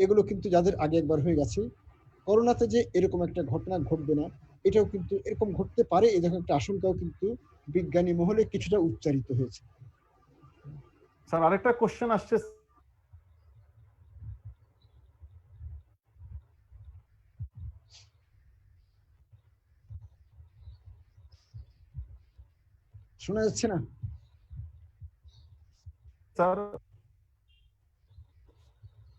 এগুলো কিন্তু যাদের আগে একবার হয়ে গেছে। করোনাতে যে এরকম একটা ঘটনা ঘটবে না, এটাও কিন্তু এরকম ঘটতে পারে, এরকম একটা আশঙ্কাও কিন্তু বিজ্ঞানী মহলে কিছুটা উচ্চারিত হয়েছে। স্যার আরেকটা কোশ্চেন আসছে, শোনা যাচ্ছে না স্যার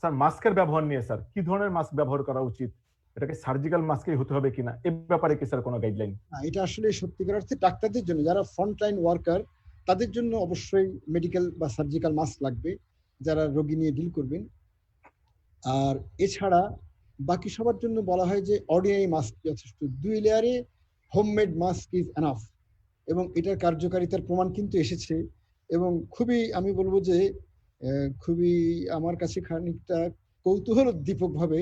স্যার মাস্কের ব্যবহার নিয়ে স্যার, কি ধরনের মাস্ক ব্যবহার করা উচিত? এটাকে সার্জিক্যাল মাস্কই হতে হবে কিনা, এ ব্যাপারে কি স্যার কোনো গাইডলাইন? এটা আসলে সত্যিকার অর্থে ডাক্তারদের জন্য, যারা ফ্রন্টলাইন ওয়ার্কার তাদের জন্য অবশ্যই মেডিকেল বা সার্জিক্যাল মাস্ক লাগবে, যারা রোগী নিয়ে ডিল করবেন। আর এছাড়া বাকি সবার জন্য বলা হয় যে অর্ডিনারি মাস্ক যথেষ্ট, 2 লেয়ারে হোমমেড মাস্ক ইজ এনাফ, এবং এটার কার্যকারিতার প্রমাণ কিন্তু এসেছে। এবং খুবই আমি বলবো যে খুবই আমার কাছে খানিকটা কৌতূহলোদ্দীপক ভাবে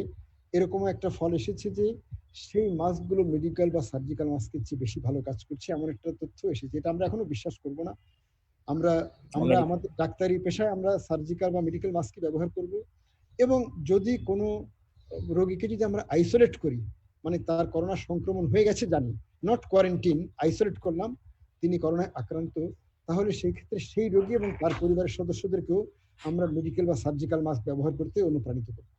এরকম একটা ফল এসেছে যে সেই মাস্কগুলো মেডিকেল বা সার্জিক্যাল মাস্কের চেয়ে বেশি ভালো কাজ করছে, এমন একটা তথ্য এসেছে। এটা আমরা এখনো বিশ্বাস করব না। আমরা আমাদের ডাক্তারি পেশায় আমরা সার্জিক্যাল বা মেডিকেল মাস্কই ব্যবহার করব। এবং যদি কোনো রোগীকে যদি আমরা আইসোলেট করি, মানে তার করোনা সংক্রমণ হয়ে গেছে জানি, নট কোয়ারেন্টিন, আইসোলেট করলাম, তিনি করোনায় আক্রান্ত, তাহলে সেই ক্ষেত্রে সেই রোগী এবং তার পরিবারের সদস্যদেরকেও আমরা মেডিকেল বা সার্জিক্যাল মাস্ক ব্যবহার করতে অনুপ্রাণিত করি।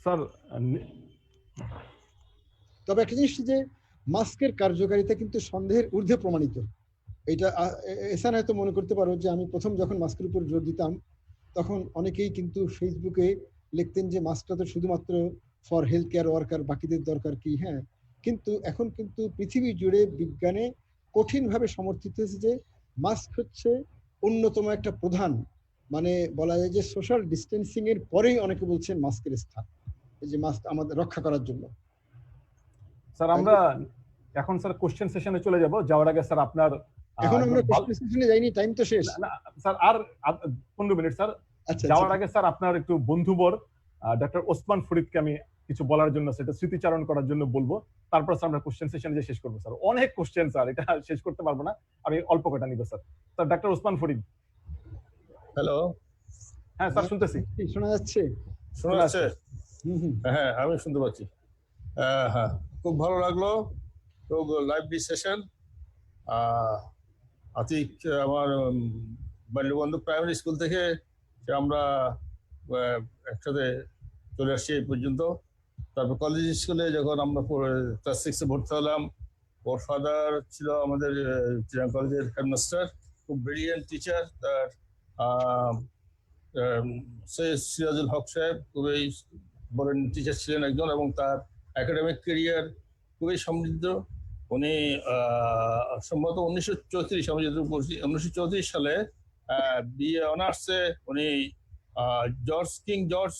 স্যার তবে একটা জিনিস যে মাস্কের কার্যকারিতা কিন্তু সন্দেহের ঊর্ধ্বে প্রমাণিত। এটা এসান হয়তো মনে করতে পারো যে আমি প্রথম যখন মাস্কের উপর জোর দিতাম তখন অনেকেই কিন্তু ফেসবুকে লিখতেন যে মাস্কটা তো শুধুমাত্র ফর হেলথ কেয়ার ওয়ার্কার, বাকিদের দরকার কি? হ্যাঁ, কিন্তু এখন কিন্তু পৃথিবী জুড়ে বিজ্ঞানে কঠিনভাবে সমর্থিত হয়েছে যে মাস্ক হচ্ছে অন্যতম একটা প্রধান, মানে বলা যায় যে সোশ্যাল ডিস্টেন্সিং এর পরেই অনেকে বলছেন মাস্কের স্থান, এই যে মাস্ক আমাদের রক্ষা করার জন্য। স্যার আমরা এখন স্যার কোশ্চেন সেশনে চলে যাব, যাওয়ার আগে স্যার আপনার এখন আমরা কোশ্চেন সেশনে যাইনি, টাইম তো শেষ। স্যার আর 15 মিনিট স্যার। যাওয়ার আগে স্যার আপনার একটু বন্ধুবর ডক্টর ওসমান ফরিদকে আমি কিছু বলার জন্য, সেটা স্মৃতিচারণ করার জন্য বলবো, তারপর স্যার আমরা কোশ্চেন সেশনে যে শেষ করবো। স্যার অনেক কোশ্চেন স্যার, এটা শেষ করতে পারবো না, আমি অল্প কটা নিব sir. Sir doctor Osman Farid. Hello. হ্যাঁ স্যার শুনতেছি। শোনা যাচ্ছে? শোনা যাচ্ছে? হ্যাঁ আমি শুনতে পাচ্ছি। হ্যাঁ খুব ভালো লাগলো তো লাইভ সেশন। আতিক আমার বাল্যবন্ধু প্রাইমারি স্কুল থেকে আমরা একসাথে চলে আসছি এই পর্যন্ত। তারপর কলেজ স্কুলে যখন আমরা ক্লাস 6-এ ভর্তি হলাম, ওর ফাদার ছিল আমাদের চিরাং কলেজের হেডমাস্টার, খুব ব্রিলিয়েন্ট টিচার। তার সিরাজুল হক সাহেব খুবই বড় টিচার ছিলেন একজন, এবং তার একাডেমিক ক্যারিয়ার খুবই সমৃদ্ধ। উনি সম্ভবত 1934, আমি যেহেতু বলছি 1934 সালে বিএ অনার্সে উনি কিং জর্জ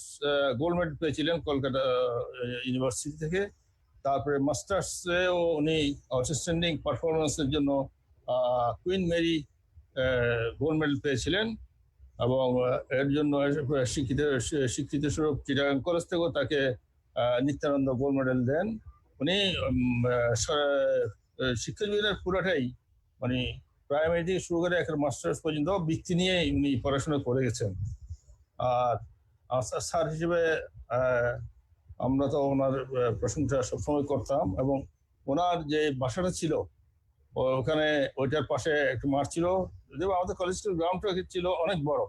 গোল্ড মেডেল পেয়েছিলেন কলকাতা ইউনিভার্সিটি থেকে। তারপরে মাস্টার্সেও উনি আউটস্ট্যান্ডিং পারফরমেন্সের জন্য কুইন মেরি গোল্ড মেডেল পেয়েছিলেন এবং এর জন্য স্বীকৃতি স্বরূপ চিটাগাং কলেজ থেকেও তাকে নিত্যানন্দ গোল্ড মেডেল দেন। উনি শিক্ষা জীবনের পুরোটাই মানে প্রাইমারি থেকে শুরু করে একটা মাস্টার্স পর্যন্ত বৃত্তি নিয়ে উনি পড়াশোনা করে গেছেন। আর স্যার হিসেবে আমরা তো ওনার প্রশংসা সবসময় করতাম এবং ওনার যে বাসাটা ছিল ওখানে ওইটার পাশে একটা মাঠ ছিল, যদিও আমাদের কলেজের গ্রাউন্ডটা ছিল অনেক বড়।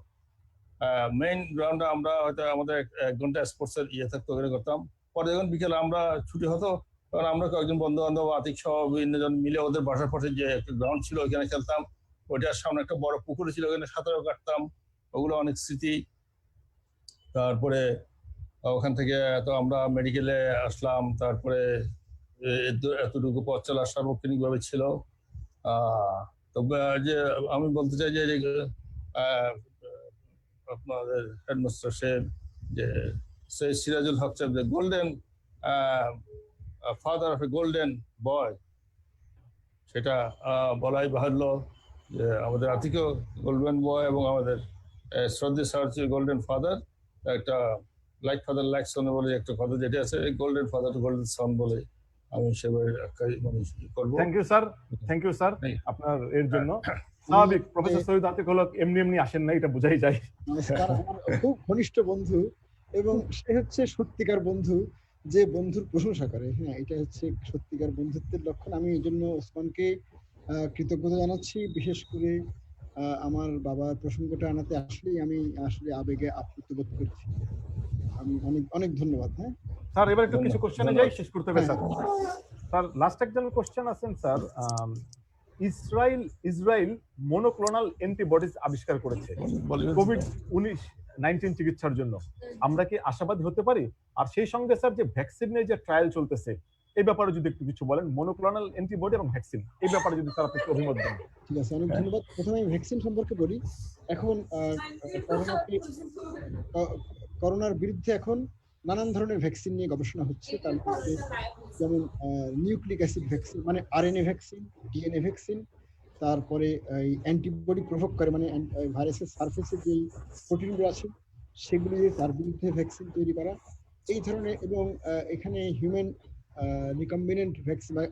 মেইন গ্রাউন্ডে আমরা হয়তো আমাদের 1 ঘন্টা স্পোর্টসের থাকতো, ওখানে করতাম। পরে যখন বিকেলে আমরা ছুটি হতো তখন আমরা কয়েকজন বন্ধু বান্ধব আতিক সহ বিভিন্ন জন মিলে ওদের বাসার পাশে যে একটা গ্রাউন্ড ছিল ওইখানে খেলতাম। ওইটার সামনে একটা বড় পুকুর ছিল, ওখানে সাঁতারও কাটতাম, ওগুলো অনেক স্মৃতি। তারপরে ওখান থেকে তো আমরা মেডিকেলে আসলাম, তারপরে এতটুকু পথ চলা সার্বক্ষণিকভাবে ছিল। তবে যে আমি বলতে চাই যে আপনাদের হেডমাস্টার সাহেব যে সৈয়দ সিরাজুল হক সাহেব, যে golden father of A golden boy, সেটা বলাই বাহুল্য যে আমাদের আতিকও গোল্ডেন বয় এবং আমাদের শ্রদ্ধেয় স্যার হচ্ছে গোল্ডেন ফাদার। একটা লাইক ফাদার লাইক সন বলে একটা কথা যেটা আছে, গোল্ডেন ফাদার গোল্ডেন সন বলে আমি সেভাবে করবো। Thank you sir, thank you sir আপনার এর জন্য। স্বাভাবিক, প্রফেসর সৈয়দ আতিক হল এমনি আসেন না, এটা বোঝাই যায়। খুব ঘনিষ্ঠ বন্ধু এবং সে হচ্ছে সত্যিকার বন্ধু, যে বন্ধুর প্রশংসা করে। হ্যাঁ, এটা হচ্ছে সত্যিকার বন্ধুত্বের লক্ষণ। আমি এই জন্য ওসমানকে কৃতজ্ঞতা জানাচ্ছি। বিশেষ করে আমার বাবার প্রসঙ্গটা আনাতে আসলেই আমি আসলে আবেগে আপ্লুত বোধ করছি। আমি অনেক অনেক ধন্যবাদ। হ্যাঁ স্যার, এবার একটু কিছু কোশ্চেনে যাই, শেষ করতে হবে স্যার। স্যার লাস্ট একজন কোশ্চেন আছেন স্যার। ইসরায়েল মনোক্লোনাল অ্যান্টিবডিজ আবিষ্কার করেছে কোভিড-19 চিকিৎসার জন্য। আমরা কি আশাবাদী হতে পারি? আর সেই সঙ্গে স্যার যে ভ্যাকসিনের যে ট্রায়াল চলতেছে এই ব্যাপারে যদি একটু কিছু বলেন, মনোক্লোনাল অ্যান্টিবডি এবং ভ্যাকসিন এই ব্যাপারে যদি স্যার আপনি অভিমত দেন। ঠিক আছে, অনেক ধন্যবাদ। প্রথমে আমি ভ্যাকসিন সম্পর্কে বলি। এখন করোনার বিরুদ্ধে এখন নানান ধরনের ভ্যাকসিন নিয়ে গবেষণা হচ্ছে। তার মধ্যে যেমন নিউক্লিক অ্যাসিড ভ্যাকসিন মানে আরএনএ ভ্যাকসিন, ডিএনএ ভ্যাকসিন, তারপরে এই অ্যান্টিবডি প্রভোগ করে মানে ভাইরাসের সারফেসে যে প্রোটিনগুলো আছে সেগুলি দিয়ে তার বিরুদ্ধে ভ্যাকসিন তৈরি করা, এই ধরনের। এবং এখানে হিউম্যান রিকম্বিনেন্ট ভ্যাকসিন বা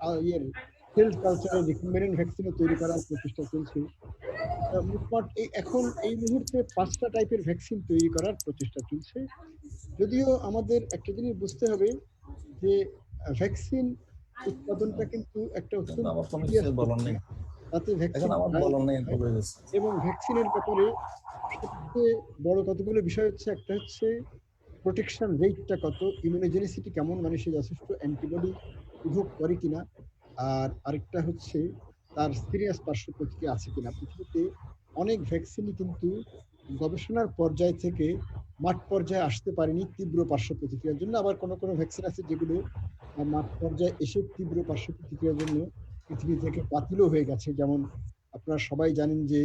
সেল কালচারের রিকম্বিনেন্ট ভ্যাকসিনও তৈরি করার প্রচেষ্টা চলছে। এখন এই মুহূর্তে 5টা টাইপের ভ্যাকসিন তৈরি করার প্রচেষ্টা চলছে। যদিও আমাদের একটা জিনিস বুঝতে হবে যে ভ্যাকসিন উৎপাদনটা কিন্তু একটা তাতে ভ্যাকসিন এবং ভ্যাকসিনের ব্যাপারে সবচেয়ে বড় কতগুলো বিষয় হচ্ছে। একটা হচ্ছে প্রোটেকশন রেটটা কত, ইমিউনোজেনিসিটি কেমন, মানে সে যথেষ্ট অ্যান্টিবডি প্রভোগ করে কিনা, আর আরেকটা হচ্ছে তার সিরিয়াস পার্শ্ব প্রতিক্রিয়া আছে কিনা। পৃথিবীতে অনেক ভ্যাকসিনই কিন্তু গবেষণার পর্যায় থেকে মাঠ পর্যায়ে আসতে পারেনি তীব্র পার্শ্ব প্রতিক্রিয়ার জন্য। আবার কোনো কোনো ভ্যাকসিন আছে যেগুলো মাঠ পর্যায়ে এসে তীব্র পার্শ্ব প্রতিক্রিয়ার জন্য পৃথিবী থেকে বাতিলও হয়ে গেছে। যেমন আপনারা সবাই জানেন যে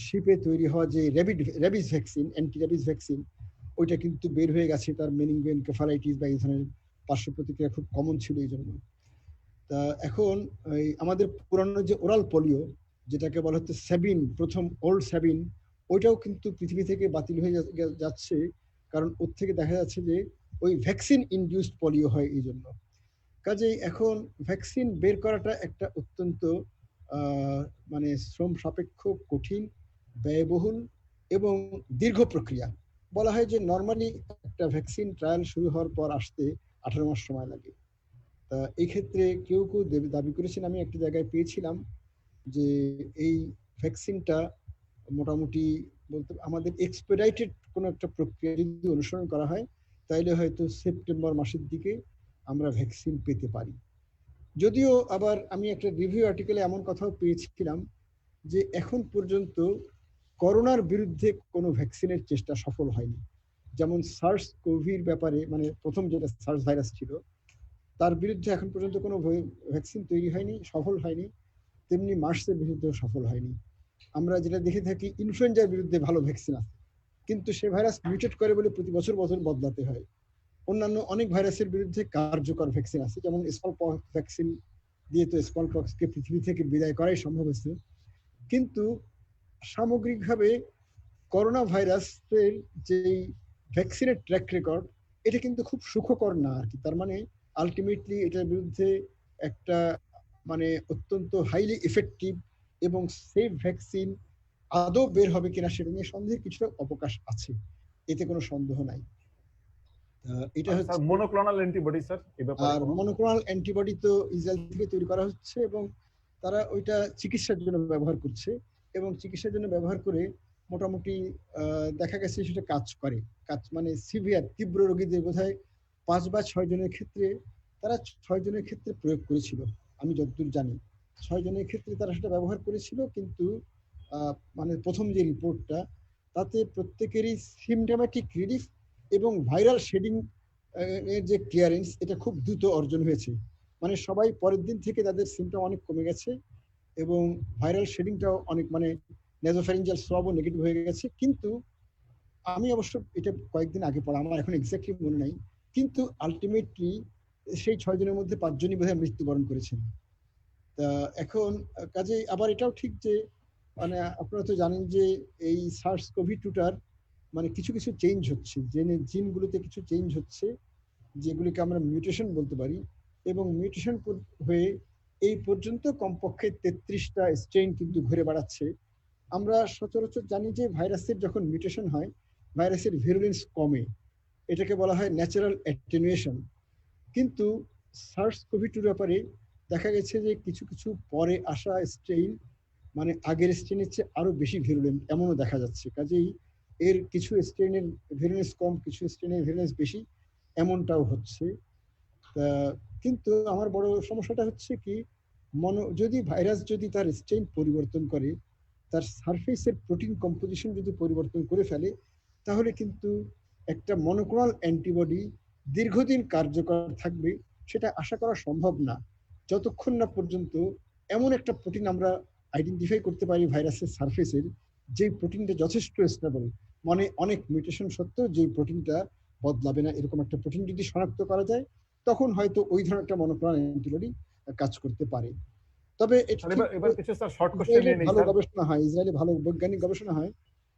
শিপে তৈরি হওয়া যে rabies vaccine, anti rabies vaccine, ওইটা কিন্তু বের হয়ে গেছে। তার মেনিনগোএনকেফালাইটিস বা এই ধরনের পার্শ্ব প্রতিক্রিয়া খুব কমন ছিল এই জন্য। তা এখন আমাদের পুরানো যে ওরাল পোলিও, যেটাকে বলা হচ্ছে স্যাবিন, প্রথম ওল্ড স্যাবিন, ওইটাও কিন্তু পৃথিবী থেকে বাতিল হয়ে যাচ্ছে, কারণ ওর থেকে দেখা যাচ্ছে যে ওই ভ্যাকসিন ইনডিউসড পোলিও হয় এই জন্য। কাজেই এখন ভ্যাকসিন বের করাটা একটা অত্যন্ত মানে শ্রম সাপেক্ষ, কঠিন, ব্যয়বহুল এবং দীর্ঘ প্রক্রিয়া। বলা হয় যে নর্মালি একটা ভ্যাকসিন ট্রায়াল শুরু হওয়ার পর আসতে 18 মাস সময় লাগে। তা এই ক্ষেত্রে কেউ কেউ দাবি করেছেন, আমি একটা জায়গায় পেয়েছিলাম যে এই ভ্যাকসিনটা মোটামুটি বলতে আমাদের এক্সপেডাইটেড কোনো একটা প্রক্রিয়া যদি অনুসরণ করা হয় তাইলে হয়তো সেপ্টেম্বর মাসের দিকে আমরা ভ্যাকসিন পেতে পারি। যদিও আবার আমি একটা রিভিউ আর্টিকেলে এমন কথাও পেয়েছিলাম যে এখন পর্যন্ত করোনার বিরুদ্ধে কোনো ভ্যাকসিনের চেষ্টা সফল হয়নি। যেমন সার্স কোভির ব্যাপারে, মানে প্রথম যেটা সার্স ভাইরাস ছিল, তার বিরুদ্ধে এখন পর্যন্ত কোনো ভ্যাকসিন তৈরি হয়নি, সফল হয়নি। তেমনি মার্সের বিরুদ্ধেও সফল হয়নি। আমরা যেটা দেখে থাকি ইনফ্লুয়েঞ্জার বিরুদ্ধে ভালো ভ্যাকসিন আছে, কিন্তু সে ভাইরাস মিউটেট করে বলে প্রতি বছর বদলাতে হয়। অন্যান্য অনেক ভাইরাসের বিরুদ্ধে কার্যকর ভ্যাকসিন আছে, যেমন স্মল পক্স ভ্যাকসিন দিয়ে তো স্মল পক্সকে পৃথিবী থেকে বিদায় করাই সম্ভব হয়েছে, কিন্তু সামগ্রিকভাবে করোনা ভাইরাসের যে ভ্যাকসিনের ট্র্যাক রেকর্ড, এটা কিন্তু খুব সুখকর না আর কি। তার মানে আলটিমেটলি এটার বিরুদ্ধে একটা মানে অত্যন্ত হাইলি ইফেক্টিভ এবং সেফ ভ্যাকসিন আদৌ বের হবে কিনা সেটা নিয়ে সন্দেহের কিছুটা অবকাশ আছে, এতে কোনো সন্দেহ নাই। এটা হচ্ছে মনোক্লোনাল অ্যান্টিবডি স্যার, এই ব্যাপারে আর মনোক্লোনাল অ্যান্টিবডি তো ইসরায়েল থেকে তৈরি করা হচ্ছে এবং তারা ওইটা চিকিৎসার জন্য ব্যবহার করছে, এবং চিকিৎসার জন্য ব্যবহার করে মোটামুটি দেখা গেছে সেটা কাজ করে। কাজ মানে সিভিয়ার তীব্র রোগীদের বোধহয় 5 বা 6 জনের ক্ষেত্রে, তারা 6 জনের ক্ষেত্রে প্রয়োগ করেছিল, আমি যতদূর জানি 6 জনের ক্ষেত্রে তারা সেটা ব্যবহার করেছিল। কিন্তু মানে প্রথম যে রিপোর্টটা, তাতে প্রত্যেকেরই সিমটোম্যাটিক রিলিফ এবং ভাইরাল শেডিং এর যে ক্লিয়ারেন্স, এটা খুব দ্রুত অর্জন হয়েছে। মানে সবাই পরের দিন থেকে তাদের সিমটম অনেক কমে গেছে এবং ভাইরাল শেডিংটাও অনেক মানে নেজোফ্যারিঞ্জিয়াল সোয়াবও নেগেটিভ হয়ে গেছে। কিন্তু আমি অবশ্য এটা কয়েকদিন আগে পড়া, আমার এখন এক্স্যাক্টলি মনে নাই, কিন্তু আলটিমেটলি সেই 6 জনের মধ্যে 5 জনই বোধহয় মৃত্যুবরণ করেছেন। তা এখন কাজে আবার এটাও ঠিক যে মানে আপনারা তো জানেন যে এই সার্স কোভি-2টার মানে কিছু কিছু চেঞ্জ হচ্ছে, জিনগুলোতে কিছু চেঞ্জ হচ্ছে যেগুলিকে আমরা মিউটেশন বলতে পারি, এবং মিউটেশন হয়ে এই পর্যন্ত কমপক্ষে 33টা স্ট্রেইন কিন্তু ঘুরে বেড়াচ্ছে। আমরা সচরাচর জানি যে ভাইরাসের যখন মিউটেশন হয়, ভাইরাসের ভিরুলেন্স কমে, এটাকে বলা হয় ন্যাচারাল অ্যাটেনুয়েশন। কিন্তু সার্স কোভি-2 ব্যাপারে দেখা গেছে যে কিছু কিছু পরে আসা স্ট্রেইন মানে আগের স্ট্রেনের চেয়ে আরো বেশি ভিরুলেন্ট, এমনও দেখা যাচ্ছে। কাজেই এর কিছু স্ট্রেনের ভিরুলেন্স কম, কিছু স্ট্রেনের ভিরুলেন্স বেশি, এমনটাও হচ্ছে। কিন্তু আমার বড় সমস্যাটা হচ্ছে কি, যদি ভাইরাস যদি তার স্ট্রেন পরিবর্তন করে, তার সারফেসের প্রোটিন কম্পোজিশন যদি পরিবর্তন করে ফেলে, তাহলে কিন্তু একটা মনোক্লোনাল অ্যান্টিবডি দীর্ঘদিন কার্যকর থাকবে সেটা আশা করা সম্ভব না, যতক্ষণ না পর্যন্ত এমন একটা প্রোটিন আমরা আইডেন্টিফাই করতে পারি ভাইরাসের সারফেসের, যে প্রোটিনটা যথেষ্ট স্টেবল, মানে অনেক মিউটেশন সত্ত্বেও যে প্রোটিনটা বদলাবে না, এরকম একটা প্রোটিন যদি শনাক্ত করা যায়, তখন হয়তো ওই ধরনের একটা মনোক্লোনাল অ্যান্টিবডি কাজ করতে পারে। তবে এবার কিছু স্যার শর্ট কোশ্চেন নিয়ে নেই ভালো স্যার। গবেষণা হয়, ইসরায়েলে ভালো বৈজ্ঞানিক গবেষণা হয়,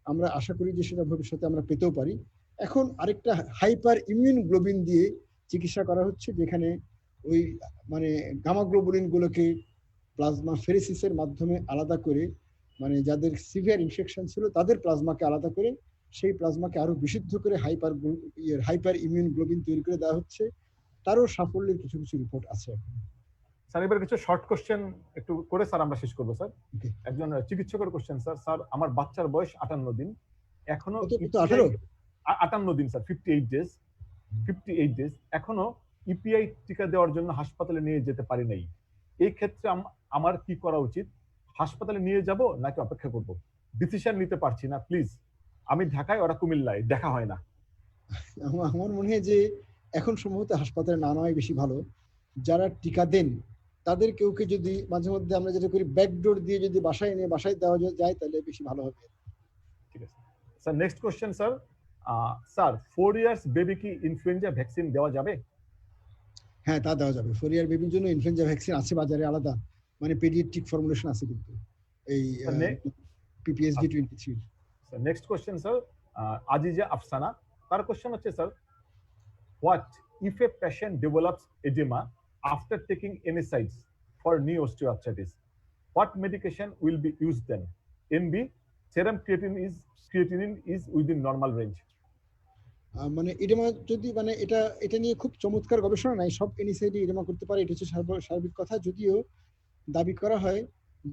আমরা আশা করি যে সেটা ভবিষ্যতে আমরা পেতেও পারি। এখন আরেকটা হাইপার ইমিউন গ্লোবিন দিয়ে চিকিৎসা করা হচ্ছে, যেখানে ওই মানে গামা গ্লোবুলিন গুলোকে প্লাজমা ফেরেসিসের মাধ্যমে আলাদা করে, মানে যাদের সিভিয়ার ইনফেকশন ছিল তাদের প্লাজমাকে আলাদা করে সেই প্লাজমাকে আরো বিশুদ্ধ করে হাইপার ইমিউন গ্লোবিন তৈরি করে দেওয়া হচ্ছে। তারও সাফল্যের কিছু কিছু রিপোর্ট আছে এখন। স্যার এবার কিছু শর্ট কোশ্চেন একটু করে স্যার আমরা শেষ করবো স্যার। একজন চিকিৎসকের কোশ্চেন স্যার। স্যার আমার বাচ্চার বয়স 58 দিন, এখনো 58 দিন স্যার, 58 ডেজ, এখনো ইপিআই টিকা দেওয়ার জন্য হাসপাতালে নিয়ে যেতে পারি নাই। এই ক্ষেত্রে আমার কি করা উচিত? হাসপাতালে নিয়ে যাব নাকি অপেক্ষা করব? ডিসিশন নিতে পারছি না, প্লিজ। আমি ঢাকায়, ওরা কুমিল্লায়, দেখা হয় না। আমার মনে হয় যে এখন সম্ভবত হাসপাতালে না নেওয়াই বেশি ভালো। যারা টিকা দেন তাদের কেউ যদি মাঝে মধ্যে আমরা যেটা করি ব্যাকডোর দিয়ে যদি বাসায় নিয়ে বাসায় দেওয়া যায়, তাহলে বেশি ভালো হবে। ঠিক আছে sir. Next question sir. Sir 4 years baby কি ইনফ্লুয়েঞ্জা ভ্যাকসিন দেওয়া যাবে? হ্যাঁ, তা দেওয়া যাবে। 4 ইয়ার বেবির জন্য ইনফ্লুয়েঞ্জা ভ্যাকসিন আছে বাজারে আলাদা, মানে পেডিয়াট্রিক ফর্মুলেশন আছে কিন্তু এই PPSD 23। Sir next question sir, Aziza Afsana, তার কোশ্চেন হচ্ছে sir, what if a patient develops oedema after taking NSAIDs for knee osteoarthritis, what medication will be used then? NB, serum creatinine is within normal range. মানে ইডেমা যদি মানে এটা নিয়ে খুব চমৎকার গবেষণা নাই, সব NSAID ইডেমা করতে পারে, এটা হচ্ছে সার্বিক কথা। যদিও দাবি করা হয়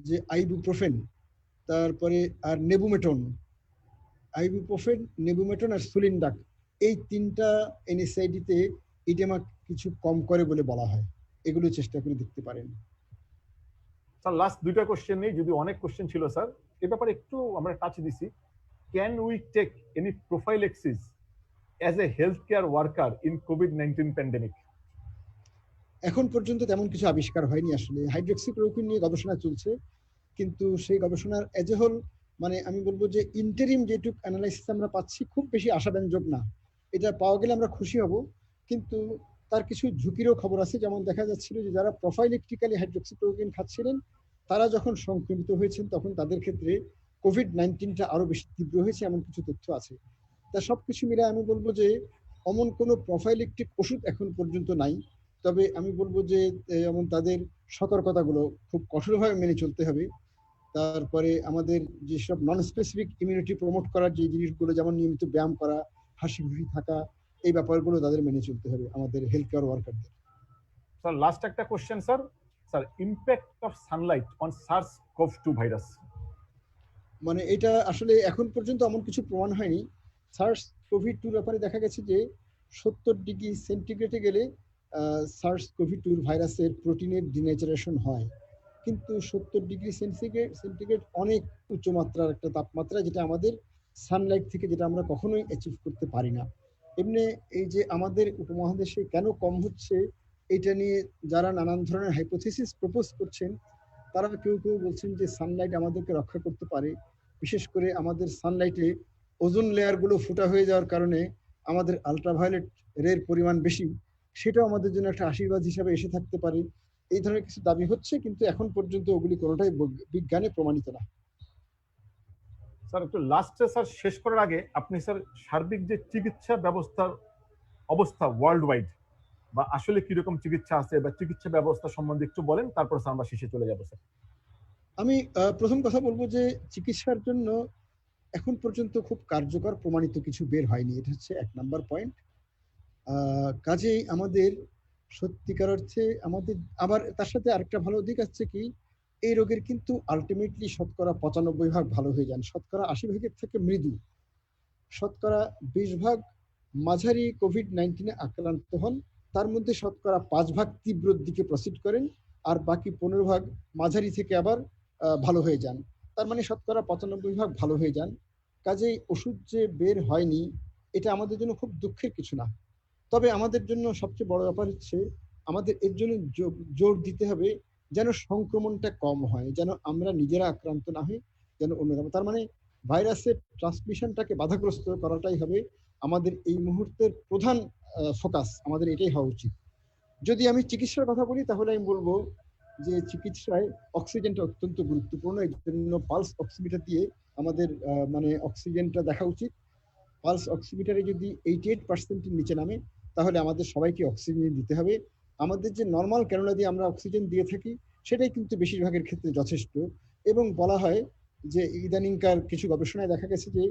যে আইবুপ্রোফেন, তারপরে আর নেবুমেটন আর সুলিনডাক, এই 3টা NSAID তে ইডেমা কিছু কম করে বলে বলা হয়। এগুলো চেষ্টা করে দেখতে পারেন। স্যার লাস্ট 2টা কোশ্চেন নেই, যদি অনেক কোশ্চেন ছিল স্যার, এই ব্যাপারে একটু আমরা টাচ দিছি। Can we take any prophylaxis as a health care worker in COVID-19 pandemic? এখন পর্যন্ত তেমন কিছু আবিষ্কার হয়নি। আসলে হাইড্রোক্সিক্লোরোকুইন নিয়ে গবেষণা চলছে, কিন্তু সেই গবেষণার এজ এ হোল মানে আমি বলবো যে ইন্টারিম যেটুক অ্যানালাইসিস আমরা পাচ্ছি খুব বেশি আশাব্যঞ্জক না। এটা পাওয়া গেলে আমরা খুশি হব, কিন্তু তার কিছু ঝুঁকিরও খবর আছে। যেমন দেখা যাচ্ছিল যে যারা প্রোফাইলেকটিক্যালি হাইড্রোক্সিক্লোরোকুইন খাচ্ছিলেন তারা যখন সংক্রমিত হয়েছেন তখন তাদের ক্ষেত্রে কোভিড-19টা আরো বেশি তীব্র হয়েছে, এমন কিছু তথ্য আছে। তা সবকিছু মিলে আমি বলবো যে অমন কোনো প্রোফাইলেকটিক ওষুধ এখন পর্যন্ত নাই। তবে আমি বলবো যে যেমন তাদের সতর্কতাগুলো খুব কঠোরভাবে মেনে চলতে হবে। তারপরে আমাদের যেসব নন স্পেসিফিক ইমিউনিটি প্রমোট করার যে জিনিসগুলো, যেমন নিয়মিত ব্যায়াম করা, হাসি খুশি থাকা, এই ব্যাপারগুলো তাদের মেনে চলতে হবে আমাদের হেলথ কেয়ার ওয়ার্কারদের। স্যার লাস্ট একটা question sir, sir impact of Sunlight on SARS-CoV-2 virus. মানে এটা আসলে এখন পর্যন্ত এমন কিছু প্রমাণ হয়নি। SARS-CoV-2 ব্যাপারে দেখা গেছে যে 70 ডিগ্রি সেন্টিগ্রেডে গেলে SARS-CoV-2 ভাইরাসের প্রোটিনের ডিনেচারেশন হয়, কিন্তু 70 ডিগ্রি সেন্টিগ্রেড অনেক উচ্চ মাত্রার একটা তাপমাত্রা, যেটা আমাদের সানলাইট থেকে যেটা আমরা কখনোই অ্যাচিভ করতে পারি না। এমনি এই যে আমাদের উপমহাদেশে কেন কম হচ্ছে এটা নিয়ে যারা নানান ধরনের হাইপোথিসিস প্রপোজ করছেন, তারা কেউ কেউ বলছেন যে সানলাইট আমাদেরকে রক্ষা করতে পারে। বিশেষ করে আমাদের সানলাইটে ওজোন লেয়ারগুলো ফুটা হয়ে যাওয়ার কারণে আমাদের আলট্রাভায়োলেট রের পরিমাণ বেশি, সেটাও আমাদের জন্য একটা আশীর্বাদ হিসাবে এসে থাকতে পারে। এই ধরনের কিছু দাবি হচ্ছে, কিন্তু এখন পর্যন্ত ওগুলি কোনোটাই বিজ্ঞানে প্রমাণিত না। স্যার একটু লাস্টে স্যার শেষ করার আগে আপনি স্যার সার্বিক যে চিকিৎসা ব্যবস্থার অবস্থা ওয়ার্ল্ড ওয়াইড বা আসলে কিরকম চিকিৎসা আছে বা চিকিৎসা ব্যবস্থা সম্বন্ধে একটু বলেন, তারপর আমরা শেষে চলে যাবো স্যার। আমি প্রথম কথা বলবো যে চিকিৎসার জন্য এখন পর্যন্ত খুব কার্যকর প্রমাণিত কিছু বের হয়নি, এটা হচ্ছে 1 নাম্বার পয়েন্ট। কাজেই আমাদের সত্যিকার অর্থে আমাদের আবার তার সাথে আরেকটা ভালো দিক আছে কি, এই রোগের কিন্তু আলটিমেটলি শতকরা 95% ভালো হয়ে যান, শতকরা 80% থেকে মৃদু, শতকরা 20% মাঝারি কোভিড-19 আক্রান্ত হন, তার মধ্যে শতকরা 5% তীব্র দিকে প্রসিড করেন, আর বাকি 15% মাঝারি থেকে আবার ভালো হয়ে যান। তার মানে শতকরা 95% ভালো হয়ে যান। কাজেই ওষুধ যে বের হয়নি এটা আমাদের জন্য খুব দুঃখের কিছু না। তবে আমাদের জন্য সবচেয়ে বড় ব্যাপার হচ্ছে আমাদের এর জন্য জোর দিতে হবে যেন সংক্রমণটা কম হয়, যেন আমরা নিজেরা আক্রান্ত না হই, যেন অন্যরা। তার মানে ভাইরাসের ট্রান্সমিশনটাকে বাধাগ্রস্ত করাটাই হবে আমাদের এই মুহূর্তের প্রধান ফোকাস, আমাদের এটাই হওয়া উচিত। যদি আমি চিকিৎসার কথা বলি তাহলে আমি বলবো যে চিকিৎসায় অক্সিজেনটা অত্যন্ত গুরুত্বপূর্ণ। এর জন্য পালস অক্সিমিটার দিয়ে আমাদের মানে অক্সিজেনটা দেখা উচিত। পালস অক্সিমিটারে যদি 88%-এর নিচে নামে তাহলে আমাদের সবাইকে অক্সিজেন দিতে হবে। আমাদের যে নর্মাল ক্যানুলা দিয়ে আমরা অক্সিজেন দিয়ে থাকি সেটাই কিন্তু বেশিরভাগের ক্ষেত্রে যথেষ্ট, এবং বলা হয় যে ইদানিংকার কিছু গবেষণায় দেখা গেছে যে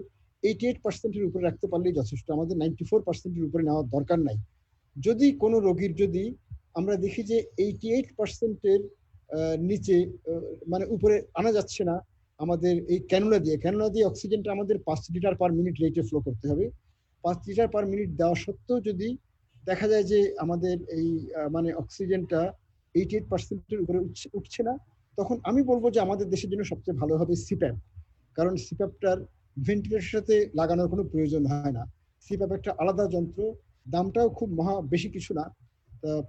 88%-এর উপরে রাখতে পারলেই যথেষ্ট, আমাদের 94%-এর উপরে নেওয়ার দরকার নাই। যদি কোনো রোগীর যদি আমরা দেখি যে 88%-এর নিচে মানে উপরে আনা যাচ্ছে না, আমাদের এই ক্যানুলা দিয়ে অক্সিজেনটা আমাদের 5 লিটার পার মিনিট রেটে ফ্লো করতে হবে। 5 লিটার পার মিনিট দেওয়া সত্ত্বেও যদি দেখা যায় যে আমাদের এই মানে অক্সিজেনটা 88%-এর উপরে উঠছে না, তখন আমি বলবো যে আমাদের দেশের জন্য সবচেয়ে ভালো হবে সিপ্যাপ। কারণ সিপ্যাপটার ভেন্টিলেটরের সাথে লাগানোর কোনো প্রয়োজন হয় না। সিপ্যাপ একটা আলাদা যন্ত্র, দামটাও খুব বেশি কিছু না,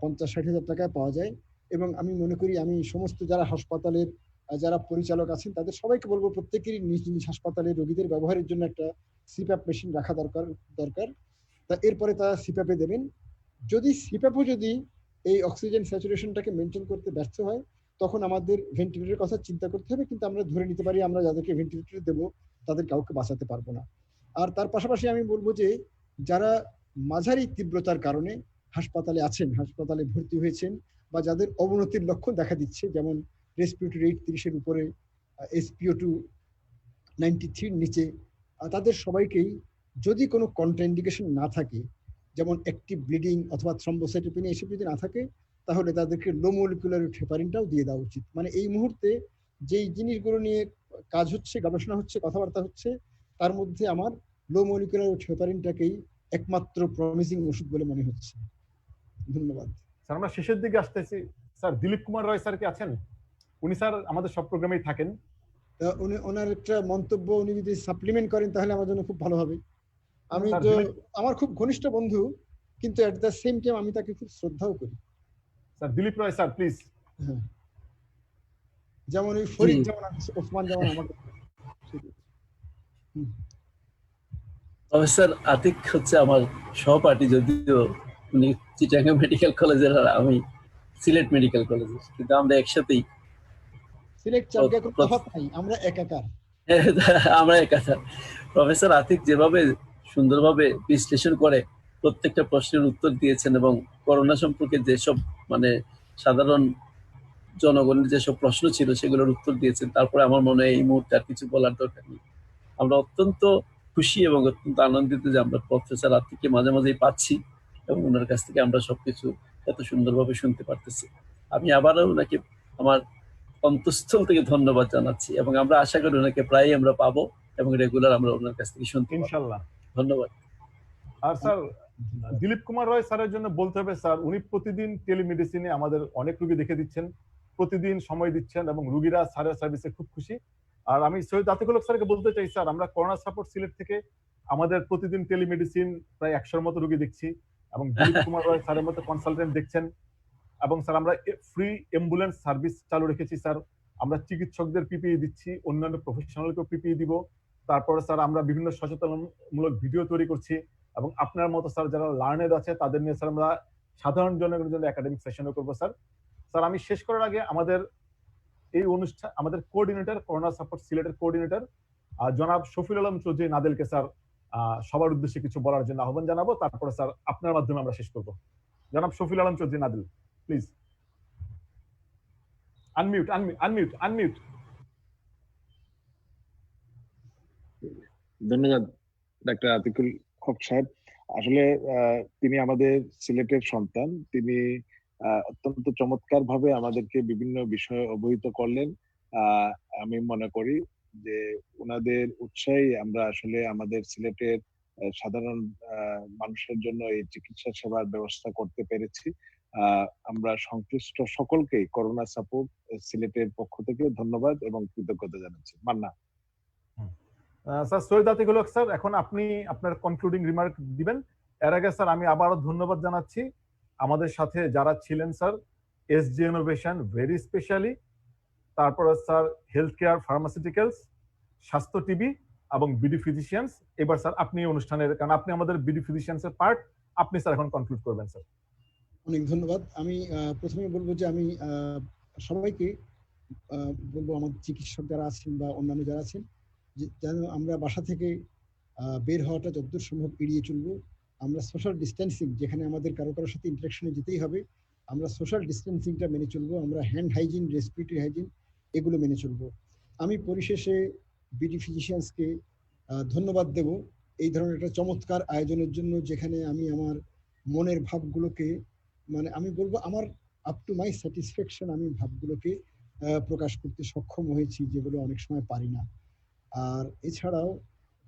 50-60 হাজার টাকায় পাওয়া যায়। এবং আমি মনে করি আমি সমস্ত যারা হাসপাতালের যারা পরিচালক আছেন তাদের সবাইকে বলবো প্রত্যেকেরই নিজ নিজ হাসপাতালে রোগীদের ব্যবহারের জন্য একটা সিপ্যাপ মেশিন রাখা দরকার। তা এরপরে তারা সিপ্যাপে দেবেন। যদি সিপ্যাপও যদি এই অক্সিজেন স্যাচুরেশনটাকে মেনটেন করতে ব্যর্থ হয় তখন আমাদের ভেন্টিলেটরের কথা চিন্তা করতে হবে, কিন্তু আমরা ধরে নিতে পারি আমরা যাদেরকে ভেন্টিলেটর দেবো তাদের কাউকে বাঁচাতে পারবো না। আর তার পাশাপাশি আমি বলবো যে যারা মাঝারি তীব্রতার কারণে হাসপাতালে আছেন, হাসপাতালে ভর্তি হয়েছেন, বা যাদের অবনতির লক্ষণ দেখা দিচ্ছে, যেমন রেসপিরেটরি রেট 30-এর উপরে, SpO2 93-র নিচে, তাদের সবাইকেই যদি কোনো কন্ট্রাইন্ডিকেশন না থাকে, যেমন অ্যাক্টিভ ব্লিডিং অথবা থ্রম্বোসাইটোপেনিয়া এসব যদি না থাকে, তাহলে তাদেরকে লো মলিকুলার হেপারিনটাও দিয়ে দেওয়া উচিত। মানে এই মুহূর্তে যেই জিনিসগুলো নিয়ে কাজ হচ্ছে, গবেষণা হচ্ছে, কথাবার্তা হচ্ছে, তার মধ্যে আমার লো মলিকুলার হেপারিনটাকেই একমাত্র প্রমিসিং ওষুধ বলে মনে হচ্ছে। ধন্যবাদ স্যার। আমরা শেষের দিকে আসতেছি স্যার। দিলীপ কুমার রায় স্যার কি আছেন? উনি স্যার আমাদের সব প্রোগ্রামেই থাকেন। উনি ওনার একটা মন্তব্য উনি যদি সাপ্লিমেন্ট করেন তাহলে আমার জন্য খুব ভালো হবে। আমি তো আমার খুব ঘনিষ্ঠ বন্ধু, কিন্তু এট দ্য সেম টাইম আমি তাকে খুব শ্রদ্ধাও করি। Sir Dilip Roy sir please. হ্যাঁ, যেমন ওই ফরিদ যেমন ওসমান যেমন আমাকে। তবে স্যার আতিক হচ্ছে আমার সহপাঠী, যদিও উনি চিটাগাং মেডিকেল কলেজের আর আমি সিলেট মেডিকেল কলেজের, কিন্তু আমরা একসাথেই সিলেট চারগা কোনো তফাৎ নাই, আমরা একাকার। আমরা একাকার। প্রফেসর আতিক যেভাবে সুন্দরভাবে বিশ্লেষণ করে প্রত্যেকটা প্রশ্নের উত্তর দিয়েছেন এবং করোনা সম্পর্কে যেসব মানে সাধারণ জনগণের যেসব প্রশ্ন ছিল সেগুলোর উত্তর দিয়েছেন, তারপরে আমার মনে হয় এই মুহূর্তে আর কিছু বলার দরকার নেই। আমরা অত্যন্ত খুশি এবং অত্যন্ত আনন্দিত যে আমরা প্রফেসর আতিককে মাঝে মাঝেই পাচ্ছি এবং ওনার কাছ থেকে আমরা সবকিছু এত সুন্দরভাবে শুনতে পারতেছি। আমি আবারও ওনাকে আমার অন্তঃস্থল থেকে ধন্যবাদ জানাচ্ছি এবং আমরা আশা করি ওনাকে প্রায়ই আমরা পাবো এবং রেগুলার আমরা ওনার কাছ থেকে শুনতে পাবো। ইনশাআল্লাহ। ধন্যবাদ। আর স্যার দিলীপ কুমার রয় স্যারের জন্য বলতে হবে স্যার, উনি প্রতিদিন টেলিমেডিসিনে আমাদের অনেক রোগী দেখে দিচ্ছেন, প্রতিদিন সময় দিচ্ছেন এবং রোগীরা স্যারের সার্ভিসে খুব খুশি। আর আমি সৈয়দ আতিকুল হক স্যারকে বলতে চাই স্যার, আমরা করোনা সাপোর্ট সিলেট থেকে আমাদের প্রতিদিন টেলিমেডিসিন প্রায় 100-র মতো রোগী দেখছি এবং দিলীপ কুমার রয় স্যারের মতো কনসালটেন্ট দেখছেন। এবং স্যার আমরা ফ্রি অ্যাম্বুলেন্স সার্ভিস চালু রেখেছি স্যার, আমরা চিকিৎসকদের পিপিই দিচ্ছি, অন্যান্য প্রফেশনালকেও পিপিই দিব। তারপরে স্যার আমরা বিভিন্ন সচেতনমূলক ভিডিও তৈরি করছি এবং আপনার মতো স্যার যারা লার্নেড আছে তাদের নিয়ে স্যার আমরা সাধারণ জনগণের জন্য একাডেমিক সেশনও করবো স্যার। স্যার আমি শেষ করার আগে আমাদের এই অনুষ্ঠান আমাদের কোঅর্ডিনেটর, করোনা সাপোর্ট সিলেটের কোঅর্ডিনেটর জনাব শফিল আলম চৌধুরী নাদেলকে স্যার সবার উদ্দেশ্যে কিছু বলার জন্য আহ্বান জানাবো, তারপরে স্যার আপনার মাধ্যমে আমরা শেষ করবো। জনাব শফিল আলম চৌধুরী নাদেল, প্লিজ আনমিউট। ধন্যবাদ ডাক্তার আতিকুল হক সাহেব। আসলে তিনি আমাদের সিলেটের সন্তান, তিনি অত্যন্ত চমৎকার ভাবে আমাদেরকে বিভিন্ন বিষয়ে অবহিত করলেন। আমি মনে করি যে ওনাদের উৎসাহে আমরা আসলে আমাদের সিলেটের সাধারণ মানুষের জন্য এই চিকিৎসা সেবার ব্যবস্থা করতে পেরেছি। আমরা সংশ্লিষ্ট সকলকেই করোনা সাপোর্ট সিলেটের পক্ষ থেকে ধন্যবাদ এবং কৃতজ্ঞতা জানাচ্ছি। মান্না। স্যার সৈয়দ আতিকুল হক স্যার, এখন আপনি আপনার কনক্লুডিং রিমার্ক দিবেন। এর আগে স্যার আমি আবারও ধন্যবাদ জানাচ্ছি আমাদের সাথে যারা ছিলেন sir, SG innovation very specially, তারপরে স্যার হেলথ কেয়ার ফার্মাসিউটিক্যালস, স্বাস্থ্য টিভি এবং বিডি ফিজিশিয়ানস। এবার স্যার আপনি অনুষ্ঠানের, কারণ আপনি আমাদের বিডি ফিজিশিয়ানস এর পার্ট, আপনি স্যার এখন কনক্লুড করবেন স্যার। অনেক ধন্যবাদ। আমি প্রথমে বলবো যে আমি সবাইকে বলবো, আমাদের চিকিৎসক যারা আছেন বা অন্যান্য যারা আছেন, যেন আমরা বাসা থেকে বের হওয়াটা যতদূর সম্ভব এড়িয়ে চলবো। আমরা সোশ্যাল ডিস্টেন্সিং, যেখানে আমাদের কারো কারোর সাথে ইন্টারাকশনে যেতেই হবে, আমরা সোশ্যাল ডিস্টেন্সিংটা মেনে চলবো। আমরা হ্যান্ড হাইজিন, রেসপিরেটরি হাইজিন এগুলো মেনে চলবো। আমি পরিশেষে বিডি ফিজিশিয়ানসকে ধন্যবাদ দেব এই ধরনের একটা চমৎকার আয়োজনের জন্য, যেখানে আমি আমার মনের ভাবগুলোকে, মানে আমি বলবো আমার আপ টু মাই স্যাটিসফ্যাকশন আমি ভাবগুলোকে প্রকাশ করতে সক্ষম হয়েছি, যেগুলো অনেক সময় পারি না। আর এছাড়াও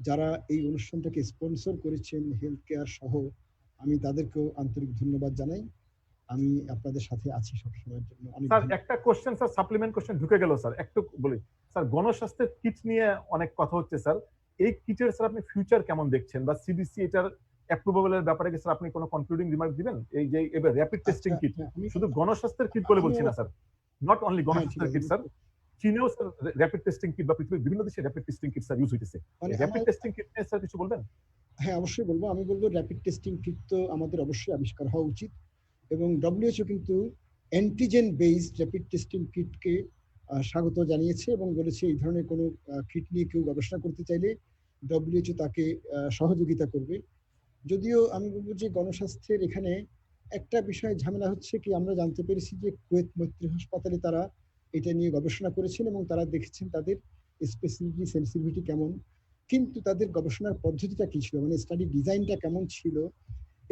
যারা এই অনুষ্ঠানটাকে স্পন্সর করেছেন, হেলথ কেয়ার সহ, আমি তাদেরকেও আন্তরিক ধন্যবাদ জানাই। আমি আপনাদের সাথে আছি সবসময়ের জন্য। স্যার একটা কোশ্চেন স্যার, সাপ্লিমেন্ট কোশ্চেন ঢুকে গেল স্যার, একটু বলি স্যার। গণস্বাস্থ্যের কিট নিয়ে অনেক কথা হচ্ছে স্যার, এই কিটের স্যার আপনি ফিউচার কেমন দেখছেন, বা সিডিসি এটার অ্যাপ্রুভেবলের ব্যাপারে কি স্যার আপনি কোনো কনক্লুডিং রিমার্ক দিবেন? এই যে এবার র্যাপিড টেস্টিং কিট, শুধু গণস্বাস্থ্যের কিট বলে বলছি না স্যার, নট অনলি গণস্বাস্থ্যের কিট স্যার, চীনেও স্যার র্যাপিড টেস্টিং কিট বা পৃথিবীর বিভিন্ন দেশে rapid testing kit sir use হইতেছে। র্যাপিড টেস্টিং কিট নিয়ে স্যার কিছু বলবেন? হ্যাঁ, অবশ্যই বলবো। আমি বলবো র্যাপিড টেস্টিং কিট তো আমাদের অবশ্যই আবিষ্কার হওয়া উচিত, এবং ডব্লিউএইচও কিন্তু অ্যান্টিজেন বেসড র্যাপিড টেস্টিং কিটকে স্বাগত জানিয়েছে এবং বলেছে এই ধরনের কোনো কিট নিয়ে কেউ গবেষণা করতে চাইলে ডব্লিউএইচও তাকে সহযোগিতা করবে। যদিও আমি বলবো যে গণস্বাস্থ্যের এখানে একটা বিষয় ঝামেলা হচ্ছে কি, আমরা জানতে পেরেছি যে কুয়েত মৈত্রী হাসপাতালে তারা এটা নিয়ে গবেষণা করেছেন এবং তারা দেখেছেন তাদের স্পেসিফিটি সেন্সিটিভিটি কেমন, কিন্তু তাদের গবেষণার পদ্ধতিটা কি ছিল, মানে স্টাডি ডিজাইনটা কেমন ছিল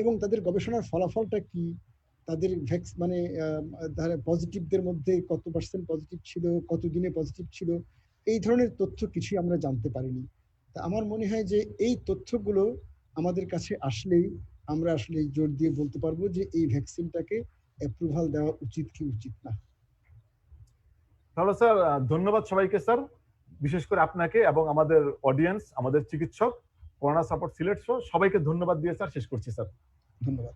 এবং তাদের গবেষণার ফলাফলটা কি, তাদের মানে পজিটিভদের মধ্যে কত পার্সেন্ট পজিটিভ ছিল, কত দিনে পজিটিভ ছিল, এই ধরনের তথ্য কিছুই আমরা জানতে পারিনি। তা আমার মনে হয় যে এই তথ্যগুলো আমাদের কাছে আসলেই আমরা আসলে জোর দিয়ে বলতে পারবো যে এই ভ্যাকসিনটাকে অ্যাপ্রুভাল দেওয়া উচিত কি উচিত না। তাহলে স্যার ধন্যবাদ সবাইকে স্যার, বিশেষ করে আপনাকে এবং আমাদের অডিয়েন্স, আমাদের চিকিৎসক, করোনা সাপোর্ট সিলেট সবাইকে ধন্যবাদ দিয়ে স্যার শেষ করছি স্যার। ধন্যবাদ।